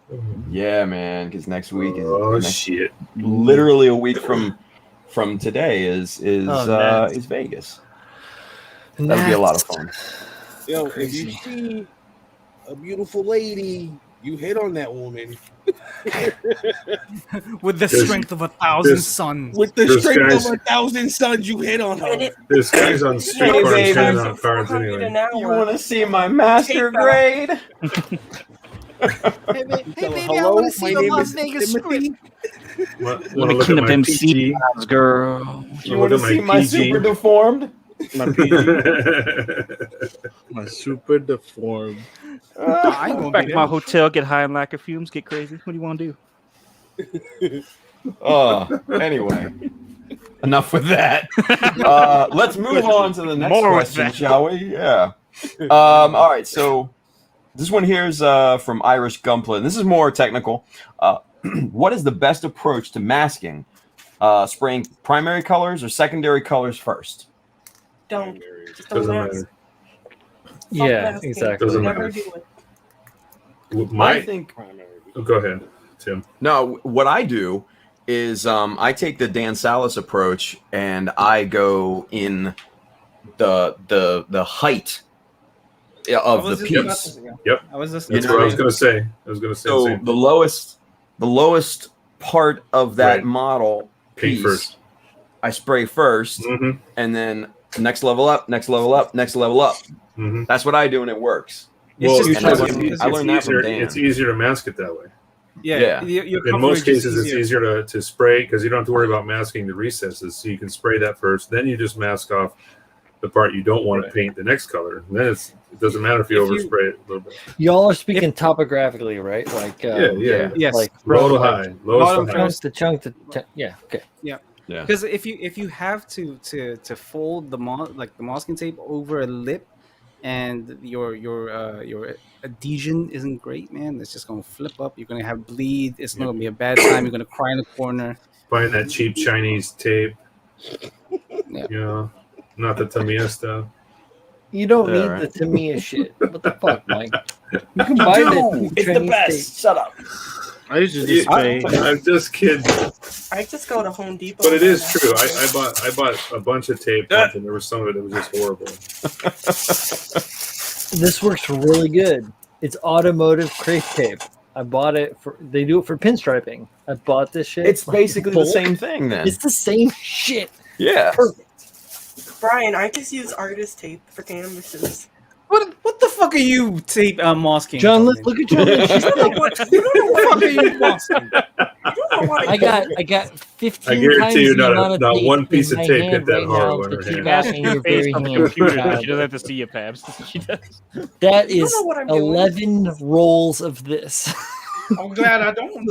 Yeah, man. Because next week is Oh next- shit. literally a week from today is Oh, is Vegas. That'll be a lot of fun. Yo, if you see a beautiful lady, you hit on that woman With the This- strength of 1,000 this- suns. with the This strength guy's- of 1,000 suns. You hit on her. This guy's on street Hey, corners baby. handing out cards $400 anyway. an hour. You want to see my master Take that. grade? Hey, baby, Hello, my name is Timothy. Let me clean up them seat bags, girl. You want to see my super deformed? My PG. My super deformed. I ain't gonna Back be to my there. hotel, get high on lacquer fumes, get crazy. What do you want to do? Anyway, enough with that. Let's move on to the next More with question, that. shall we? Yeah. All right. So this one here is from Irish Gumplet. This is more technical. What is the best approach to masking spraying primary colors or secondary colors first? Don't. Just don't Doesn't mask. matter. Yeah, masking. exactly. Doesn't Never matter. do it. I think. Oh, go ahead, Tim. No, what I do is I take the Dan Salas approach and I go in the height of the piece. Yep. I was just. That's what I was going to say. I was going to say So the same the thing. lowest part of that Right. model Paint piece, first. I spray 1st, Mhm. and then next level up, next level up, next level up. Mhm. That's what I do, and it works. It's Well, just and I because learned, it's I learned that easier. from Dan. It's easier to mask it that way. Yeah. Your In most coverage is cases, it's easier to spray because you don't have to worry about masking the recesses. So you can spray that first, then you just mask off the part you don't want to paint the next color. And then it doesn't matter if you overspray it a little bit. Y'all are speaking topographically, right? Like Yeah. Yes. like Low to from high, lowest bottom to chunk highest. to chunk to yeah. Okay. Yeah. Yeah. Because if you have to fold the masking tape over a lip, and your adhesion isn't great, man, it's just gonna flip up. You're gonna have bleed. It's not gonna be a bad time. You're gonna cry in the corner. Buying that cheap Chinese tape. Yeah. You know, not the Tamiya stuff. You don't Yeah, need right. the Tamiya shit. What the fuck, Mike? You can buy the It's the Chinese best. Shut up. I used to just spray. I'm just kidding. I just go to Home Depot. But it and is buy true. that. I bought a bunch of tape once, and there was some of it that was just horrible. This works really good. It's automotive crepe tape. I bought it they do it for pinstriping. I bought this shit. It's basically the bulk. same thing then. It's the same shit. Yeah. Perfect. Brian, I just use artist tape for canvases. What the fuck are you masking? John, Tony? look at John. She's You don't know like, what, you don't know What the what fuck are you masking? I don't know what I got 15 I guarantee times you the amount of not tape one piece in of my tape hand hit that right hard now when that her you hand. got in your Face very on the hand. computer. She doesn't have to see you, Pabs. She does. That You is don't know what I'm doing. 11 rolls of this. I'm glad I don't.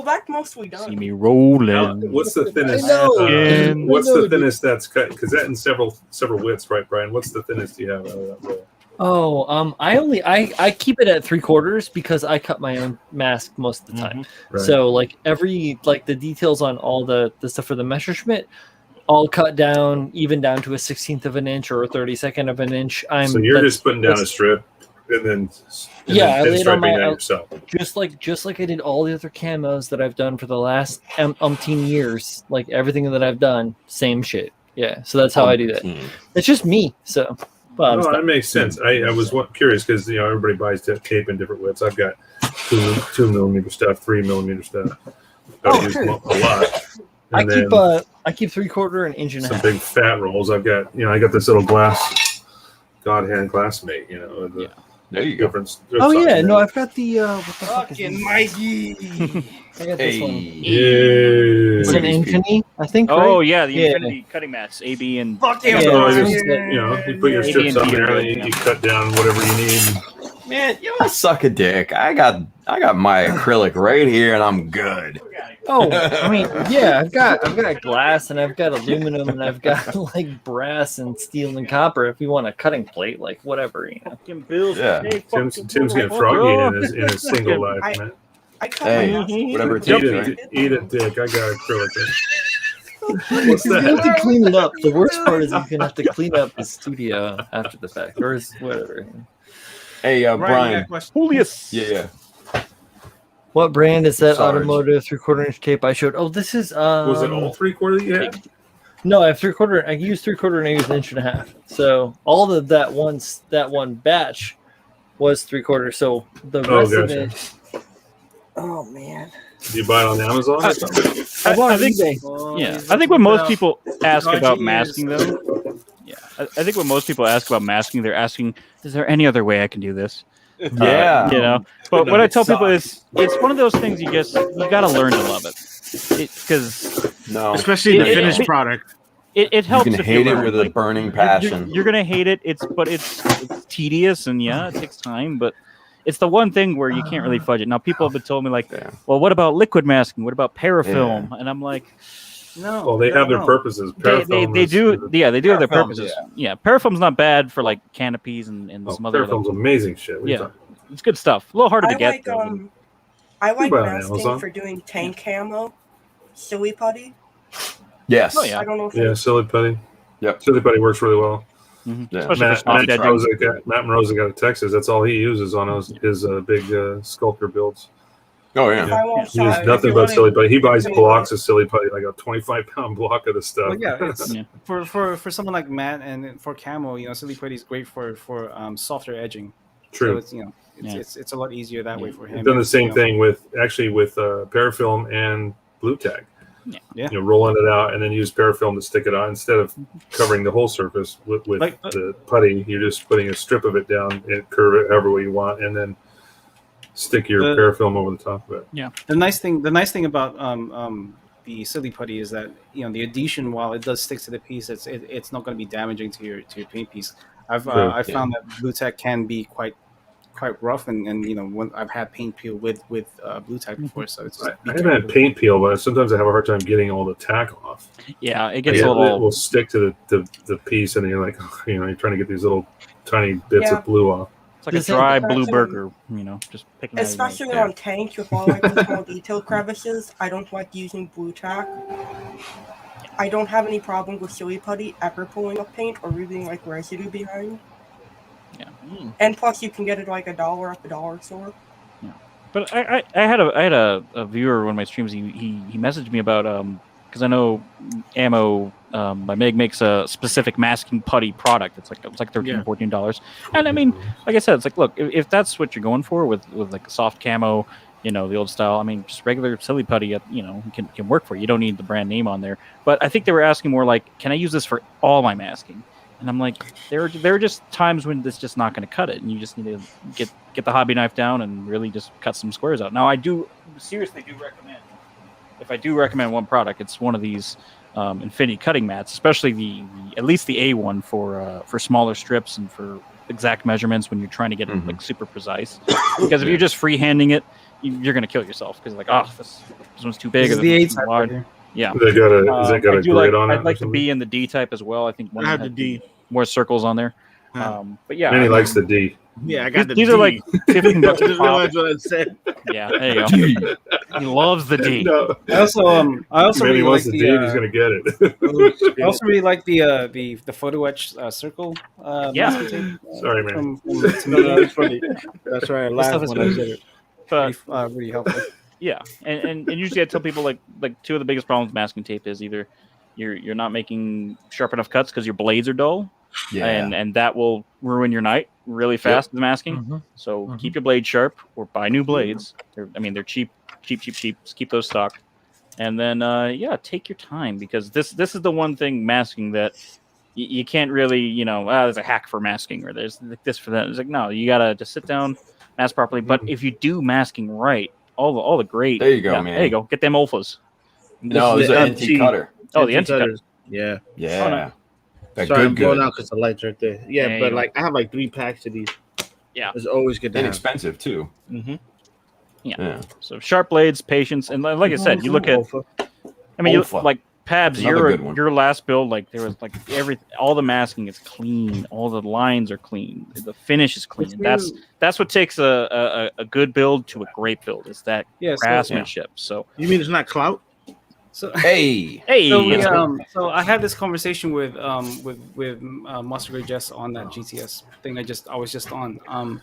Well, that's mostly done. See me rolling. Now, what's the thinnest? Again. What's I know, the thinnest that's cut? Because that in several widths, right, Brian? What's the thinnest you have out of that roll? Oh, I keep it at 3/4 because I cut my own mask most of the time. Right. So like the details on all the stuff for the Messerschmitt, all cut down, even down to a 1/16 of an inch or a 32nd of an inch. So you're just putting down a strip and then I laid on pinstriping that my yourself. just like I did all the other camos that I've done for the last umpteen years. Like everything that I've done, same shit. Yeah, so that's how I do that. It's just me. So, well, No, that makes sense. I was curious because everybody buys tape in different widths. I've got 2 millimeter stuff, 3 millimeter stuff. I use them a lot. I And keep then I keep 3/4 an inch and a some half. big fat rolls. I've got I got this little glass God hand classmate. The There you go. different. Oh yeah, no, I've got the what the fuck is Fucking this? Mikey. I got this one. Yeah. It's an Infinity, I think. Oh right? yeah, the Yeah. Infinity cutting mats, A, B, and Fuck Yeah, So I just, yeah. you put your Yeah. strips on Yeah. there, and you cut down whatever you need. Man, y'all suck a dick. I got my acrylic right here, and I'm good. Oh, I mean, yeah, I've got glass and I've got aluminum and I've got like brass and steel and copper. If you want a cutting plate, like whatever, fucking bills. Yeah. Hey, Tim's getting motherfucker. froggy in his single life, man. I cut Hey, my mask. whatever it Eat takes, it, right? eat it, dick. I got acrylic. What's you have that? to clean it up. The worst part is you're gonna have to clean up the studio after the fact, or whatever. Hey, Brian. Julius. Yeah. What brand is that Sarge. automotive 3/4 inch tape I showed? Oh, this is Was it all 3/4 you had? No, I have 3/4. I use 3/4 and I use an inch and a half. So all of that one batch was 3/4. So the rest of gotcha. it. Oh man. Did you buy it on Amazon or something? I bought I it think- eBay. Yeah, I think when most people ask Dodgy about ears. masking, though, I think when most people ask about masking, they're asking, "Is there any other way I can do this?" Yeah. But No, what I it tell people sucks. is, it's one of those things you got to learn to love it, because No. Especially the It- finished it- product. it You helps. can if hate it learn. with a Like, burning passion. You're gonna hate it. It's tedious and it takes time, but it's the one thing where you can't really fudge it. Now people have been told me like, Yeah. well, what about liquid masking? What about parafilm? And I'm like, No. Well, they have their purposes. they Parafoam do. is- Yeah, they do have their Parafilm's, purposes. Yeah, parafilm's not bad for like canopies and Oh, some other. Parafoam's amazing shit. What are you Yeah. talking about? It's good stuff. A little harder I to get like though. I like buy it on masking Amazon. for doing tank camo. silly putty. Yes. Oh, yeah. I don't know if Yeah, silly putty. Yep. Silly putty works really well. Mm-hmm. Yeah. Especially for Matt soft edging. Moroza got of Texas. That's all he uses on his big sculptor builds. Oh if yeah. I want He uses size. nothing you're but running- silly putty. He buys Yeah. blocks of silly putty, like a 25-pound block of the stuff. Well, yeah, it's Yeah. for someone like Matt and for camo, silly putty is great for softer edging. True. So it's Yeah. it's a lot easier that way for him. I've done the same You know. thing with parafilm and blue tack. Yeah. Rolling it out and then use parafilm to stick it on instead of covering the whole surface with Like- the putty. You're just putting a strip of it down and curve it however way you want, and then stick your parafilm over the top of it. The nice thing about the silly putty is that the adhesion, while it does stick to the piece, it's not going to be damaging to your paint piece. I've found that blue tack can be quite rough, and when I've had paint peel with blue tack before, so it's just I haven't had paint peel, but sometimes I have a hard time getting all the tack off. Yeah, it gets It a little. will stick to the piece, and you're like, you're trying to get these little tiny bits Yeah. of blue off. It's like a dry blue burger. Just picking. out your Especially nose. on tanks with all like the small detail crevices, I don't like using blue tack. I don't have any problem with silly putty ever pulling up paint or leaving like residue behind. Yeah. And plus, you can get it like $1 at the dollar store. But I had a viewer on one of my streams. He messaged me about because I know Ammo by Meg makes a specific masking putty product. It's like $13, $14, and I mean, like I said, it's like, look, if that's what you're going for with like a soft camo, the old style. I mean, just regular silly putty, can work for you. You don't need the brand name on there. But I think they were asking more like, can I use this for all my masking? And I'm like, there are just times when it's just not going to cut it, and you just need to get the hobby knife down and really just cut some squares out. Now, I seriously do recommend, if I do recommend one product, it's one of these Infinity cutting mats, especially at least the A one for smaller strips and for exact measurements when you're trying to get it like super precise. Because if you're just freehanding it, you're going to kill yourself because like, this one's too big. This or is the this A one's too type wide. right here. Yeah. Has it got a grid on it? I'd like the B and the D type as well. I think one I have had the D. more circles on there. But yeah, Manny likes the D. Yeah, I got the these D. are like $15 That's a pop. what I said. Yeah, there you go. He loves the D. No. I also Manny really wants like the D. He's gonna get it. I also really like the photo etch circle. masking tape, Sorry, man. No, that's funny. That's right. I This stuff laughed is when I said it. But really helpful. yeah, and usually I tell people like two of the biggest problems with masking tape is either you're not making sharp enough cuts because your blades are dull, and that will ruin your night really fast with masking. So keep your blade sharp or buy new blades. They're cheap. Just keep those stocked, and then take your time because this is the one thing masking that you can't really there's a hack for masking or there's this for that. It's like no, you gotta just sit down, mask properly. But if you do masking right, all the great. There you go, man. There you go. Get them Olfas. No, it's an NT cutter. Oh, the NT cutter. cutters. Yeah. Yeah. Oh, no. That Sorry, I'm good. going out because the light's right there. Yeah, There you but go. like I have like 3 packs of these. Yeah. It's always good to have. Inexpensive too. Mm-hmm. Yeah. So sharp blades, patience, and like I said, you look at. I mean, Olfa. like Pabs, Another good one. your last build, like there was like all the masking is clean, all the lines are clean, the finish is clean. That's what takes a good build to a great build. Is that craftsmanship. So You mean it's not clout? So hey, so I had this conversation with Master Grade Jess on that GTS thing. I was just on.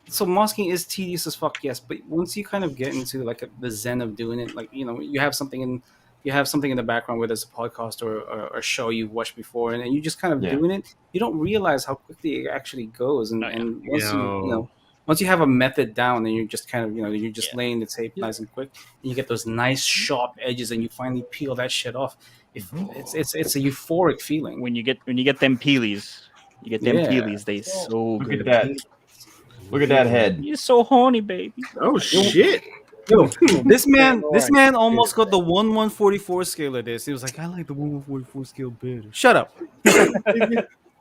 So masking is tedious as fuck, yes. But once you kind of get into like the zen of doing it, like you have something in the background, whether it's a podcast or a show you've watched before, and you just kind of doing it. You don't realize how quickly it actually goes, and once you have a method down, and you're just kind of you're just laying the tape nice and quick, and you get those nice sharp edges, and you finally peel that shit off. It's a euphoric feeling when you get them peelies. You get them peelies. They so Look good. at that. Look at that head. You're so horny, baby. Oh shit! Yo, this man almost got the 1/144 scale of this. He was like, I like the 1/144 scale better. Shut up.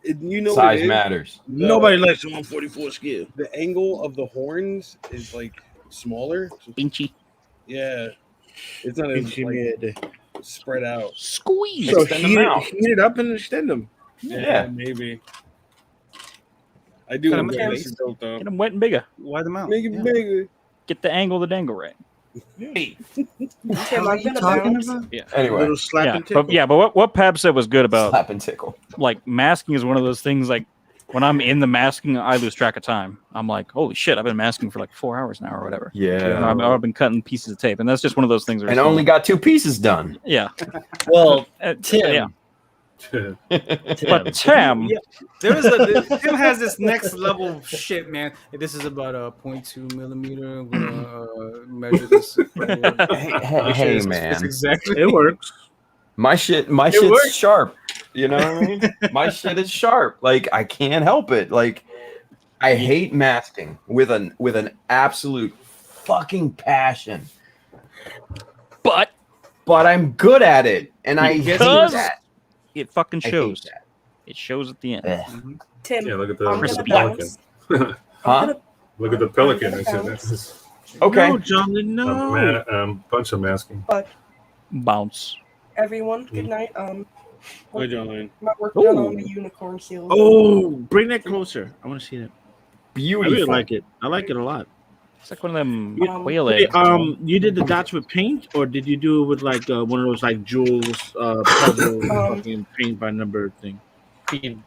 Size matters. Nobody likes the 144 scale. The angle of the horns is like smaller. Pinchy. Yeah, it's not as like, spread out. Squeeze. So Extend them heat out. it up and extend them. Yeah. Maybe. I do Cut 'em enjoy down. this built though. Get them wet and bigger. Wide them out. Make it bigger. Get the angle of the dangle right. Hey. Tim, I'm gonna bounce. Anyway, Little slap Yeah, and tickle. but what Pab said was good about slap and tickle. like masking is one of those things. Like when I'm in the masking, I lose track of time. I'm like, holy shit, I've been masking for like 4 hours now or whatever. Yeah. I've been cutting pieces of tape, and that's just one of those things. Where And it's only like, got 2 pieces done. yeah. Well, Tim. Yeah. But Tim, Yeah. Tim has this next level shit, man. This is about a 0.2 millimeter. I'm gonna measure this. Hey, man. It's exactly. It works. My shit's works. sharp. You know what I mean? My shit is sharp. Like I can't help it. Like I hate masking with an absolute fucking passion. but I'm good at it, and I hate Because- that. it fucking I hate shows. that. It shows at the end. Ugh. Tim, Yeah, look at I'm the gonna pelican. bounce. Huh? Look at the pelican. I said that's Okay. No, John, no. bunch of masking. Bounce. Everyone, good night. Hi, John Lane. My work done Ooh. on the unicorn seal. Oh, bring that closer. I want to see that. I Beautiful. really like it. I like it a lot. It's like one of them Um, whale Hey, eggs. you did the dots with paint, or did you do it with like one of those like jewels puzzle fucking paint by number thing?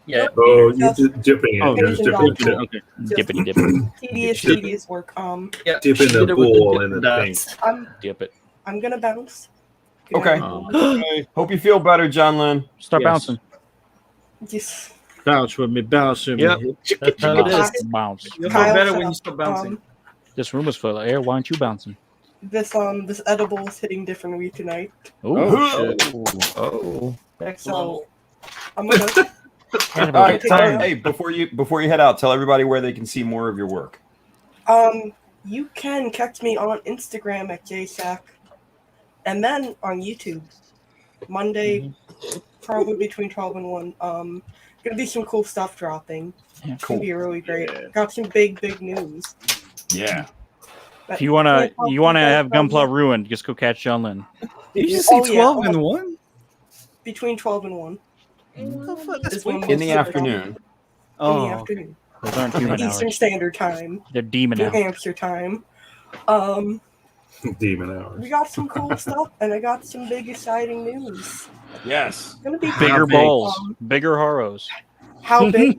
Yeah. Oh, you did dipping it. Oh, You're just Asian dipping dog. it. Okay. Dippity dip it. Tedious work. Yeah. Dipping she did the it with pool in Dippin' the Dots. paint. Dip it. I'm gonna bounce. Good Okay. night. Hope you feel better, John Lynn. Start Yes. bouncing. Yes. Bounce with me, bounce with Yep. me. That's how it is. Bounce. You'll Kyle feel better said, when you start bouncing. This room is full of air. Why aren't you bouncing? This edible is hitting differently tonight. Ooh. Oh, shit. Oh. So I'm gonna All right, hey, before you head out, tell everybody where they can see more of your work. you can catch me on Instagram at JSack, and then on YouTube Monday, probably between 12 and 1. Gonna be some cool stuff dropping. Yeah, It's gonna be really great. Got some big news. Yeah. If you wanna have Gunpla ruined, just go catch John Lynn. Did you just say Oh, yeah. 12 and 1? Between 12 and 1. Is when In the most of it afternoon. In the Oh, afternoon. Those aren't human Eastern hours. Standard Time. They're demon New hours. Hampshire time. Demon hours. We got some cool stuff, and I got some big exciting news. Yes. It's gonna be Bigger big. bowls, bigger horros. How big?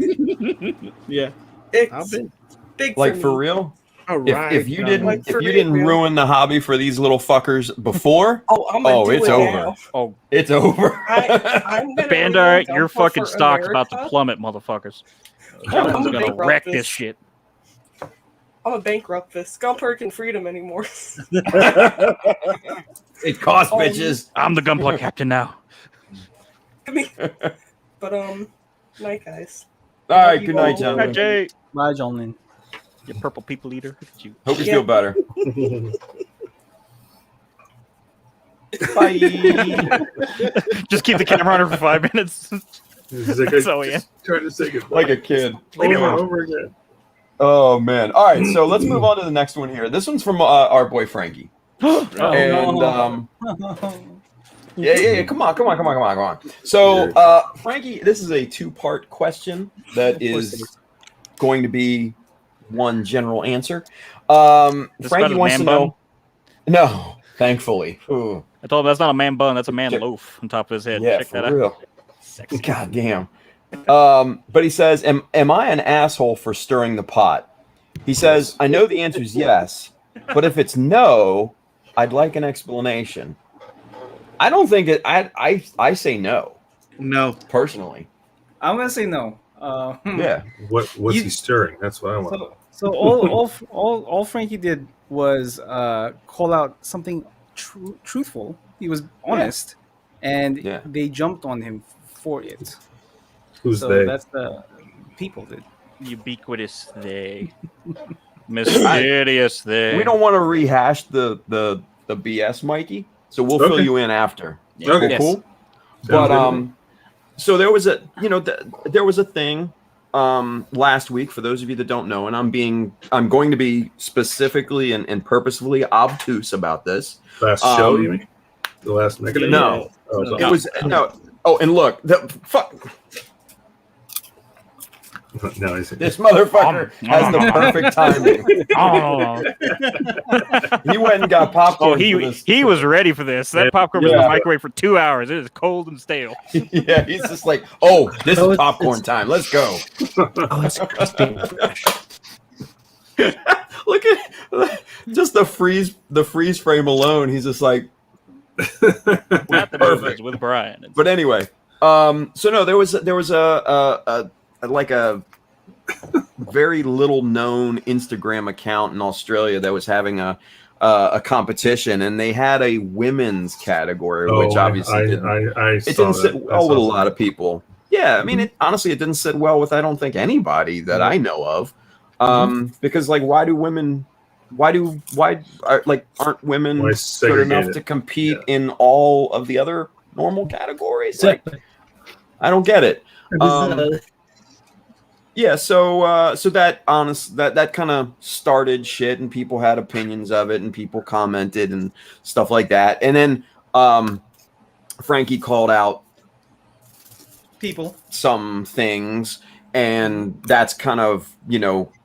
Yeah. It's How big? big Like for for me. real? All right. If you John. didn't Like, for real. ruin the hobby for these little fuckers before, Oh, I'm gonna do it's it over. now. Oh, it's over. I'm gonna Bandar, ruin your Gunpla fucking for stock's about to America. plummet, motherfuckers. I'm John's gonna gonna bankrupt wreck this. this shit. I'm a bankrupt this. Gunpla and freedom anymore. It costs Oh. bitches. I'm the Gunpla captain now. But night guys. All right, good night, Hi, gentlemen. Jay. bye, John Lynn. You purple people eater. Look at you. Hope you Yeah. feel better. Bye. Just keep the camera on her for 5 minutes. It's like That's all we have. trying to say goodbye. Like a kid. over and over again. Oh man. All right, so let's move on to the next one here. This one's from our boy Frankie. And yeah. Come on. So Frankie, this is a 2-part question that is going to be one general answer. This Frankie about wants a to man know. No, thankfully. Ooh, I told him that's not a man bun, that's a man Check- loaf on top of his head. yeah, Check for that out. real. Sexy. God damn. But he says, am I an asshole for stirring the pot? He says, I know the answer is yes, but if it's no, I'd like an explanation. I don't think it. I say no No. personally. I'm gonna say no. Yeah. What's You- he stirring? That's what I want. So all Frankie did was call out something truthful. He was honest, and Yeah. they jumped on him for it. Who's So they? that's the people did. Ubiquitous they. Mysterious they. We don't want to rehash the BS, Mikey. So we'll fill Okay. you in after. Okay. Cool. Sounds But good. so there was there was a thing last week, for those of you that don't know, and I'm going to be specifically and purposefully obtuse about this. Last show, you mean? The last mechanism? No. Oh, It was no. Oh, and look, the fuck. No, I see. This motherfucker has the perfect timing. He went and got popcorn. Oh, he was ready for this. That popcorn was in the microwave for 2 hours. It is cold and stale. Yeah, he's just like, oh, this is popcorn time. Let's go. Oh, it's crispy and fresh. Look at just the freeze frame alone. He's just like Not the movies with Brian. But anyway, so no, there was a like a very little known Instagram account in Australia that was having a competition, and they had a women's category, which obviously it didn't sit well with a lot of people. Yeah, I mean, honestly, it didn't sit well with I don't think anybody that I know of, because like, aren't women good enough to compete in all of the other normal categories? Like, I don't get it. Yeah, so that kind of started shit, and people had opinions of it, and people commented and stuff like that. And then Frankie called out some things, and that's kind of,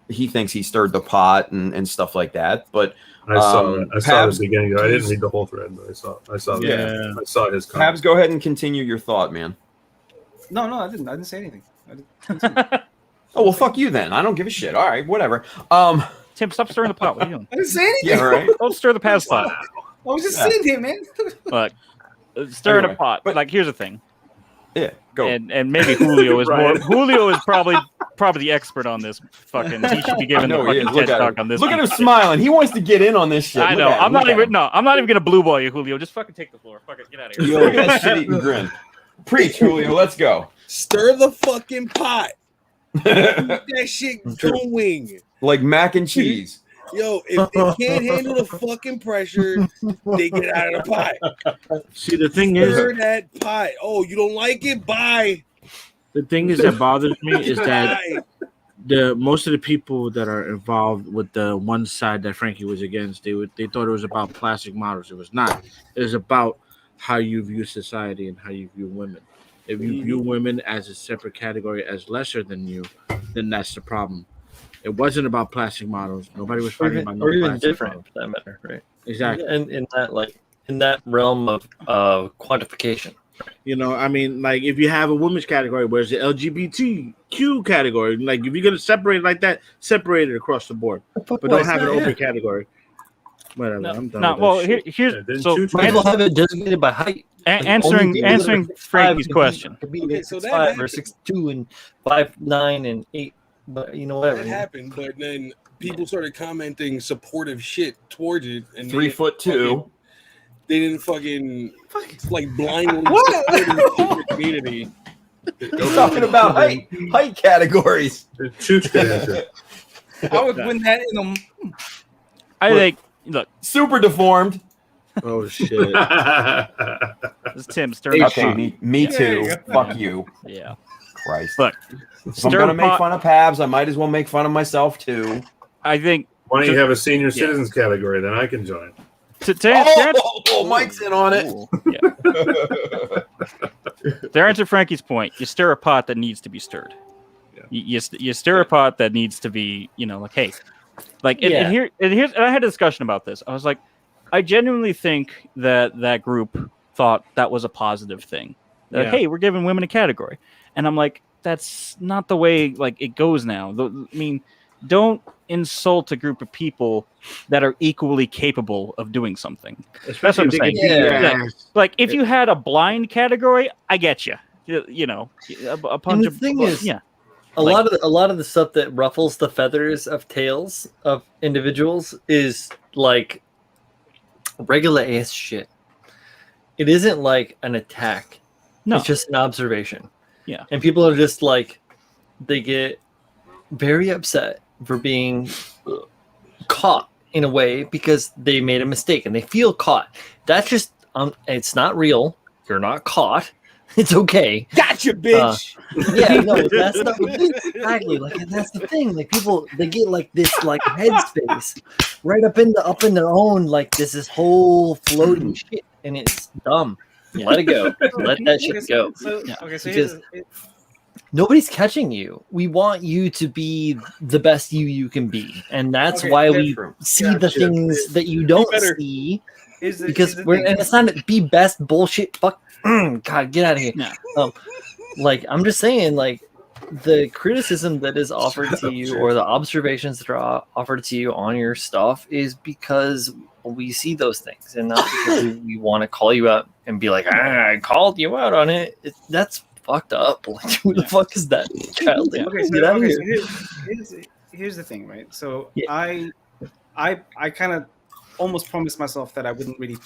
he thinks he stirred the pot and stuff like that. But I saw it at the beginning. I didn't read the whole thread, but I saw his comment. Pabs, go ahead and continue your thought, man. No, I didn't say anything. Oh, well, fuck you then. I don't give a shit. All right, whatever. Tim, stop stirring the pot. What are you doing? I didn't say anything. Yeah, right. Don't stir the Pabs pot. I was just sitting here, man. Look, stirring a pot. But like, here's the thing. Yeah, go. And maybe Julio is more. Julio is probably the expert on this. Fucking, he should be giving the fucking TED talk on this. Look at him smiling. He wants to get in on this shit. I know. I'm not even gonna blue ball you, Julio. Just fucking take the floor. Fucking get out of here. Look at that shit-eating grin. Preach, Julio. Let's go. Stir the fucking pot. Keep that shit going. Like mac and cheese. Yo, if they can't handle the fucking pressure, they get out of the pot. See, the thing Stir is, that pot. Oh, you don't like it? Bye. the thing is that bothers me is that most of the people that are involved with the one side that Frankie was against, they thought it was about plastic models. It was not. It was about how you view society and how you view women. If you view women as a separate category, as lesser than you, then that's the problem. It wasn't about plastic models. Nobody was fighting about no even plastic different models. for that matter, right? Exactly. And in that realm of quantification. You know, I mean, like if you have a women's category, where's the LGBTQ category? Like if you're gonna separate it like that, separate it across the board, but don't have an open category. Whatever. I'm done. No, well, here's so might have it designated by height. Answering Frankie's question. Could be Okay, so that 6'5" or happened. 6'2" and 5'9" and 8. But whatever. That happened, but then people started commenting supportive shit towards it, and 3'2". They didn't fucking like blindly support the community. He's talking about height categories. Chooch could answer. I would win that in a. I think. Look, super deformed. Oh shit! This is Tim stirring the Okay, pot. me too. Fuck you. Yeah. Christ. Look, if I'm gonna make fun of Pabs, I might as well make fun of myself too. I think. Why don't you have a senior citizens category? Then I can join. Mike's in on it. To answer Frankie's point, you stir a pot that needs to be stirred. You stir a pot that needs to be, like, hey, like, and I had a discussion about this. I was like, I genuinely think that group thought that was a positive thing. That, hey, we're giving women a category, and I'm like, that's not the way like it goes now. I mean, don't insult a group of people that are equally capable of doing something. That's what I'm saying. Like if you had a blind category, I get you. A bunch of thing is, a lot of the stuff that ruffles the feathers of tails of individuals is like regular ass shit. It isn't like an attack. No, it's just an observation. Yeah, and people are just like, they get very upset for being caught in a way because they made a mistake and they feel caught. That's just it's not real. You're not caught. It's okay. Gotcha, bitch. That's not exactly like, and that's the thing. Like people, they get like this like headspace right up in their own like this whole floating shit, and it's dumb. Let it go. Let that shit go. nobody's catching you. We want you to be the best you can be, and that's Okay, why that's we true. see the Gotcha. things that you don't better. see. Here's the Because thing. and it's not be best bullshit. Fuck, God, get out of here. Yeah. Like I'm just saying, like the criticism that is offered to you or the observations that are offered to you on your stuff is because we see those things, and not because we want to call you out and be like, I called you out on it. That's fucked up. Like, who the fuck is that child? Like, Okay, so, get out of okay, here. so here's the thing, right? So Yeah. I kind of almost promised myself that I wouldn't really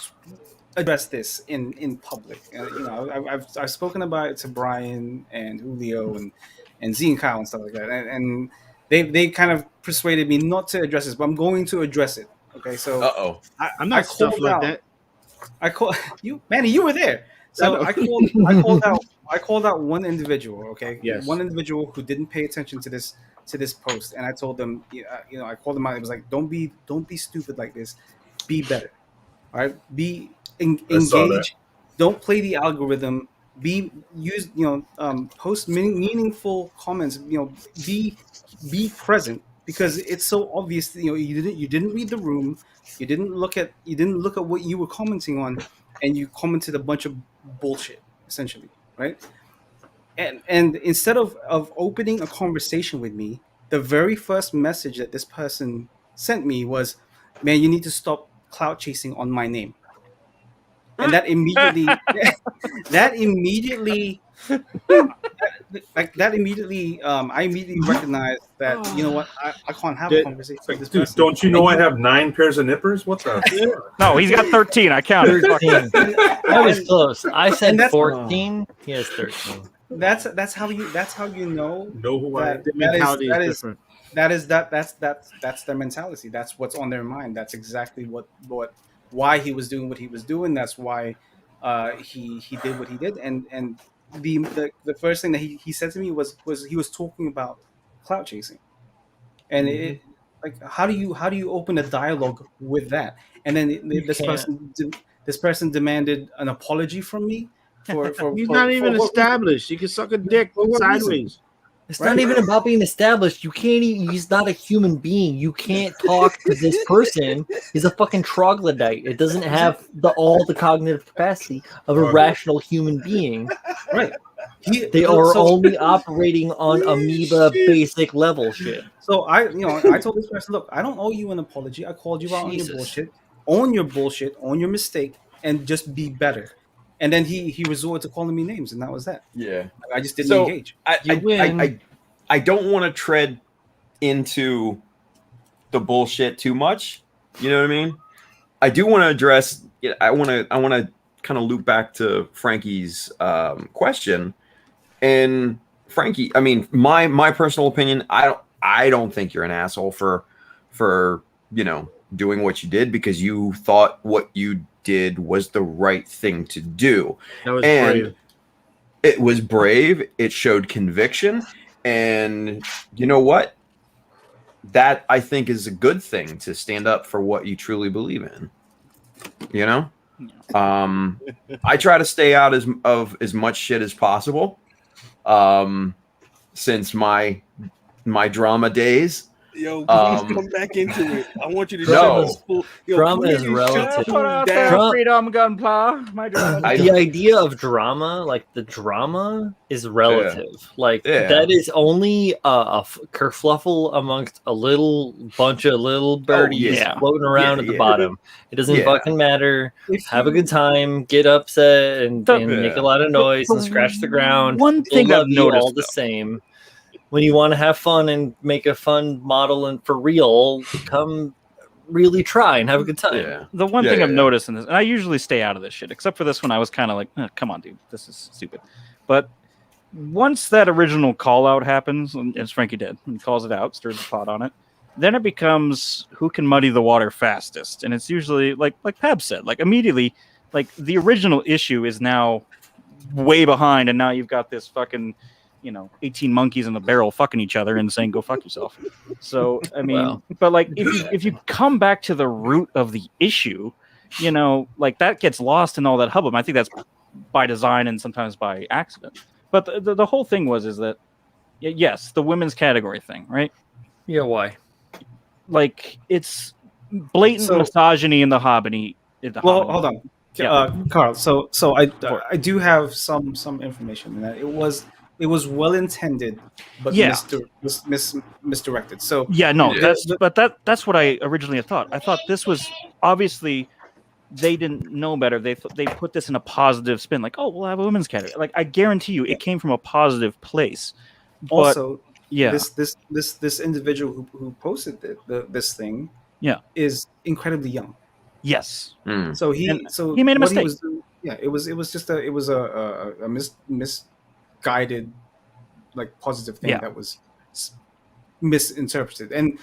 address this in public. You know, I've spoken about it to Brian and Julio and Z and Kyle and stuff like that, and they kind of persuaded me not to address this, but I'm going to address it. Okay, so Uh-oh. I'm not stuffed like that. I called you, Manny. You were there. So I called out one individual. Okay, Yes. one individual who didn't pay attention to this post, and I told them, you know, I called them out. It was like, don't be stupid like this. Be better. All right, be I saw that. engage. Don't play the algorithm. Post meaningful comments. You know, be present, because it's so obvious. You know, you didn't read the room. You didn't look at what you were commenting on, and you commented a bunch of bullshit, essentially, right? And instead of opening a conversation with me, the very first message that this person sent me was, "Man, you need to stop clout chasing on my name." And that immediately, I immediately recognized that, you know what, I can't have a conversation with this Dude, person. don't you know I have 9 pairs of nippers? What the? No, he's got 13. I counted. 13. I was close. I said And that's- 14. He has 13. That's how you know Know who I am? The mentality is different. that's their mentality. That's what's on their mind. That's exactly why he was doing what he was doing. That's why he did what he did. And the first thing that he said to me was he was talking about clout chasing, and it, like, how do you open a dialogue with that? And then this person demanded an apology from me for He's not even established. You can suck a dick sideways. It's not even about being established. You can't even, he's not a human being. You can't talk to this person. He's a fucking troglodyte. It doesn't have all the cognitive capacity of a rational human being. Right. They are only operating on amoeba basic level shit. So I told this person, look, I don't owe you an apology. I called you out on your bullshit. Own your bullshit, own your mistake, and just be better. And then he resorted to calling me names, and that was that. Yeah. I just didn't engage. I don't want to tread into the bullshit too much. You know what I mean? I do want to address. I want to kind of loop back to Frankie's question. And Frankie, I mean, my personal opinion, I don't think you're an asshole for doing what you did, because you thought what you did was the right thing to do. That was brave. It was brave. It showed conviction. And you know what? That, I think, is a good thing, to stand up for what you truly believe in. You know? I try to stay out of as much shit as possible. Since my drama days. Yo, please come back into it. I want you to show us. Drama is relative. Freedom Gunpla. My drama. The idea of drama, like the drama, is relative. Like that is only a kerfluffle amongst a little bunch of little birdies floating around at the bottom. It doesn't fucking matter. Have a good time, get upset, and make a lot of noise and scratch the ground. One thing I've noticed, all the same. When you want to have fun and make a fun model and for real, come really try and have a good time. Yeah. The one thing I've noticed in this, and I usually stay out of this shit, except for this one, I was kind of like, come on, dude, this is stupid. But once that original call out happens, as Frankie did, he calls it out, stirs the pot on it, then it becomes who can muddy the water fastest. And it's usually like Pab said, like immediately, like the original issue is now way behind, and now you've got this fucking 18 monkeys in a barrel fucking each other and saying, go fuck yourself. So, I mean, but like, if you come back to the root of the issue, like that gets lost in all that hubbub. I think that's by design and sometimes by accident. But the whole thing is that yes, the women's category thing, right? Yeah, why? Like it's blatant misogyny in the hobby. Hold on, Yeah. Carl. So I do have some information in that it was well intended, but Yeah. misdirected. So yeah, no, that's what I originally thought. I thought this was obviously they didn't know better. They put this in a positive spin, like, oh, we'll have a women's category. Like I guarantee you, it came from a positive place. But, also, yeah, this individual who posted this thing, is incredibly young. Yes. So he made a what mistake. He was doing, it was just a misguided, like, positive thing that was misinterpreted, and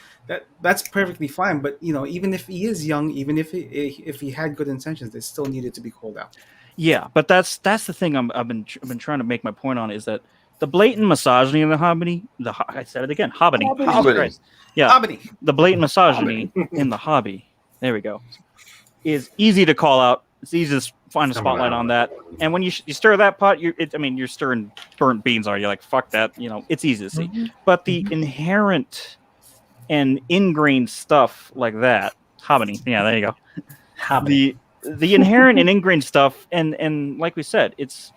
that's perfectly fine. But even if he is young, even if he had good intentions, they still needed to be called out. Yeah, but that's the thing I've been trying to make my point on, is that the blatant misogyny in the hobby, I said it again, hobby. Yeah, hobby. The blatant misogyny in the hobby. There we go. Is easy to call out. It's easy to find a spotlight on that. And when you stir that pot, you're stirring burnt beans. Are you like, fuck that? It's easy to see. But the inherent and ingrained stuff like that, hobby. Yeah, there you go. The inherent and ingrained stuff, and like we said, it's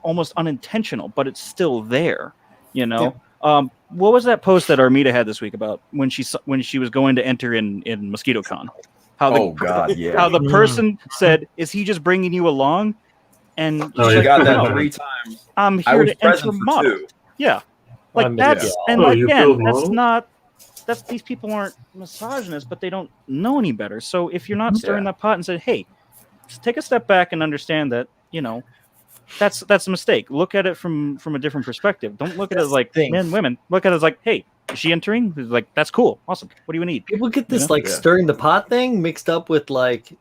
almost unintentional, but it's still there. What was that post that Armida had this week about when she was going to enter in MosquitoCon? How the person said, "Is he just bringing you along?" And she got that 3 times. I'm here to enter model. Yeah, like that's and again, that's these people aren't misogynists, but they don't know any better. So if you're not stirring that pot and say, "Hey, just take a step back and understand that," that's a mistake. Look at it from a different perspective. Don't look at it as like men, women. Look at it as like, hey, is she entering? It's like, that's cool, awesome. What do you need? People get this stirring the pot thing mixed up with like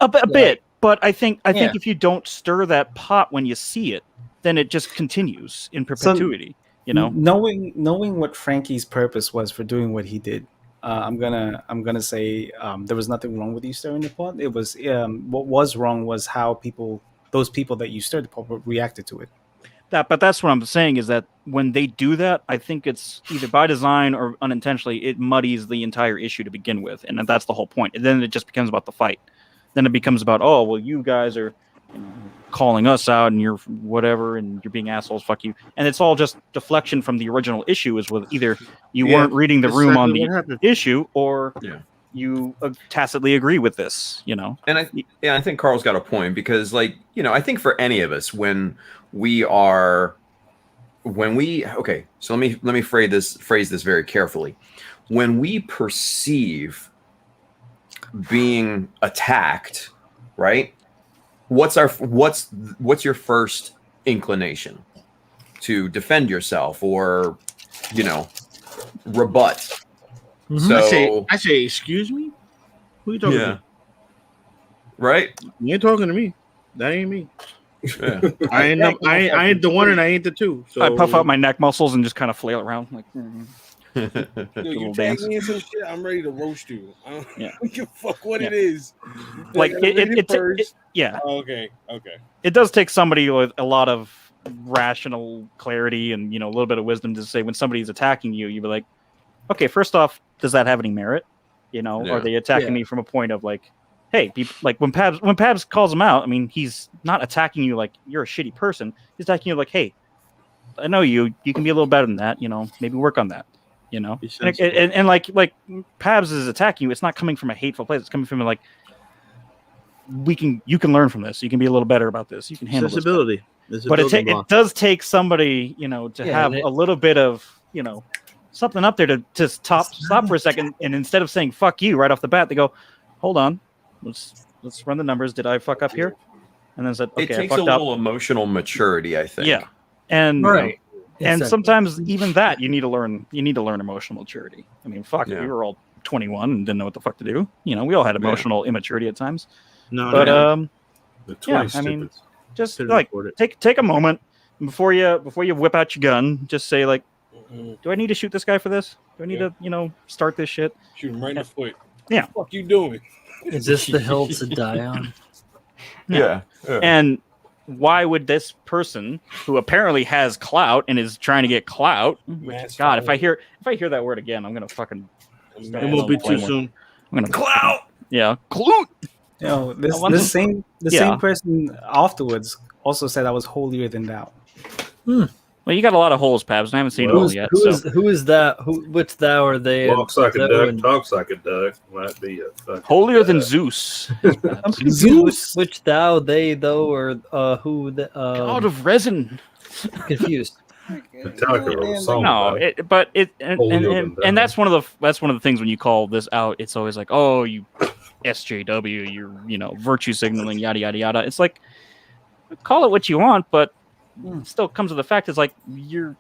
a bit. But I think if you don't stir that pot when you see it, then it just continues in perpetuity. Knowing what Frankie's purpose was for doing what he did, I'm gonna say there was nothing wrong with you stirring the pot. It was what was wrong was how those people that you stirred the pot reacted to it. But that's what I'm saying, is that when they do that, I think it's either by design or unintentionally, it muddies the entire issue to begin with, and that's the whole point. And then it just becomes about the fight. Then it becomes about, oh, well, you guys are calling us out, and you're whatever, and you're being assholes. Fuck you. And it's all just deflection from the original issue. Is with either you weren't reading the room on the issue, or you tacitly agree with this. And I think Carl's got a point, because I think for any of us, so let me phrase this very carefully. When we perceive being attacked, right? What's your first inclination? To defend yourself or rebut? So I say, excuse me? Who you talking to? Right? You ain't talking to me. That ain't me. Yeah. I ain't the one and I ain't the two. So I puff out my neck muscles and just kind of flail around like. You tag me in some shit, I'm ready to roast you. I don't give a fuck what it is. Like okay. It does take somebody with a lot of rational clarity and a little bit of wisdom to say, when somebody's attacking you, you'd be like, okay, first off, does that have any merit? Are they attacking me from a point of like, hey, like when Pabs calls him out, I mean, he's not attacking you like you're a shitty person. He's attacking you like, hey, I know you can be a little better than that. Maybe work on that. And like Pabs is attacking you. It's not coming from a hateful place. It's coming from like, you can learn from this. You can be a little better about this. You can handle accessibility. But it does take somebody, to have a little bit of, something up there to stop for a second. And instead of saying fuck you right off the bat, they go, hold on, let's run the numbers. Did I fuck up here? And then said, okay, it takes a little emotional maturity, I think. Yeah, and right. And sometimes even that you need to learn emotional maturity. I mean, fuck, we were all 21 and didn't know what the fuck to do. We all had emotional immaturity at times. I mean, just like take a moment before you whip out your gun. Just say like, do I need to shoot this guy for this? Do I need to start this shit? Shoot him right in the foot. Yeah. What the fuck you doing? Is this the hill to die on? Yeah. And why would this person who apparently has clout and is trying to get clout? God, if I hear that word again, I'm gonna fucking. It won't be too soon. I'm gonna clout. Yeah, clout. You know, the same person afterwards also said I was holier than thou. Well, you got a lot of holes, Pabs, and I haven't seen it all yet. Who is that? Which thou are they? Walks like a duck, talks like a duck. Might be a fucking holier than Zeus. Zeus. Which thou, they, though, or who? God of resin. Confused. No, and that's one of the things when you call this out. It's always like, oh, you SJW, you're virtue signaling, yada yada yada. It's like, call it what you want, but it still comes with the fact it's like you're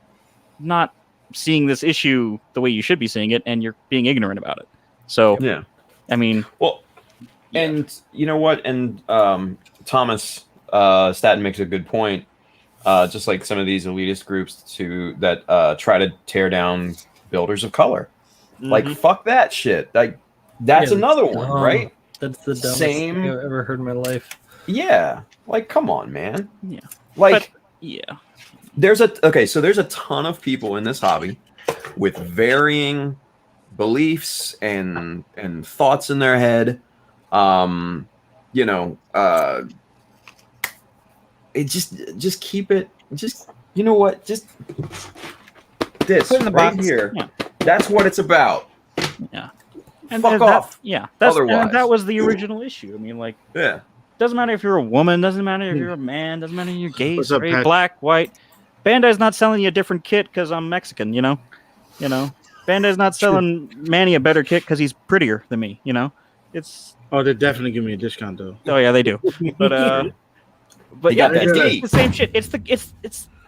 not seeing this issue the way you should be seeing it, and you're being ignorant about it. So yeah, I mean, well, and you know what? And Thomas Staten makes a good point. Just like some of these elitist groups that try to tear down builders of color, like fuck that shit. Like that's another one, right? That's the dumbest thing I've ever heard in my life. Yeah, like come on, man. Yeah, like yeah. There's a ton of people in this hobby with varying beliefs and thoughts in their head. It just keep it. Just you know what? Just this Put in the right box. here. Yeah. That's what it's about. Yeah. Fuck off. Otherwise, that was the original issue. I mean, like, yeah. Doesn't matter if you're a woman. Doesn't matter if you're a man. Doesn't matter if you're gay, What's up, straight, Pat? black, white. Bandai's not selling you a different kit because I'm Mexican. You know. Bandai's not selling Manny a better kit because he's prettier than me. It's. Oh, they definitely give me a discount though. Oh yeah, they do. But yeah, it's the same shit. It's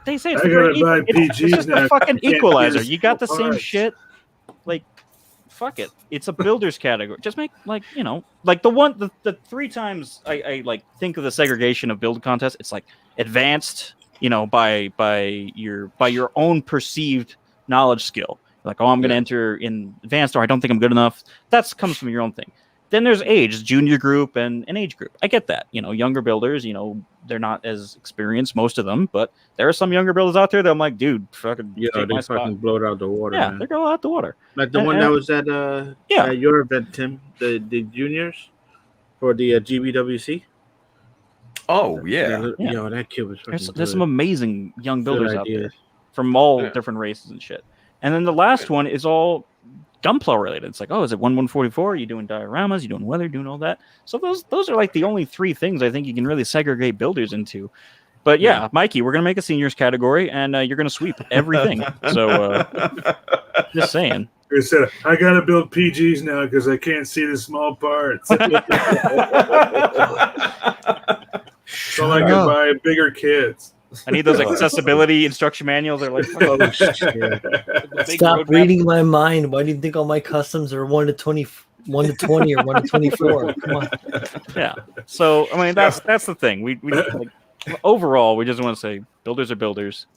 they say it's just the fucking equalizer. You got the same shit. Like, fuck it. It's a builder's category. Just make like the 3 times I like think of the segregation of build contests. It's like advanced, by your own perceived knowledge skill. Like, oh, I'm going to enter in advanced, or I don't think I'm good enough. That comes from your own thing. Then there's age, junior group and an age group. I get that. Younger builders, they're not as experienced, most of them, but there are some younger builders out there that I'm like, dude, fucking they fucking blow it out the water. Yeah, man. they're going out the water. Like the one that was at your event, Tim, the juniors for the GBWC. Oh yeah. Yo, that kid was fucking There's some amazing young builders out there from all different races and shit. And then the last one is all Gunpla related. It's like, oh, is it 1/144? Are you doing dioramas? You doing weather? Doing all that? So those are like the only 3 things I think you can really segregate builders into. But yeah, Mikey, we're gonna make a seniors category, and you're gonna sweep everything. So just saying. He said, I gotta build PGs now because I can't see the small parts. So I can buy bigger kits. I need those accessibility instruction manuals. They're like, oh, shit. Stop reading my mind. Why do you think all my customs are 1 to 20, 1 to 20, or 1 to 24? Come on. Yeah. So I mean, that's the thing. We like, overall, we just want to say builders are builders.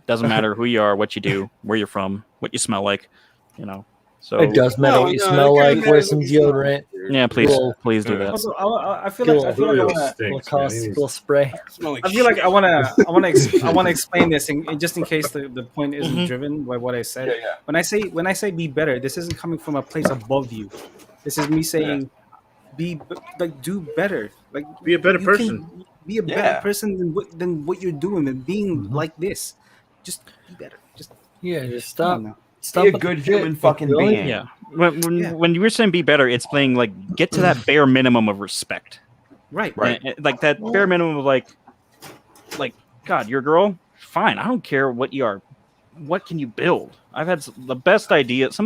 Doesn't matter who you are, what you do, where you're from, what you smell like. So it does matter what you smell like. Wear some deodorant. Yeah, please do that. Also, I feel like little spray. I feel like I want to explain this, and just in case the point isn't driven by what I said. When I say be better, this isn't coming from a place above you. This is me saying, do better. Like, be a better person. Be a better person than what you're doing, than being like this. Just be better. Just stop. Be a good human fucking being. Yeah. When you were saying be better, it's playing like get to that bare minimum of respect. Right. Like that bare minimum of like God, you're a girl. Fine, I don't care what you are. What can you build? I've had some of the best ideas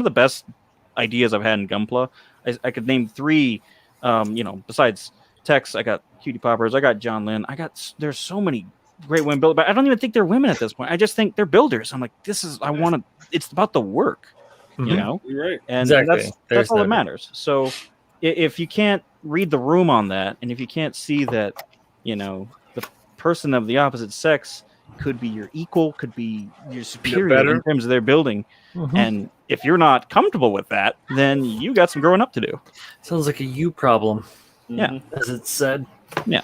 I've had in Gunpla. I could name 3. Besides Tex, I got Cutie Poppers. I got John Lynn. There's so many great women builders, but I don't even think they're women at this point. I just think they're builders. I'm like, it's about the work, You're right. And exactly. that's all that matters. So if you can't read the room on that, and if you can't see that, the person of the opposite sex could be your equal, could be your superior in terms of their building, and if you're not comfortable with that, then you got some growing up to do. Sounds like a you problem. Yeah, as it's said. Yeah.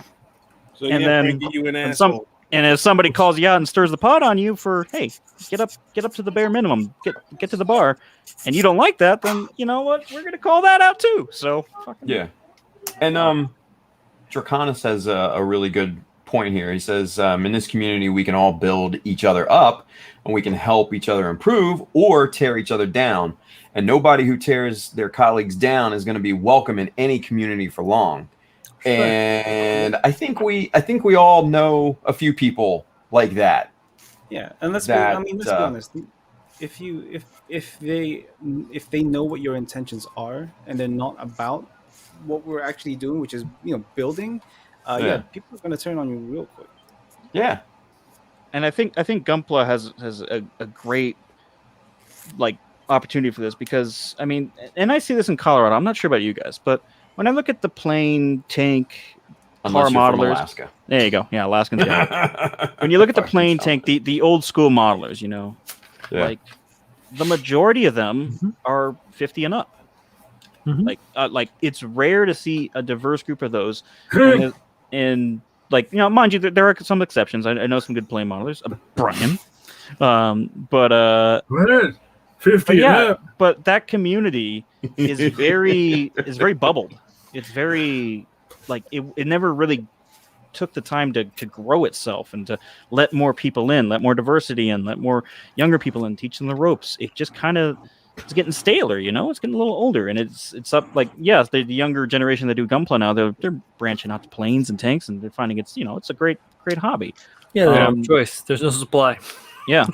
So And yeah, then- Frankie, you an and asshole. And if somebody calls you out and stirs the pot on you for, hey, get up to the bare minimum, get to the bar, and you don't like that, then you know what? We're gonna call that out too. So fucking Yeah. And Draconis has a really good point here. He says, in this community, we can all build each other up, and we can help each other improve or tear each other down. And nobody who tears their colleagues down is going to be welcome in any community for long. And I think we all know a few people like that. Yeah, and let's That, be honest. If they know what your intentions are and they're not about what we're actually doing, which is building, Yeah. people are gonna turn on you real quick. Yeah. And I think Gunpla has a great like opportunity for this, because I mean, and I see this in Colorado. I'm not sure about you guys, but when I look at the plane, tank, Unless car you're from modelers, Alaska. there you go. Yeah, Alaskans. Yeah. When you look at the plane, tank, the old school modelers, Yeah. like the majority of them are 50 and up. Like it's rare to see a diverse group of those. And like, mind you, there are some exceptions. I know some good plane modelers, Brian, but 50 yeah, up. but that community is very bubbled. It's very like it never really took the time to grow itself and to let more people in, let more diversity in, let more younger people in, teach them the ropes. It just kind of it's getting staler, it's getting a little older, and it's up like the younger generation that do Gunpla now, they're branching out to planes and tanks, and they're finding it's a great hobby. Yeah, they don't have a choice. There's no supply. Yeah.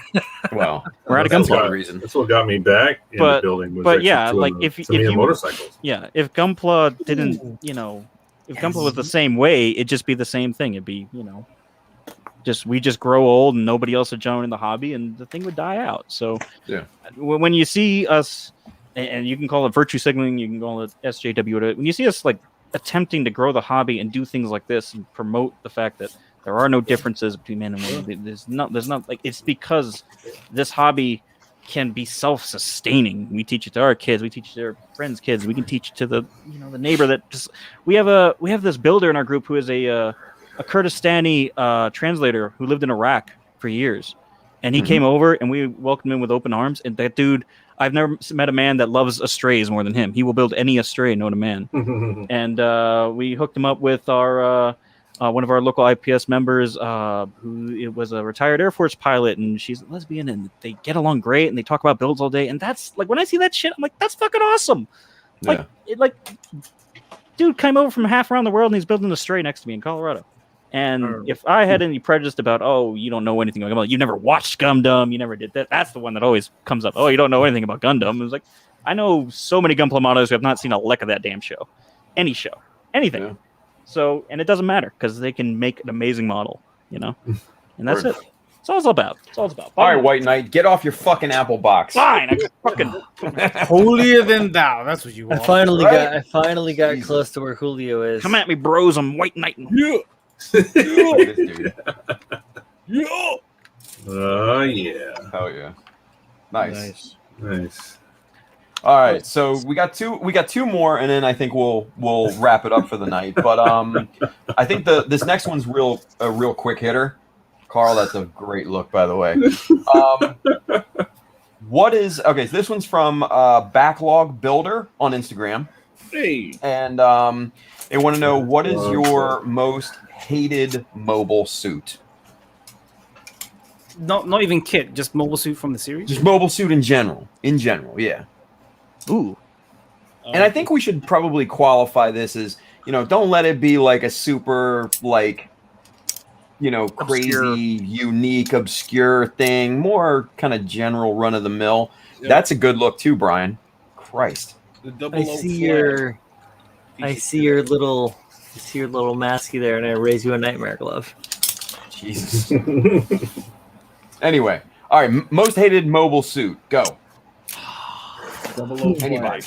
Well, we're out of that's Gunpla. reason. That's what got me back in the building. Was but yeah, actually like two if of the you motorcycles. Yeah, if Gunpla didn't, if Gunpla was the same way, it'd just be the same thing. It'd be, we just grow old and nobody else would join in the hobby, and the thing would die out. So yeah, when you see us, and you can call it virtue signaling, you can call it SJW, whatever, when you see us like attempting to grow the hobby and do things like this and promote the fact that there are no differences between men and women, there's not like, it's because this hobby can be self-sustaining. We teach it to our kids, we teach it to our friends' kids, we can teach it to the the neighbor that just we have this builder in our group who is a Kurdistani translator who lived in Iraq for years, and he came over and we welcomed him with open arms. And that dude, I've never met a man that loves estrays more than him. He will build any estray known to man. And we hooked him up with our one of our local IPS members, who was a retired Air Force pilot, and she's a lesbian, and they get along great, and they talk about builds all day. And that's like, when I see that shit, I'm like, that's fucking awesome. Like, dude came over from half around the world, and he's building a stray next to me in Colorado. And if I had any prejudice about, you don't know anything about Gundam, you never watched Gundam, you never did that, that's the one that always comes up. Oh, you don't know anything about Gundam. It was like, I know so many Gunpla modelers who have not seen a lick of that damn show. Any show. Anything. Yeah. So, and it doesn't matter, because they can make an amazing model, And that's it. It's all it's about. It's all it's about. All right, White Knight, get off your fucking apple box. Fine, I fucking holier than thou. That's what you want. I finally got close to where Julio is. Come at me, bros. I'm White Knight. Yeah. Yeah. Oh yeah. Hell yeah. Nice. Nice. All right, so we got two more, and then I think we'll wrap it up for the night. But I think this next one's a real quick hitter. Carl, that's a great look, by the way. So this one's from Backlog Builder on Instagram. Hey. And they want to know, what is your most hated mobile suit? Not even kit, just mobile suit from the series. Just mobile suit in general. Yeah. Ooh. And I think we should probably qualify this as, don't let it be like a super like, crazy, obscure, unique, obscure thing. More kind of general run of the mill. Yep. That's a good look too, Brian. Christ. I see your little masky there, and I raise you a nightmare glove. Jesus. Anyway, all right. Most hated mobile suit. Go. Anybody?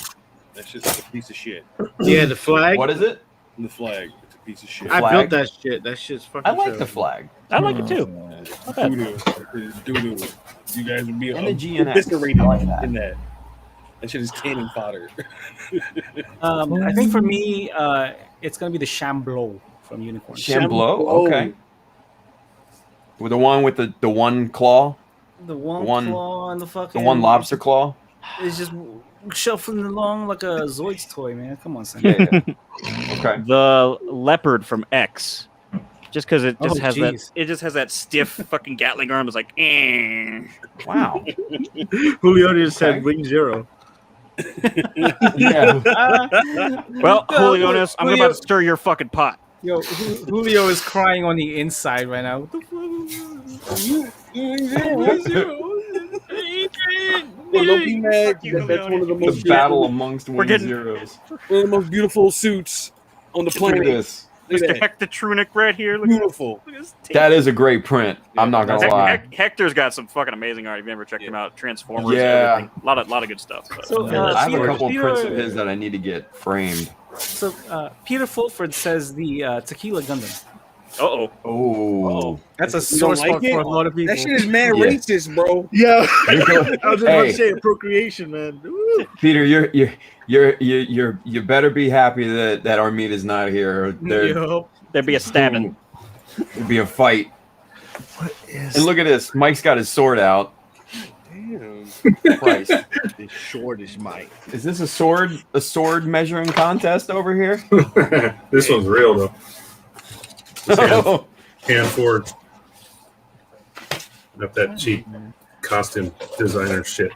That's just like a piece of shit. Yeah, the flag. What is it? The flag. It's a piece of shit. I built that shit. That shit's fucking. I like terrible. the flag. I like it too. Doo-doo. You guys would be And the GNX. eviscerated I like that. in that. That shit is cannon fodder. I think for me, it's gonna be the Shamblo from Unicorn. Shamblo. Okay. With the one with the one claw. The one claw and the fucking. The one lobster claw. It's just shuffling along like a Zoid's toy, man. Come on, son. Yeah. Okay. The leopard from X. Just because it just has jeez. that, it just has that stiff fucking Gatling arm. It's like, eh. Wow. Julio just said Wing Zero. Yeah. Well, Julionis, I'm about to stir your fucking pot. Yo, Julio is crying on the inside right now. What the Well, don't be mad. That's one of the most The battle amongst wing getting- zeros. one of the most beautiful suits on the Look at planet. this. Look at Mr. that. Hector Trunick right here. Look Beautiful. at his teeth. That is a great print. I'm not gonna lie. Hector's got some fucking amazing art. If you ever checked him out, Transformers, Yeah. everything. A lot of good stuff. So, I have a Peter- couple of Peter- prints of his that I need to get framed. So Peter Fulford says the Tequila Gundam. Uh-oh. Oh. That's a You sore don't spot like it? for a lot of people. That shit is mad Yeah. racist, bro. Yeah, I was just about Hey. to say procreation, man. Woo. Peter, you better be happy that Armita's not here. There'd be a stabbing. There'd be a fight. And look at this. Mike's got his sword out. Damn. Christ. The shortest mic. Is this a sword measuring contest over here? This one's real though. Just hand forward. Not that cheap costume designer shit.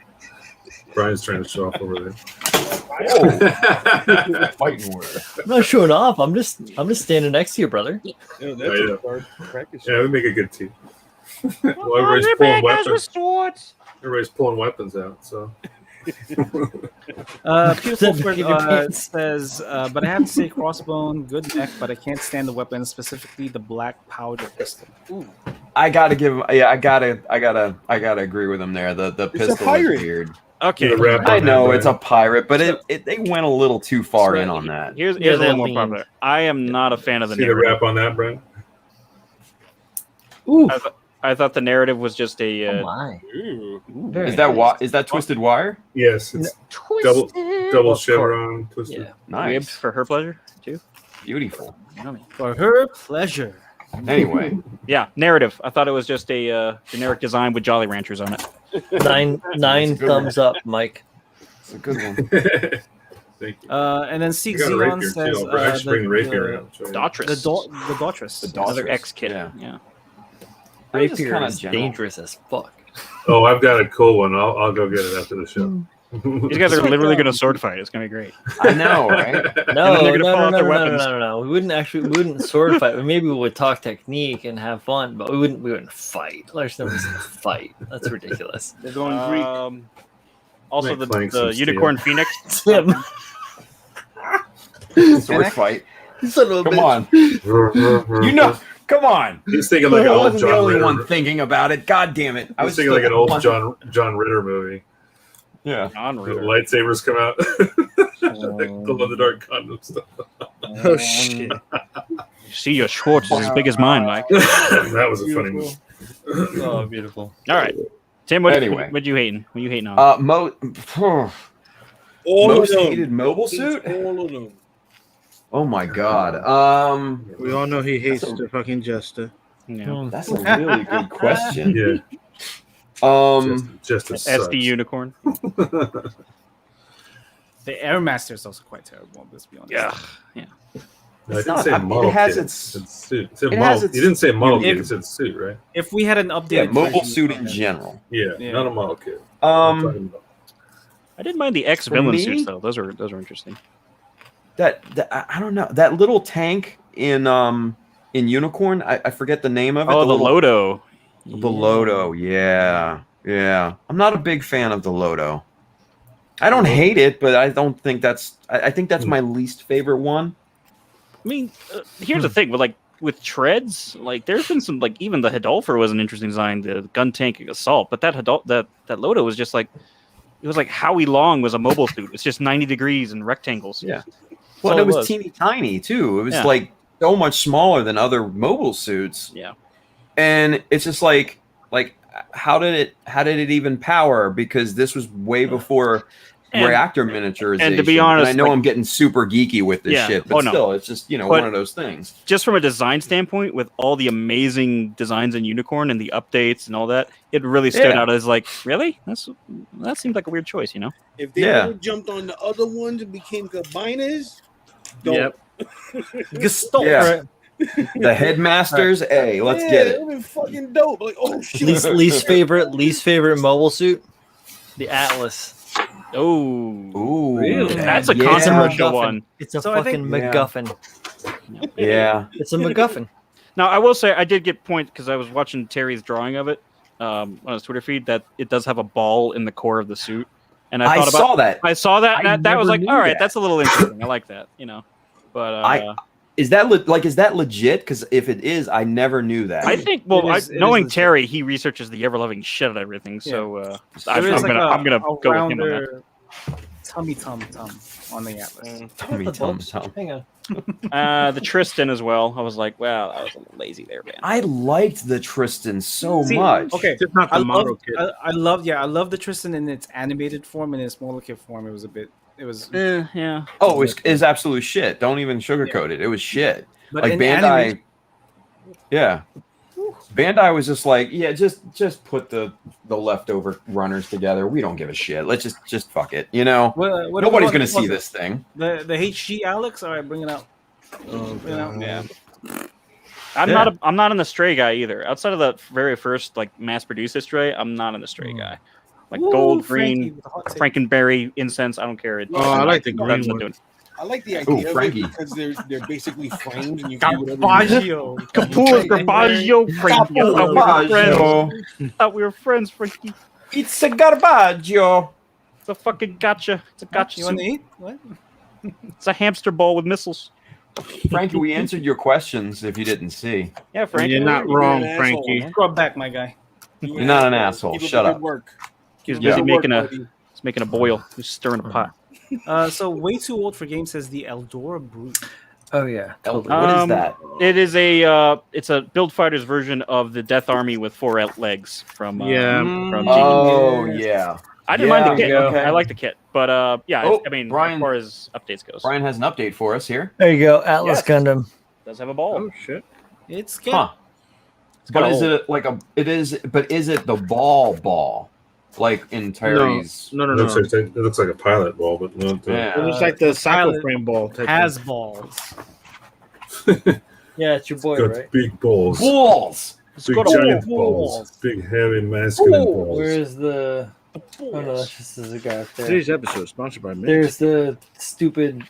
Brian's trying to show off over there. Fighting word. I'm not showing off. I'm just standing next to you, brother. Yeah, Oh, that's yeah. a hard practice. Yeah, we make a good team. Well, everybody's pulling weapons. Everybody's pulling weapons out. So Peter Fulford says, but I have to say crossbone, good neck, but I can't stand the weapon, specifically the black powder pistol. Ooh. I gotta give him. Yeah, I gotta agree with him there. The pistol is pirate. weird. Okay. The rap on I know that, it's a Brian. pirate, but they went a little too far That's in right. on that. Here's Yeah, a little that more means- popular. I am not a fan of the See the narrative. rap on that, Brian? Ooh. I thought the narrative was just a. Oh my. Ooh. Very Is that nice. is that twisted wire? Yes, it's double chevron twisted. Yeah. Nice, Ribbed for her pleasure too. beautiful. For her pleasure. Anyway, Yeah, narrative. I thought it was just a generic design with Jolly Ranchers on it. Nine good thumbs up, Mike. it's a good one. Thank you. And then I Seek got a Xeon rapier says too. I should bring the rapier out. Show you. Daughters. the Daughters. The Another Daughters. X kit. Yeah. Yeah. That was just Rapier kinda is general. dangerous as fuck. Oh, I've got a cool one. I'll go get it after the show. These guys are literally going to sword fight. It's going to be great. I know, right? No, they're gonna pull out their weapons. no. We wouldn't sword fight. Maybe we would talk technique and have fun, but we wouldn't fight. There's no reason to fight. That's ridiculous. They're going Greek. Also, Might clank the some Unicorn Phoenix. Tim, Sword fight. son of a Come bitch. on, you know. Come on. He's thinking like an I old wasn't the John only Ritter. one thinking about it. God damn it! I was thinking like an old John Ritter movie. Yeah. John The Ritter. lightsabers come out. Glow in the dark condom stuff. Oh shit! See, your Schwartz is as big as mine, Mike. That was a funny movie. Oh, beautiful. All right, Tim. What Anyway. you hating? What you hating on? All Most of them. hated mobile Hates suit. all of them. Oh my god. We all know he hates the fucking Jester. Yeah. That's a really good question. Yeah, just a As the unicorn. The Airmaster is also quite terrible. Let's be honest. Yeah. No, I It's didn't not- say I mean, model it has kit. its- It said suit. It said it model. has its- You didn't say model kit. If- You said suit, right? If we had an updated Yeah, mobile version- suit in general. Yeah, Yeah. not a model kit. I'm talking about- I didn't mind the X villain me? suits though. Those are interesting. That I don't know. That little tank in Unicorn. I forget the name of it. Oh, the little- Lodo. The Lodo. Yeah. I'm not a big fan of the Lodo. I don't hate it, but I don't think that's. I think that's my least favorite one. I mean, here's the thing with treads. Like, there's been some even the Hidolfer was an interesting design. The gun tank assault, but that Lodo was just like. It was like Howie Long was a mobile suit. It's just 90 degrees and rectangles. Yeah. That's Well, all it was teeny tiny too. It was Yeah. like so much smaller than other mobile suits. Yeah. And it's just like how did it even power? Because this was way before reactor miniaturization. And to be honest, I know like- I'm getting super geeky with this Yeah. shit, but Oh, no. still, it's just But- one of those things. Just from a design standpoint, with all the amazing designs in Unicorn and the updates and all that, it really stood Yeah. out as like, really? That seems like a weird choice, you know? If they Yeah. would have jumped on the other ones and became combiners, dope. Yep. Gestalt. Yeah. The headmasters, hey, let's get It it. would be fucking dope. Like, oh shit. Least favorite mobile suit, the Atlas. Oh, Ooh, Really? that's a yeah. controversial MacGuffin. one. It's a So I fucking think- Yeah. MacGuffin. Yeah, It's a MacGuffin. Now, I will say I did get point because I was watching Terry's drawing of it on his Twitter feed that it does have a ball in the core of the suit, and I I thought about saw that. I saw that, and I that was never like, knew all right, that. that's a little interesting. I like that, you know. But Is that is that legit? Because if it is, I never knew that. I think, It is knowing legit. Terry, he researches the ever-loving shit out of everything. So I'm There is gonna like I'm gonna a go with him on that. rounder tummy tum on the Atlas. Tommy Tom. Hang on. The Tristan as well. I was like, wow, that was a little lazy there, man. I liked the Tristan so See, much. Okay, Just not the I model love, kit. I love the Tristan in its animated form and its model kit form. It was Yeah. Oh, it's absolute shit. Don't even sugarcoat it. It was shit. but Like in Bandai. animation- Yeah. Bandai was just like, yeah, just put the leftover runners together. We don't give a shit. Let's just fuck it. You know, what nobody's about gonna the- see this thing. The HG Alex. All right, bring it out. Oh, Bring it out. God. Yeah. I'm Yeah. not an Stray guy either. Outside of the very first like mass-produced Stray, I'm not an Stray guy. Like Ooh, gold, Frankie green, with the hot take. Frankenberry, incense. I don't care. Oh, I like the That's green not one. doing- I like the Ooh, idea of it Frankie. because they're basically framed and you can do whatever you want. Baggio. Capullo, Garbaggio, Frankie. I thought we were friends. Thought we were friends, Frankie. It's a garbaggio. It's a fucking gotcha. It's a gotcha. You want to suit. eat? What? It's a hamster ball with missiles. Frankie, we answered your questions if you didn't see. Yeah, Frankie. You're not You're wrong, an Frankie. asshole, Scrub back, my guy. You're not an asshole. Keep up Shut the up. good work. He was Keep up busy the making work, a buddy. he's making a boil. He's stirring a pot. So way too old for games says the Eldora Brute. Oh yeah. Totally. What is Um, that? It is it's a Build Fighters version of the Death Army with 4 legs from Yeah. from Oh Yes. yeah. I didn't mind the yeah, kit. okay. I like the kit, but yeah, Oh, I mean, Brian- as far as updates goes, Brian has an update for us here. There you go. Atlas Yes. Gundam. it does have a ball. Oh shit. It's good. Huh. It's got But a is hole. it like a? It is. But is it the ball? Like in Terry's? No. It looks like a pilot ball, but not. Yeah. It looks like the cycle pilot frame ball. Type Has thing. balls. Yeah, it's your boy, Got right? big balls. Balls. Big got a giant balls. balls. Big hairy masculine balls. Where's the? Oh no, that's just as a guy up there. Today's episode is sponsored by Mint. There's the stupid,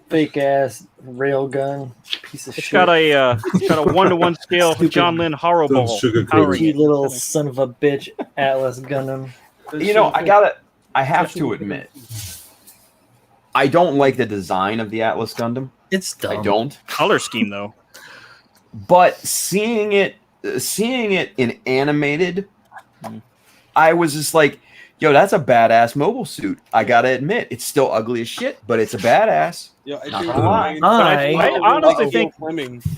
fake ass railgun piece of It's shit. got a 1-to-1 scale Stupid. John Lynn horror Don't ball. sugarcoat powering Cute it. little son of a bitch Atlas Gundam. You know, I have to admit, I don't like the design of the Atlas Gundam. It's dumb. I don't. Color scheme though. But seeing it in animated, I was just like, yo, that's a badass mobile suit. I gotta admit, it's still ugly as shit, but it's a badass. Yeah, I Not think gonna lie. I honestly think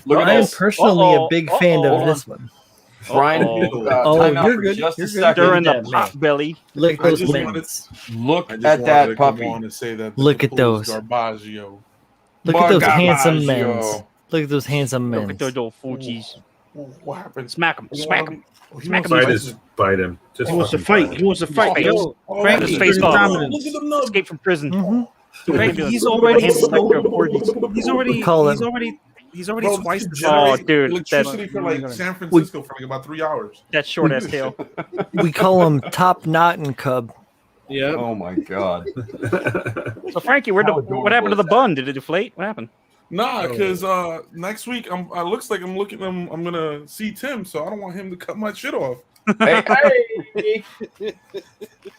Look at I am this. personally a big fan Uh-oh. of this one. Brian, Oh, time out you're for good. just You're a good. second. during the that, man. pot belly. Look at I those just mittens. Look I just at wanted that to come puppy. on and say that the Look at Capullo's those. Garbaggio. Look at those Garbaggio. handsome men. Look at those handsome Look men. at those little Fuji's. What happened? Smack him. Smack him. He Smack wants him. Bite him. Just He wants to fucking fight. He wants to fight. Space. Yo, Frankie, Space bring ball. dominance. Look at them nubs. Escape from prison. Mhm. Frankie, he's already He's already twice the Oh, size. dude, electricity for like San Francisco for like about 3 hours. that short ass tail. We call him Top Knot and Cub. Yeah. Oh my god. So Frankie, what happened to the bun? Did it deflate? What happened? Nah, because next week I'm gonna see Tim, so I don't want him to cut my shit off. Hey.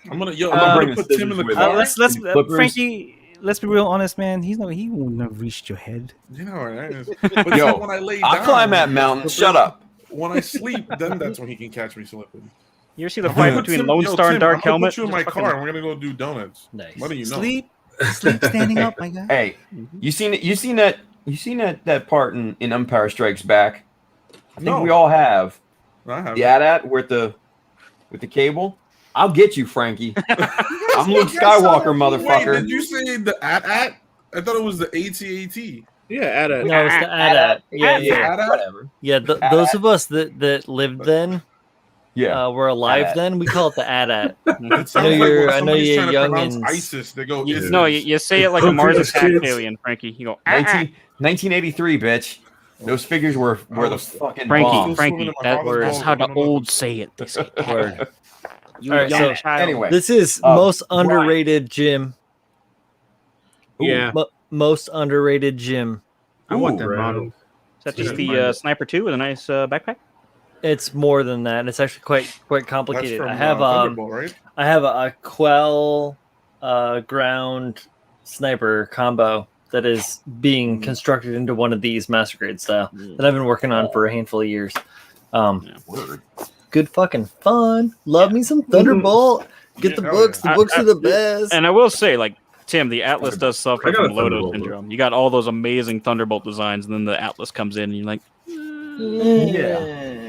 I'm gonna bring put the Tim in the scissors with car. me. Let's Clippers. Frankie. Let's be real honest, man. He wouldn't have reached your head. You know, right? But Yo, then when I lay down, I climb that mountain. Shut up. When I sleep, then that's when he can catch me slipping. You ever see the fight between Tim, Lone yo, Star Tim, and Dark I'm gonna Helmet? Put you in my Just car, fucking- and we're gonna go do donuts. Nice. What do you know? Sleep standing up, my guy. Hey, you seen that part in Empire Strikes Back? I think No. we all have. I haven't. The AT-AT with the cable. I'll get you, Frankie. I'm Luke Skywalker, motherfucker. Wait, did you say the at? I thought it was the AT-AT. Yeah, at a No, it's the AT-AT. Yeah, yeah. AT-AT? Whatever. Yeah, those of us that lived then, Yeah. were alive AT-AT. then. We call it the AT-AT. It I know sounds like you're. when I know somebody's you're trying to young pronounce and. ISIS. They go, You, is no, it? you say it like a Don't Mars forget attack kids. alien, Frankie. You go, 1983, bitch. Those figures were the fucking Frankie, bomb. Frankie. That's how the old say it. They say, Word. you All right, young so child. Anyway, This is Uh, most Brian. underrated Jim. Yeah. Most underrated Jim. I want that round. model. Is that just Yeah, the Sniper 2 with a nice backpack? It's more than that. It's actually quite That's complicated. from I have Thunderbolt, right? I have a Quell ground sniper combo that is being constructed into one of these Master Grade style that I've been working on for a handful of years. Word. Good fucking fun. Love me some Thunderbolt. Get the hell books. yeah. The books are the best. And I will say, like, Tim, the Atlas does suffer I got a from Lodo Thunderbolt, syndrome. You got all those amazing Thunderbolt designs, and then the Atlas comes in, and you're like,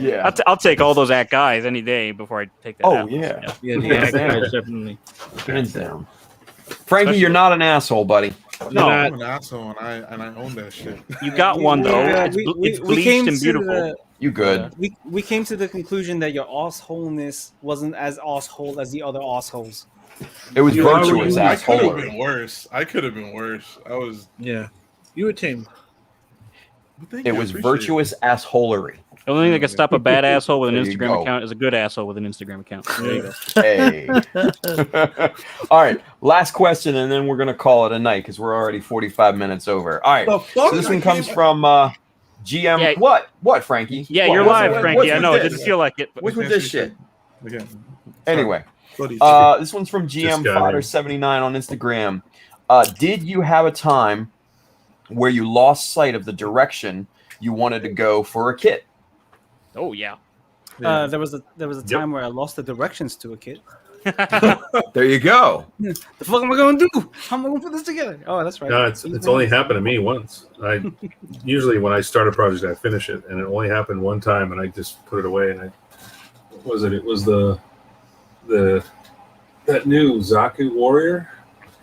Yeah. I'll take all those at guys any day before I take that. Oh, Atlas. yeah. Yeah, the Hands Ag down. guys, definitely. Hands down. Frankie, you're not an asshole, buddy. No, I'm an asshole, and I own that shit. you got one though. It's we bleached came and to beautiful. the- You good? we came to the conclusion that your assholeness wasn't as asshole as the other assholes. It was You are virtuous, you. I could have asshole. been worse. I could have been worse. I was. Yeah. You were tamed. But thank It you, I was appreciate it. virtuous assholery. The only thing that can stop a bad asshole with an There you Instagram go. account is a good asshole with an Instagram account. There you go. Hey. All right. Last question, and then we're going to call it a night because we're already 45 minutes over. All right. The fuck? So this I one comes can't- from GM. Yeah. What, Frankie? Yeah, What- you're what's- live, what's Frankie. I with know it this? didn't feel like it. But What's with this shit? Again. Anyway, Sorry. this one's from GM got Fodder in. 79 on Instagram. Did you have a time where you lost sight of the direction you wanted to go for a kit? Oh yeah. There was a time where I lost the directions to a kid. There you go. The fuck am I gonna do? How am I gonna put this together? Oh, that's right. No, it's only happened to me once. I usually when I start a project, I finish it, and it only happened one time, and I just put it away. And what was it? It was that new Zaku Warrior.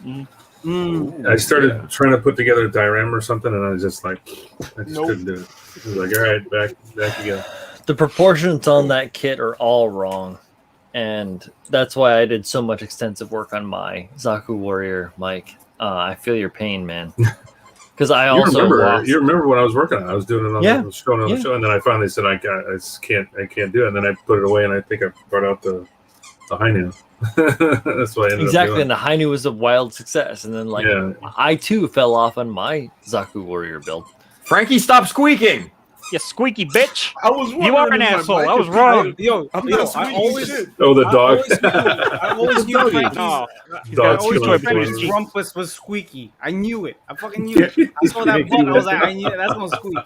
I started trying to put together a diorama or something, and I was just like, I just couldn't do it. I was like, all right, back you go. The proportions on that kit are all wrong. And that's why I did so much extensive work on my Zaku Warrior, Mike. I feel your pain, man. Because I also lost. You remember when I was working on it? I was doing it on Yeah. the show, and then I finally said I can't do it, and then I put it away, and I think I brought out the Hainu. That's why I ended Exactly, up doing and the Hainu was a wild success. And then, like, Yeah. I too fell off on my Zaku Warrior build. Frankie, stop squeaking. You squeaky bitch. I was You are an asshole. I was wrong. I'm not squeaking shit. Oh, the dog. I always knew Frankie's, Oh, I Dog's always killing knew Frankie's everyone. rumpus was squeaky. I knew it. I fucking knew it. I saw that button. I was like, I knew it. That's gonna squeak.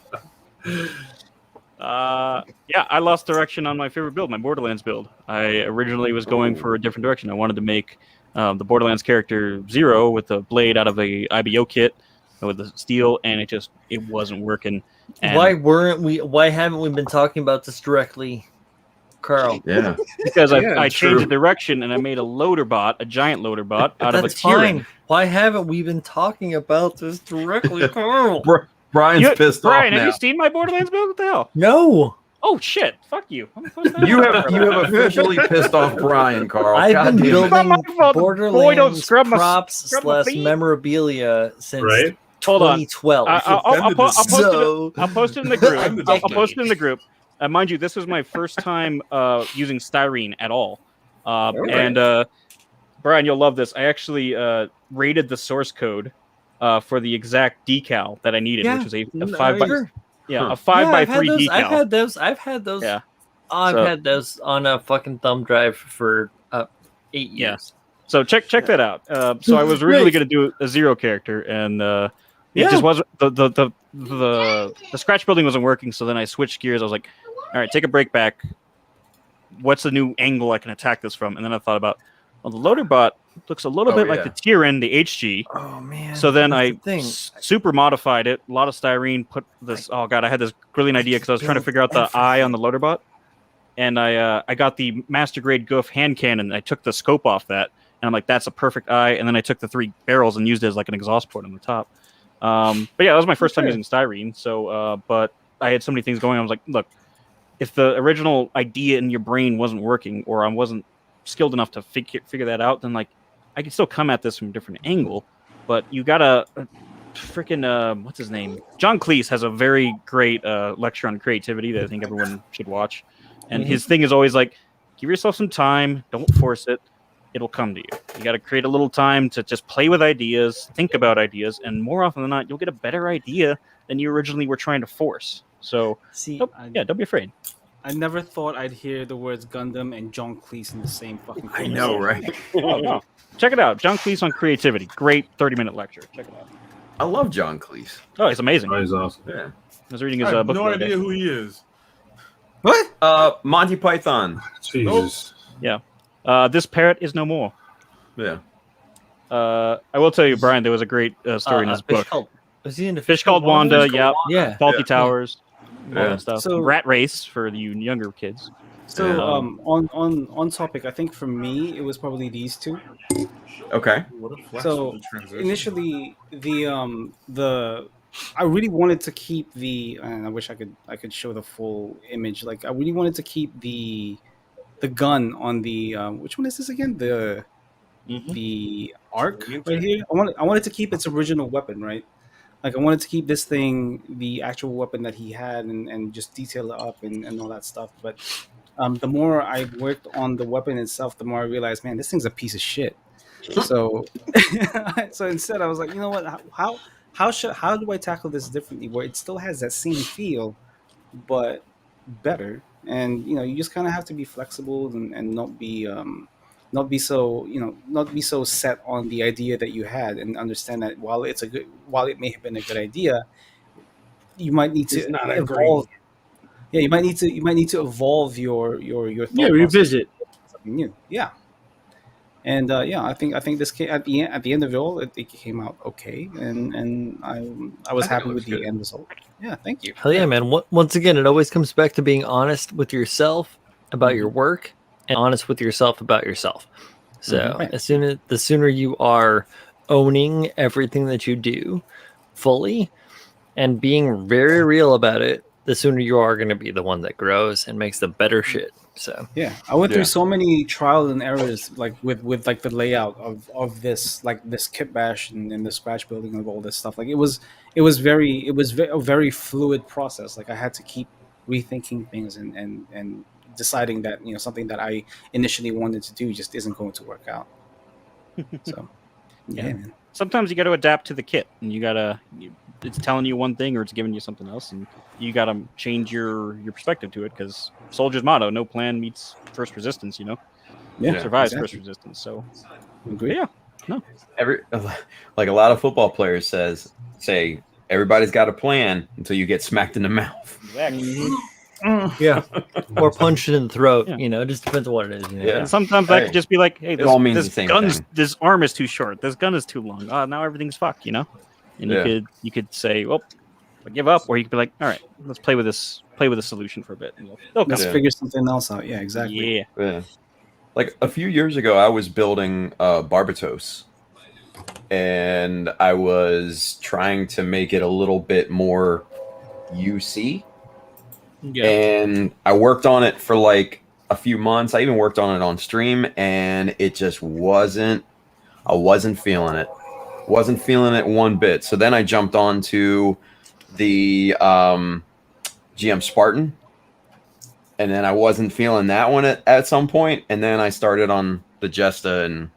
yeah, I lost direction on my favorite build, my Borderlands build. I originally was going for a different direction. I wanted to make the Borderlands character Zero with a blade out of a IBO kit with the steel, and it wasn't working. And Why haven't we been talking about this directly, Carl? Yeah. because Yeah, I it's changed true. the direction and I made a loader bot, a giant loader bot out of a That's Tyrann. fine. Why haven't we been talking about this directly, Carl? Brian's pissed Brian, off have now. you seen my Borderlands build? What the hell? No. Oh shit! Fuck you. I'm supposed to You have officially pissed off Brian, Carl. I've God been damn it. building Not my fault. Boy, don't Borderlands scrub my props / feet. memorabilia since Right? Hold on. 2012. I'll post So- I'll post it in the group. I'm the I'll decade. post it in the group. Mind you, this was my first time using styrene at all. And Brian, you'll love this. I actually rated the source code for the exact decal that I needed, which was a 5 by Sure. a 5 by I've had 3 those. decal. I've had those. Yeah. I've So- had those on a fucking thumb drive for 8 Yeah. years. So check that out. So I was originally Great. going to do a Zero character, and it Yeah. just wasn't the scratch building wasn't working. So then I switched gears. I was like, all right, take a break back. What's the new angle I can attack this from? And then I thought about, well, the loader bot looks a little bit like the Tyrann, the HG. Oh man. So then that's I the thing. super modified it. A lot of styrene. Put this. Oh god, I had this brilliant idea because I was trying to figure out the eye on the loader bot. and I got the master grade Goof hand cannon. I took the scope off that, and I'm like, that's a perfect eye. And then I took the 3 barrels and used it as like an exhaust port on the top. But yeah, that was my first time using styrene. So, but I had so many things going. I was like, look, if the original idea in your brain wasn't working, or I wasn't skilled enough to figure that out, then like I could still come at this from a different angle. But you gotta freaking what's his name? John Cleese has a very great lecture on creativity that I think everyone should watch. And his thing is always like, give yourself some time, don't force it. It'll come to you. You got to create a little time to just play with ideas, think about ideas, and more often than not, you'll get a better idea than you originally were trying to force. So, don't be afraid. I never thought I'd hear the words Gundam and John Cleese in the same fucking. I know, right? Oh, no. Check it out, John Cleese on creativity. Great 30-minute lecture. Check it out. I love John Cleese. Oh, he's amazing. He's awesome. Yeah. I was reading his I have book. no the other idea day. who he is. What? Monty Python. Jesus. Yeah. This parrot is no more. Yeah. I will tell you, Brian, there was a great story in his book. Was he in the Fish Called Wanda? Yeah. Yeah. Faulty Yeah. Towers. All Yeah. that stuff. So- Rat Race for you younger kids. So on topic, I think for me it was probably these two. Okay. What a flexible So transition. initially the I really wanted to keep and I wish I could show the full image. Like I really wanted to keep the gun on the which one is this again? The arc right here. I wanted to keep its original weapon, right? Like I wanted to keep this thing the actual weapon that he had and just detail it up and all that stuff. But the more I worked on the weapon itself, the more I realized, man, this thing's a piece of shit. So so instead I was like, you know what, how do I tackle this differently where it still has that same feel but better? And you know, you just kind of have to be flexible and not be so set on the idea that you had, and understand that while it may have been a good idea, you might need to It's not a evolve. Yeah, you might need to evolve your thought Yeah, process revisit. to something new. Yeah. And I think this came at the end of it all, it came out okay, and I was happy with the end result. Yeah, thank you. Hell yeah, man. Once again, it always comes back to being honest with yourself about your work and honest with yourself about yourself. So Right. the sooner you are owning everything that you do fully and being very real about it, the sooner you are going to be the one that grows and makes the better shit. So Yeah, I went Yeah. through so many trial and errors, like with like the layout of this, like this kit bash and the scratch building of all this stuff. Like it was a very fluid process. Like I had to keep rethinking things and deciding that, you know, something that I initially wanted to do just isn't going to work out. So yeah, man. Sometimes you got to adapt to the kit, and it's telling you one thing or it's giving you something else, and you got to change your perspective to it, because soldier's motto, no plan meets first resistance, you know? Yeah, Survives exactly. first resistance. So Agree. yeah. No. Like a lot of football players say everybody's got a plan until you get smacked in the mouth. Exactly. yeah, or punched in the throat. Yeah. You know, it just depends on what it is. You know? Yeah. And sometimes that could just be like, hey, It all means this the same gun's thing. this arm is too short, this gun is too long. Now everything's fucked, you know? And Yeah. you could say, well, I give up, or you could be like, all right, let's play with a solution for a bit. And Let's Yeah. figure something else out. Yeah, exactly. Yeah. Yeah. Like a few years ago, I was building Barbatos, and I was trying to make it a little bit more UC. Yeah. And I worked on it for like a few months. I even worked on it on stream, and it just wasn't. I wasn't feeling it. Wasn't feeling it one bit. So then I jumped on to the GM Spartan, and then I wasn't feeling that one at some point, and then I started on the Jesta, and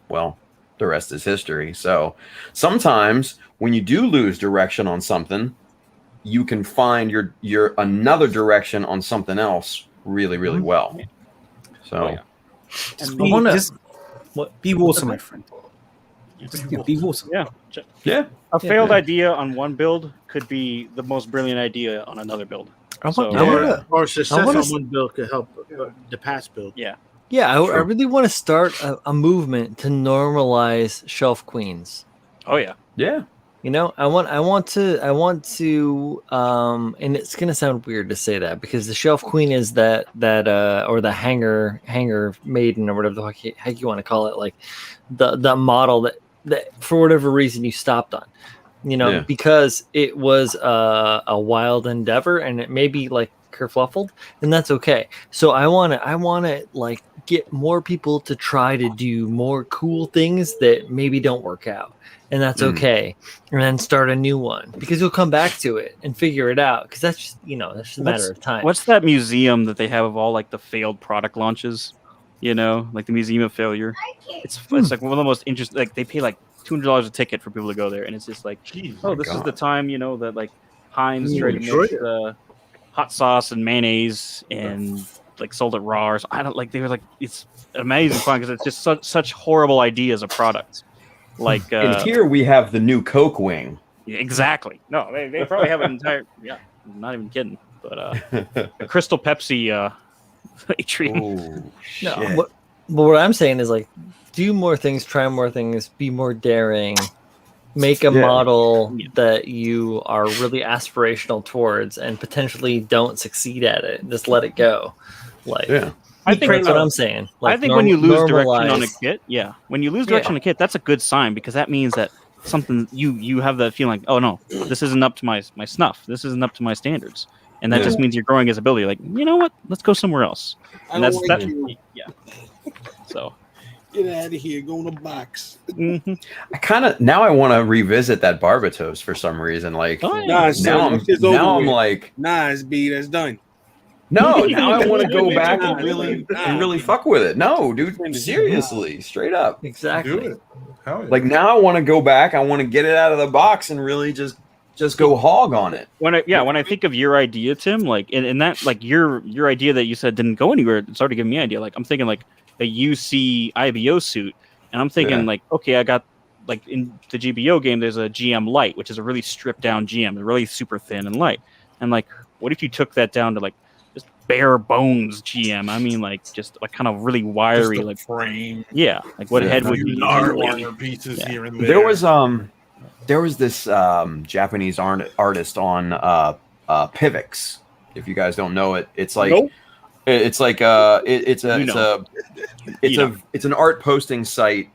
well, the rest is history. So sometimes when you do lose direction on something, you can find your another direction on something else really, really well. So Just I wanna- be Wilson, my friend. Just be Wilson. Yeah. yeah, A failed yeah. idea on one build could be the most brilliant idea on another build. So, Or success wanna on one build could help the past build. Yeah. I really want to start a movement to normalize shelf queens. Oh yeah. yeah. You know, I want to, and it's gonna sound weird to say that because the Shelf Queen is that or the hanger maiden or whatever the heck you want to call it, like the model that for whatever reason you stopped on, you know, because it was a wild endeavor and it may be like kerfluffled, and that's okay. So I want to like get more people to try to do more cool things that maybe don't work out, and that's okay, and then start a new one because you'll come back to it and figure it out because that's just, you know, that's just a matter of time. What's that museum that they have of all like the failed product launches? You know, like the Museum of Failure. It's like one of the most interesting. Like they pay like $200 a ticket for people to go there, and it's just like, this is the time, you know, that like Heinz tried to make the hot sauce and mayonnaise and like sold it raw. Or I don't like. They were like, it's amazing fun because it's just such horrible ideas of products. Like and here we have the new Coke wing. Yeah, exactly. No, they probably have an entire. Yeah, I'm not even kidding. But a Crystal Pepsi atrium. No, but what I'm saying is like, do more things, try more things, be more daring, make a model that you are really aspirational towards, and potentially don't succeed at it. Just let it go. Like, I think that's what I'm saying. Like, I think when you lose direction on a normalize- kit, when you lose direction on a kit, that's a good sign because that means that something you have that feeling like, oh no, this isn't up to my snuff. This isn't up to my standards. And that just means you're growing as ability. Like, you know what? Let's go somewhere else. And I that's don't that. like you. Yeah. So Get out of here. Go in a box. I kind of now I want to revisit that Barbatos for some reason. Like Nah, now I'm like, nah, it's B. That's done. no, now I want to go back and really fuck with it. No, dude, seriously, straight up. Exactly. Do it. Hell yeah. Like now I want to go back. I want to get it out of the box and really just go hog on it. when I think of your idea, Tim, like in that like your idea that you said didn't go anywhere, it's already giving me an idea. Like I'm thinking like a UC IBO suit, and I'm thinking like, okay, I got like in the GBO game, there's a GM light, which is a really stripped down GM, really super thin and light. And like, what if you took that down to like just bare bones GM? I mean, like just like kind of really wiry, like frame. Yeah, like what head would be? Armor pieces here and there. There was this Japanese artist on Pivx. If you guys don't know it, it's like it's an art posting site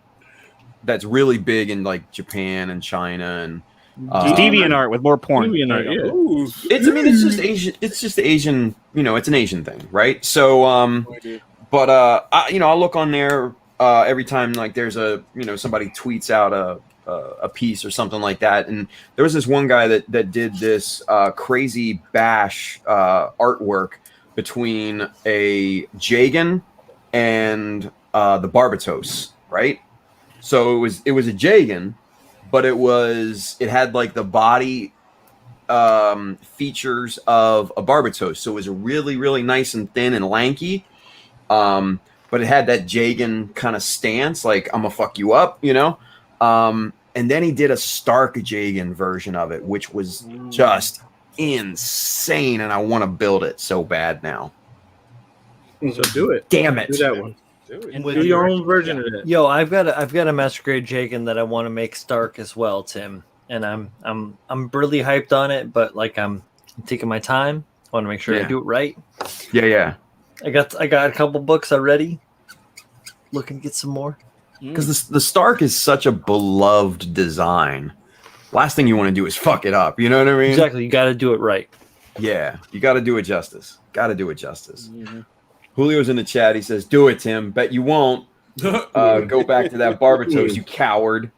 that's really big in like Japan and China and Deviant art with more porn. It's just Asian. It's just Asian. You know, it's an Asian thing, right? So, I look on there every time like there's somebody tweets out a piece or something like that, and there was this one guy that did this crazy bash artwork between a Jagan and the Barbatos, right? So it was a Jagan, but it had like the body features of a Barbatos, so it was really, really nice and thin and lanky, but it had that Jagan kind of stance, like I'm gonna fuck you up, you know. And then he did a Stark Jagan version of it, which was just insane, and I want to build it so bad now. So do it. Damn it! Do that one. And do your own version of that. Yo, I've got a Master Grade Jagan that I want to make Stark as well, Tim. And I'm really hyped on it, but like I'm taking my time. I want to make sure I do it right. Yeah. I got a couple books already. Looking to get some more. Because the Stark is such a beloved design. Last thing you want to do is fuck it up. You know what I mean? Exactly. You got to do it right. Yeah, you got to do it justice. Mm-hmm. Julio's in the chat. He says, "Do it, Tim. Bet you won't. Go back to that Barbatos, you coward."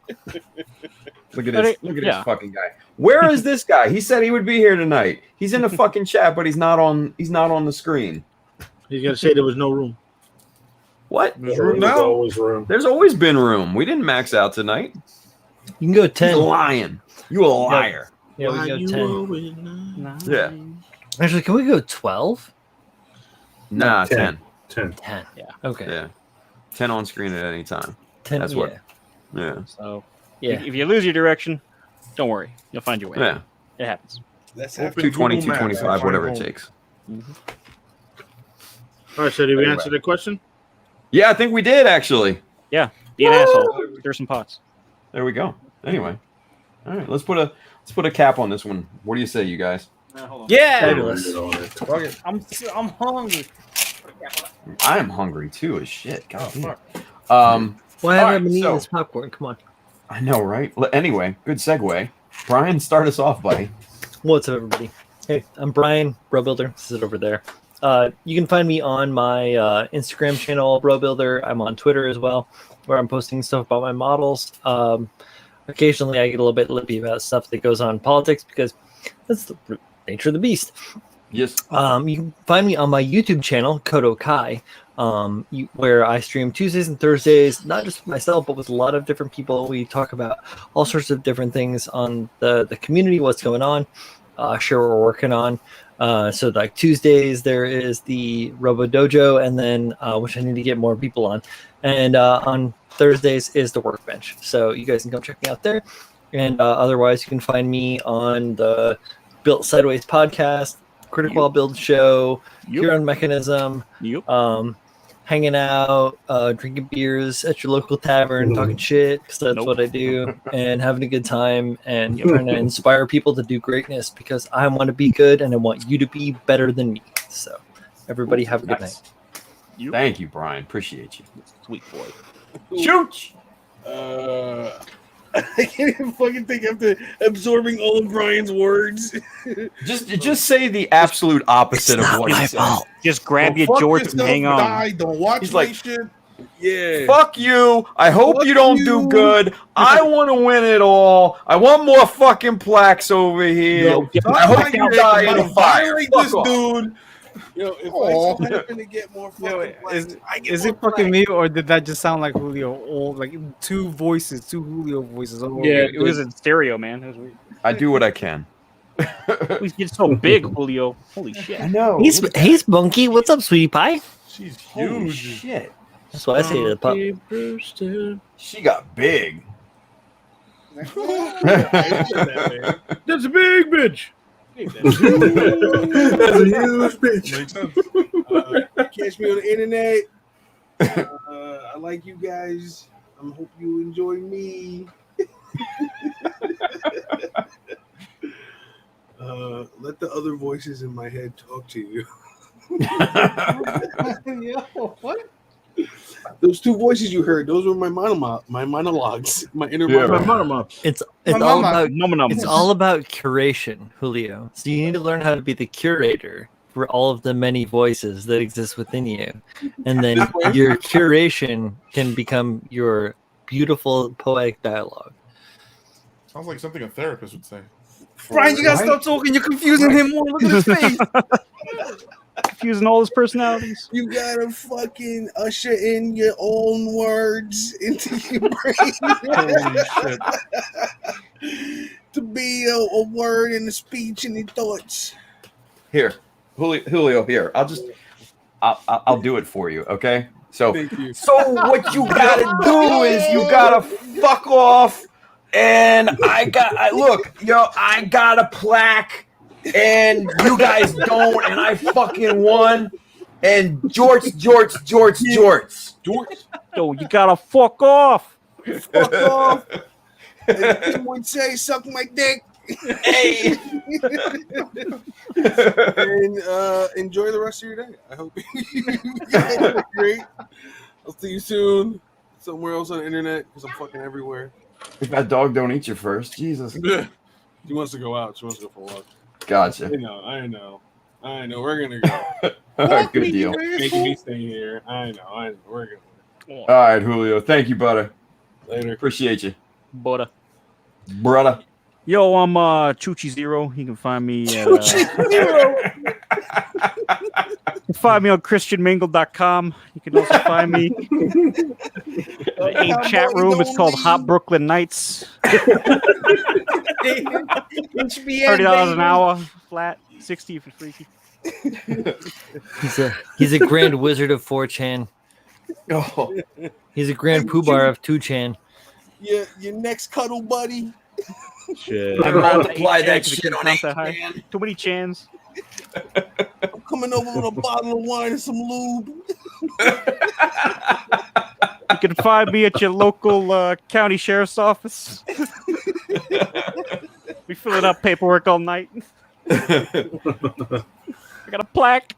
Look at this. Look at this fucking guy. Where is this guy? He said he would be here tonight. He's in the fucking chat, but he's not on the screen. He's gonna say there was no room. What? There's room now. Always room. There's always been room. We didn't max out tonight. You can go 10. He's lying. You a liar. Yeah, we go 10. Yeah. Actually, can we go 12? Nah, 10. 10. Yeah. Okay. Yeah. 10 on screen at any time. 10. That's what. Yeah. So Yeah. if you lose your direction, don't worry, you'll find your way. Yeah. It happens. Let's 220, 225, whatever it takes. All right, so did we answer the question? Yeah, I think we did actually. Yeah. Be an asshole. Stir some pots. There we go. Anyway. All right, let's put a cap on this one. What do you say, you guys? Yeah. Fabulous. I'm hungry. I am hungry too as shit. God damn. Why All haven't right, I been eating so- this popcorn? Come on. I know, right? Anyway, good segue. Brian, start us off, buddy. What's up, everybody? Hey, I'm Brian, Bro Builder. This is over there. You can find me on my Instagram channel, Bro Builder. I'm on Twitter as well, where I'm posting stuff about my models. Occasionally, I get a little bit lippy about stuff that goes on in politics because that's the nature of the beast. Yes. You can find me on my YouTube channel, Kodo Kai, where I stream Tuesdays and Thursdays, not just with myself, but with a lot of different people. We talk about all sorts of different things on the community, what's going on, share what we're working on. So like Tuesdays, there is the Robo Dojo, and then which I need to get more people on. And on Thursdays is the Workbench. So you guys can come check me out there. And otherwise, you can find me on the Built Sideways podcast, Critical Build Show, here on Mechanism, hanging out, drinking beers at your local tavern, talking shit, because that's what I do, and having a good time, and trying to inspire people to do greatness, because I want to be good, and I want you to be better than me. So, everybody have a good night. Thank you, Brian. Appreciate you. Sweet boy. Shoot! I can't even fucking think after absorbing all of Brian's words. Just say the absolute opposite of what he said. Just grab your fuck jorts and yourself, hang on. Die, don't watch He's my like, shit. Yeah. Fuck you. I hope Fuck you don't you. do good. I want to win it all. I want more fucking plaques over here. I hope you die in a fire. Violate Fuck this off. dude. Yo, if I so happen to get more fucking plaques, I get Is more it fucking plaques. me, or did that just sound like Julio? Old, like two Julio voices. All Yeah, over. it was in stereo, man. It was weird. I do what I can. We get so big, Julio. Holy shit. I know. Hey, Spunky. What's up, sweetie pie? She's Holy huge. shit. That's what I say to the pup. She got big. That's a big bitch. That's a huge bitch. Makes sense. Catch me on the internet. I like you guys. I hope you enjoy me. Let the other voices in my head talk to you. Yo, what? Those two voices you heard, those were my monologues, my inner Yeah. monologue. It's My all mama. about it's all about curation, Julio. So you need to learn how to be the curator for all of the many voices that exist within you, and then your curation can become your beautiful poetic dialogue. Sounds like something a therapist would say. Brian, you gotta stop talking. You're confusing him more. Look at his face. Confusing all his personalities. You gotta fucking usher in your own words into your brain. Holy shit. To be a word and a speech and your thoughts. Here, Julio. Here, I'll do it for you. Okay. So Thank you. So what you gotta do is you gotta fuck off, and I got a plaque, and you guys don't, and I fucking won, and jorts. Yo, you gotta fuck off. Fuck off. As Tim would say, suck my dick. Hey. And enjoy the rest of your day. I hope you guys are great. I'll see you soon. Somewhere else on the internet because I'm fucking everywhere. If that dog don't eat you first, Jesus. She wants to go out. She wants to go for a walk. Gotcha. I know. We're gonna go. All right, good deal. Making me stay here. I know. We're gonna. All right, Julio. Thank you, brother. Later. Appreciate you, Butter. brother. Yo, I'm Chuchi Zero. You can find me at you can find me on ChristianMingle.com. You can also find me in a chat room. It's called Hot Brooklyn Nights. $30 an hour, flat. 60 if it's freaky. He's a grand wizard of 4chan. Oh. He's a grand poobah of 2chan. Your next cuddle buddy. Shit. I multiply that shit on 8, man. Too many chans. I'm coming over with a bottle of wine and some lube. You can find me at your local county sheriff's office. We filling out paperwork all night. I got a plaque.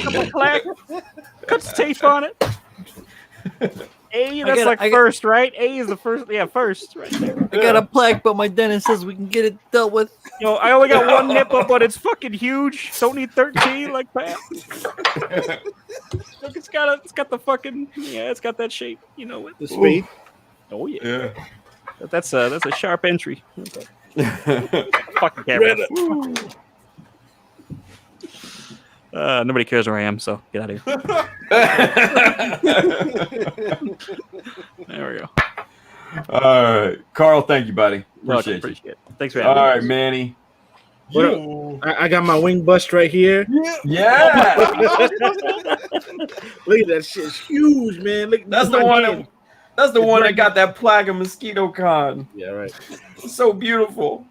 Couple plaque. Cuts tape on it. A, that's first, right? A is the first. Yeah, first. Right there. I got a plaque, but my dentist says we can get it dealt with. Yo, I only got one nipple, but it's fucking huge. Don't need 13 like Pat. Look, it's got the fucking it's got that shape. You know what? The spade. Oh yeah. That's a sharp entry. Fucking camera. Nobody cares where I am, so get out of here. There we go. All right, Carl. Thank you, buddy. Appreciate it. Thanks for having me. All right, Manny. I got my wing bust right here. Yeah. Look at that shit. It's huge, man. Look, That's the one. That's the one that got that plaque of Mosquito Con. Yeah, right. It's so beautiful.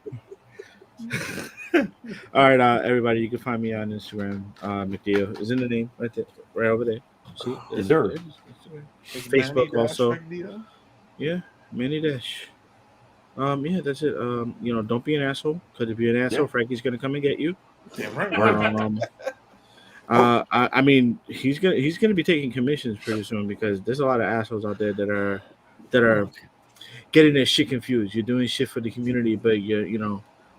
All right, everybody, you can find me on Instagram. McDeal is in the name right there, right over there. See, Yes, sir. Facebook also. Yeah, Manny Dash. Yeah, that's it. Don't be an asshole, because if you're an asshole, Frankie's gonna come and get you. Yeah, right. I mean, he's gonna be taking commissions pretty soon, because there's a lot of assholes out there that are getting their shit confused. You're doing shit for the community, but you're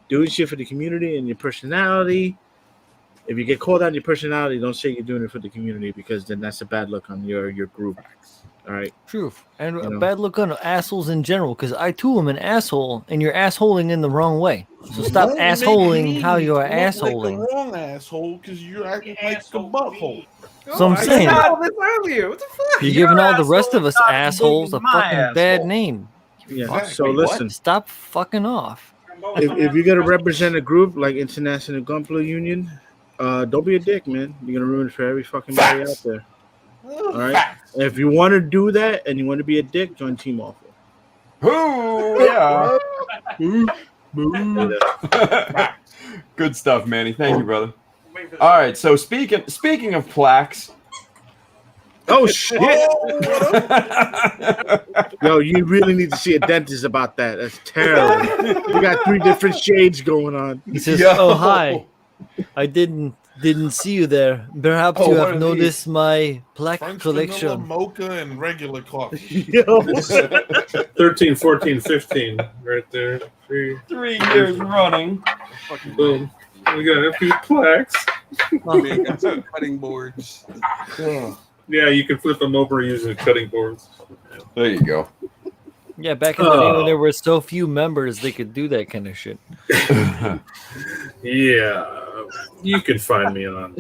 doing shit for the community and your personality. If you get called out on your personality, don't say you're doing it for the community, because then that's a bad look on your group. All right. Truth. And a bad look on assholes in general, because I too am an asshole, and you're assholing in the wrong way. So stop assholing how you're assholing. Like the wrong asshole, because you're acting like a butthole. So I'm saying, this earlier. What the fuck? you're giving all the rest of us assholes a fucking bad name. Yeah. So listen, stop fucking off. if you're gonna represent a group like International Gunpla Union, don't be a dick, man. You're gonna ruin it for every fucking body out there. All right. And if you want to do that and you want to be a dick, join Team Awful. Yeah. Good stuff, Manny. Thank you, brother. All right. So speaking of plaques. Oh shit! Yo, you really need to see a dentist about that. That's terrible. You got 3 different shades going on. He says, "Oh hi, I didn't see you there. Perhaps you have noticed my plaque French collection." vanilla, mocha, and regular coffee. Yo. 13, 14, 15, right there. 3 years running. Boom. We got a few plaques. We got some cutting boards. Yeah, you can flip them over using cutting boards. There you go. Yeah, back in the day when there were so few members, they could do that kind of shit. Yeah, you can find me on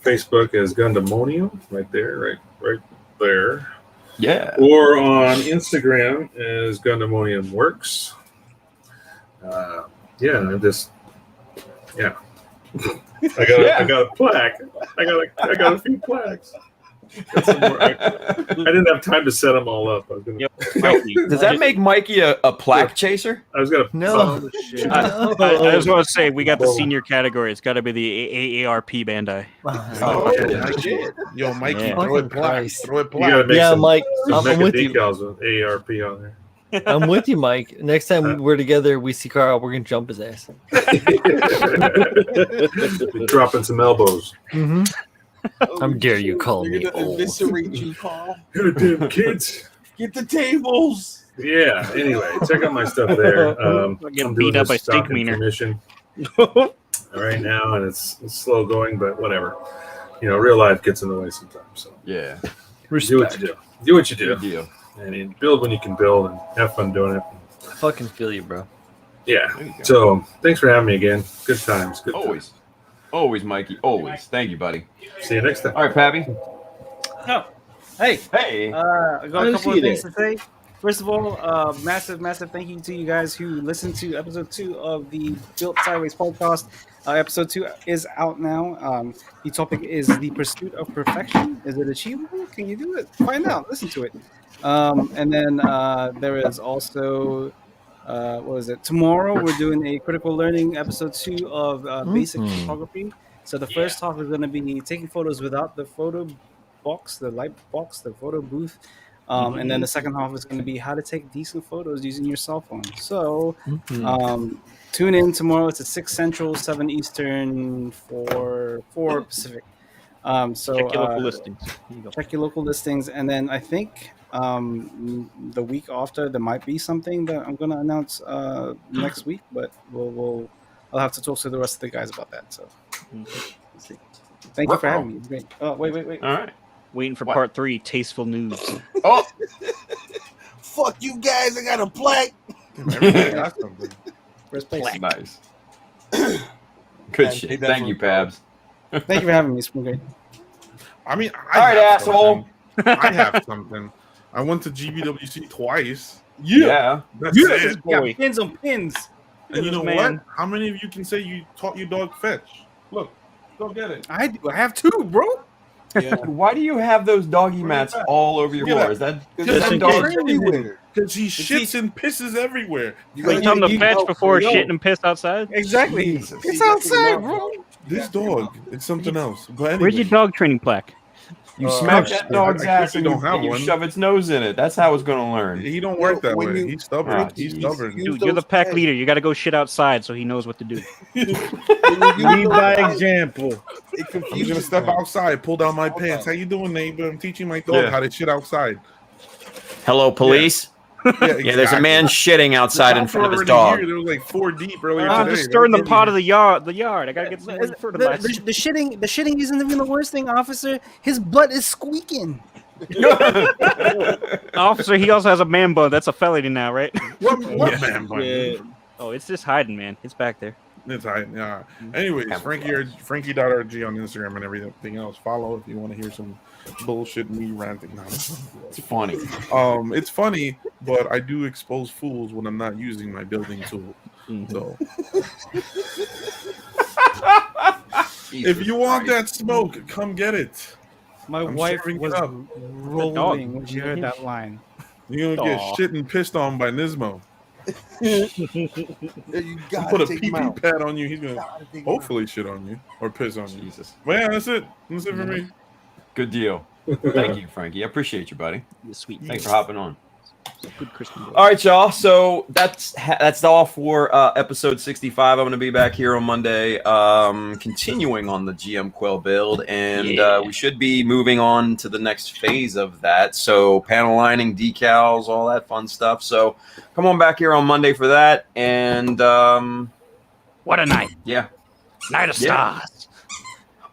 Facebook as Gundamonium, right there, right there. Yeah. Or on Instagram as Gundamonium Works. I got a plaque. I got a few plaques. I didn't have time to set them all up. Does that make Mikey a plaque chaser? I was gonna. No. I just want to say we got the senior category. It's got to be the AARP Bandai. Yo, Mikey, Yeah. throw it plaque. Throw it You gotta plaque. make Yeah, some, Mike, some I'm mega with you. decals with AARP on there. I'm with you, Mike. Next time we're together, we see Carl, we're gonna jump his ass. Dropping some elbows. Mm-hmm. How dare you call They're me gonna old? eviscerate you, Carl. Goddamn kids. Get the tables. Yeah. Anyway, check out my stuff there. Getting beat up by stock Stink Meaner. commission right now, and it's slow going, but whatever. Real life gets in the way sometimes. So Yeah. do what you do. Do what you do. Good deal. And you build when you can build, and have fun doing it. I fucking feel you, bro. Yeah. There you go. So thanks for having me again. Good times. Good Always. Always, Mikey. Always. Thank you, buddy. times. See you next time. All right, Pappy. Oh, hey. Hey. I got I a didn't couple see of you things to say. First of all, massive thank you to you guys who listened to episode 2 of the Built Sideways podcast. Episode 2 is out now. The topic is the pursuit of perfection. Is it achievable? Can you do it? Find out. Listen to it. And then there is also, what was it? Tomorrow we're doing a critical learning episode 2 of basic photography. So the first talk is going to be taking photos without the photo box, the light box, the photo booth. And then the second half is going to be how to take decent photos using your cell phone. So tune in tomorrow. It's at 6 Central, 7 Eastern, 4 Pacific. So Check your local listings. There you go. check your local listings, and then I think the week after there might be something that I'm going to announce next week, but I'll have to talk to the rest of the guys about that. So let's see. Thank you for having me. It's great. Oh, wait. All right. Waiting for part 3, tasteful news. Oh, Fuck you guys! I got a plaque. Everybody got something. First place. nice. Good shit. Thank you, Pabs. Thank you for having me. It's been great. I mean, All right, asshole. I have something. I went to GBWC twice. Yeah. That's Yes, it. got pins on pins. And you know man. what? How many of you can say you taught your dog fetch? Look, go get it. I do. I have 2, bro. Yeah. Why do you have those doggy mats all over your floor? Is that Just that in dog? case. Because he shits and pisses everywhere. Wait, you tell him to fetch before yo. shitting and piss outside? Exactly. Jesus. It's outside, bro. This dog, it's something else. But Where's your anyway, dog training plaque? You smack that dog's I ass actually and don't have you one. shove its nose in it. That's how it's going to learn. he don't work that when way. you- He's stubborn. Ah, He's jeez. stubborn. Dude, you're the pack leader. You got to go shit outside so he knows what to do. Lead by example. It I'm just confuses gonna step them. outside, pull down my Hold pants. on. How you doing, neighbor? I'm teaching my dog Yeah. how to shit outside. Hello, police. Yeah, there's a man shitting outside in front of his dog. There was like 4 deep earlier I'm today. just stirring the pot of the yard. I gotta get some The, fertilizer. the shitting isn't even the worst thing, officer. His butt is squeaking. Officer, he also has a man bun. That's a felony now, right? What man bun? Yeah. Oh, it's just hiding, man. It's back there. It's high. Yeah. Anyways, Frankie.rg on Instagram and everything else. Follow if you want to hear some bullshit me ranting. No, It's funny. it's funny, but I do expose fools when I'm not using my building tool. So if you want that smoke, come get it. My I'm wife serving it was up. rolling when she heard that line. You're gonna get Aw. shit and pissed on by Nismo. You He gotta put a take him pee out. pad on you. He's gonna Gotta take him hopefully shit on you or piss on you. Jesus. Well, yeah, that's it. That's it for me. Good deal. Thank you, Frankie. I appreciate you, buddy. You sweet. Thanks for hopping on. Good Christian boy. All right, y'all. So that's all for episode 65. I'm going to be back here on Monday, continuing on the GM Quill build, and we should be moving on to the next phase of that. So panel lining, decals, all that fun stuff. So come on back here on Monday for that. And What a night. yeah. Night of Yeah. stars.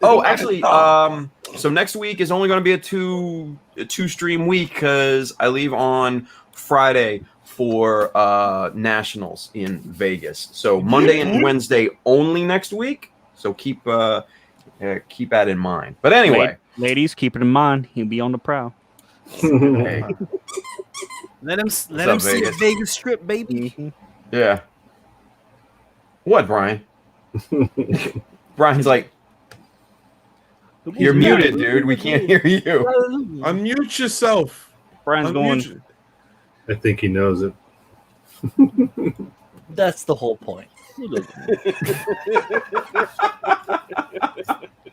Oh, actually, so next week is only going to be a two stream week because I leave on Friday for nationals in Vegas. So Monday and Wednesday only next week. So keep that in mind. But anyway, Ladies, keep it in mind. He'll be on the prowl. hey, Let him up, see Vegas? a Vegas Strip, baby. yeah. What, Brian? Brian's like, you're muted, dude. We can't hear you. Unmute yourself. Brian's going. Unmute. I think he knows it. That's the whole point.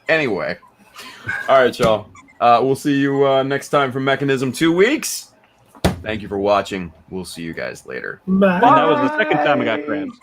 Anyway, all right, y'all. We'll see you next time for Mechanism 2 weeks. Thank you for watching. We'll see you guys later. And that was the second time I got crabs.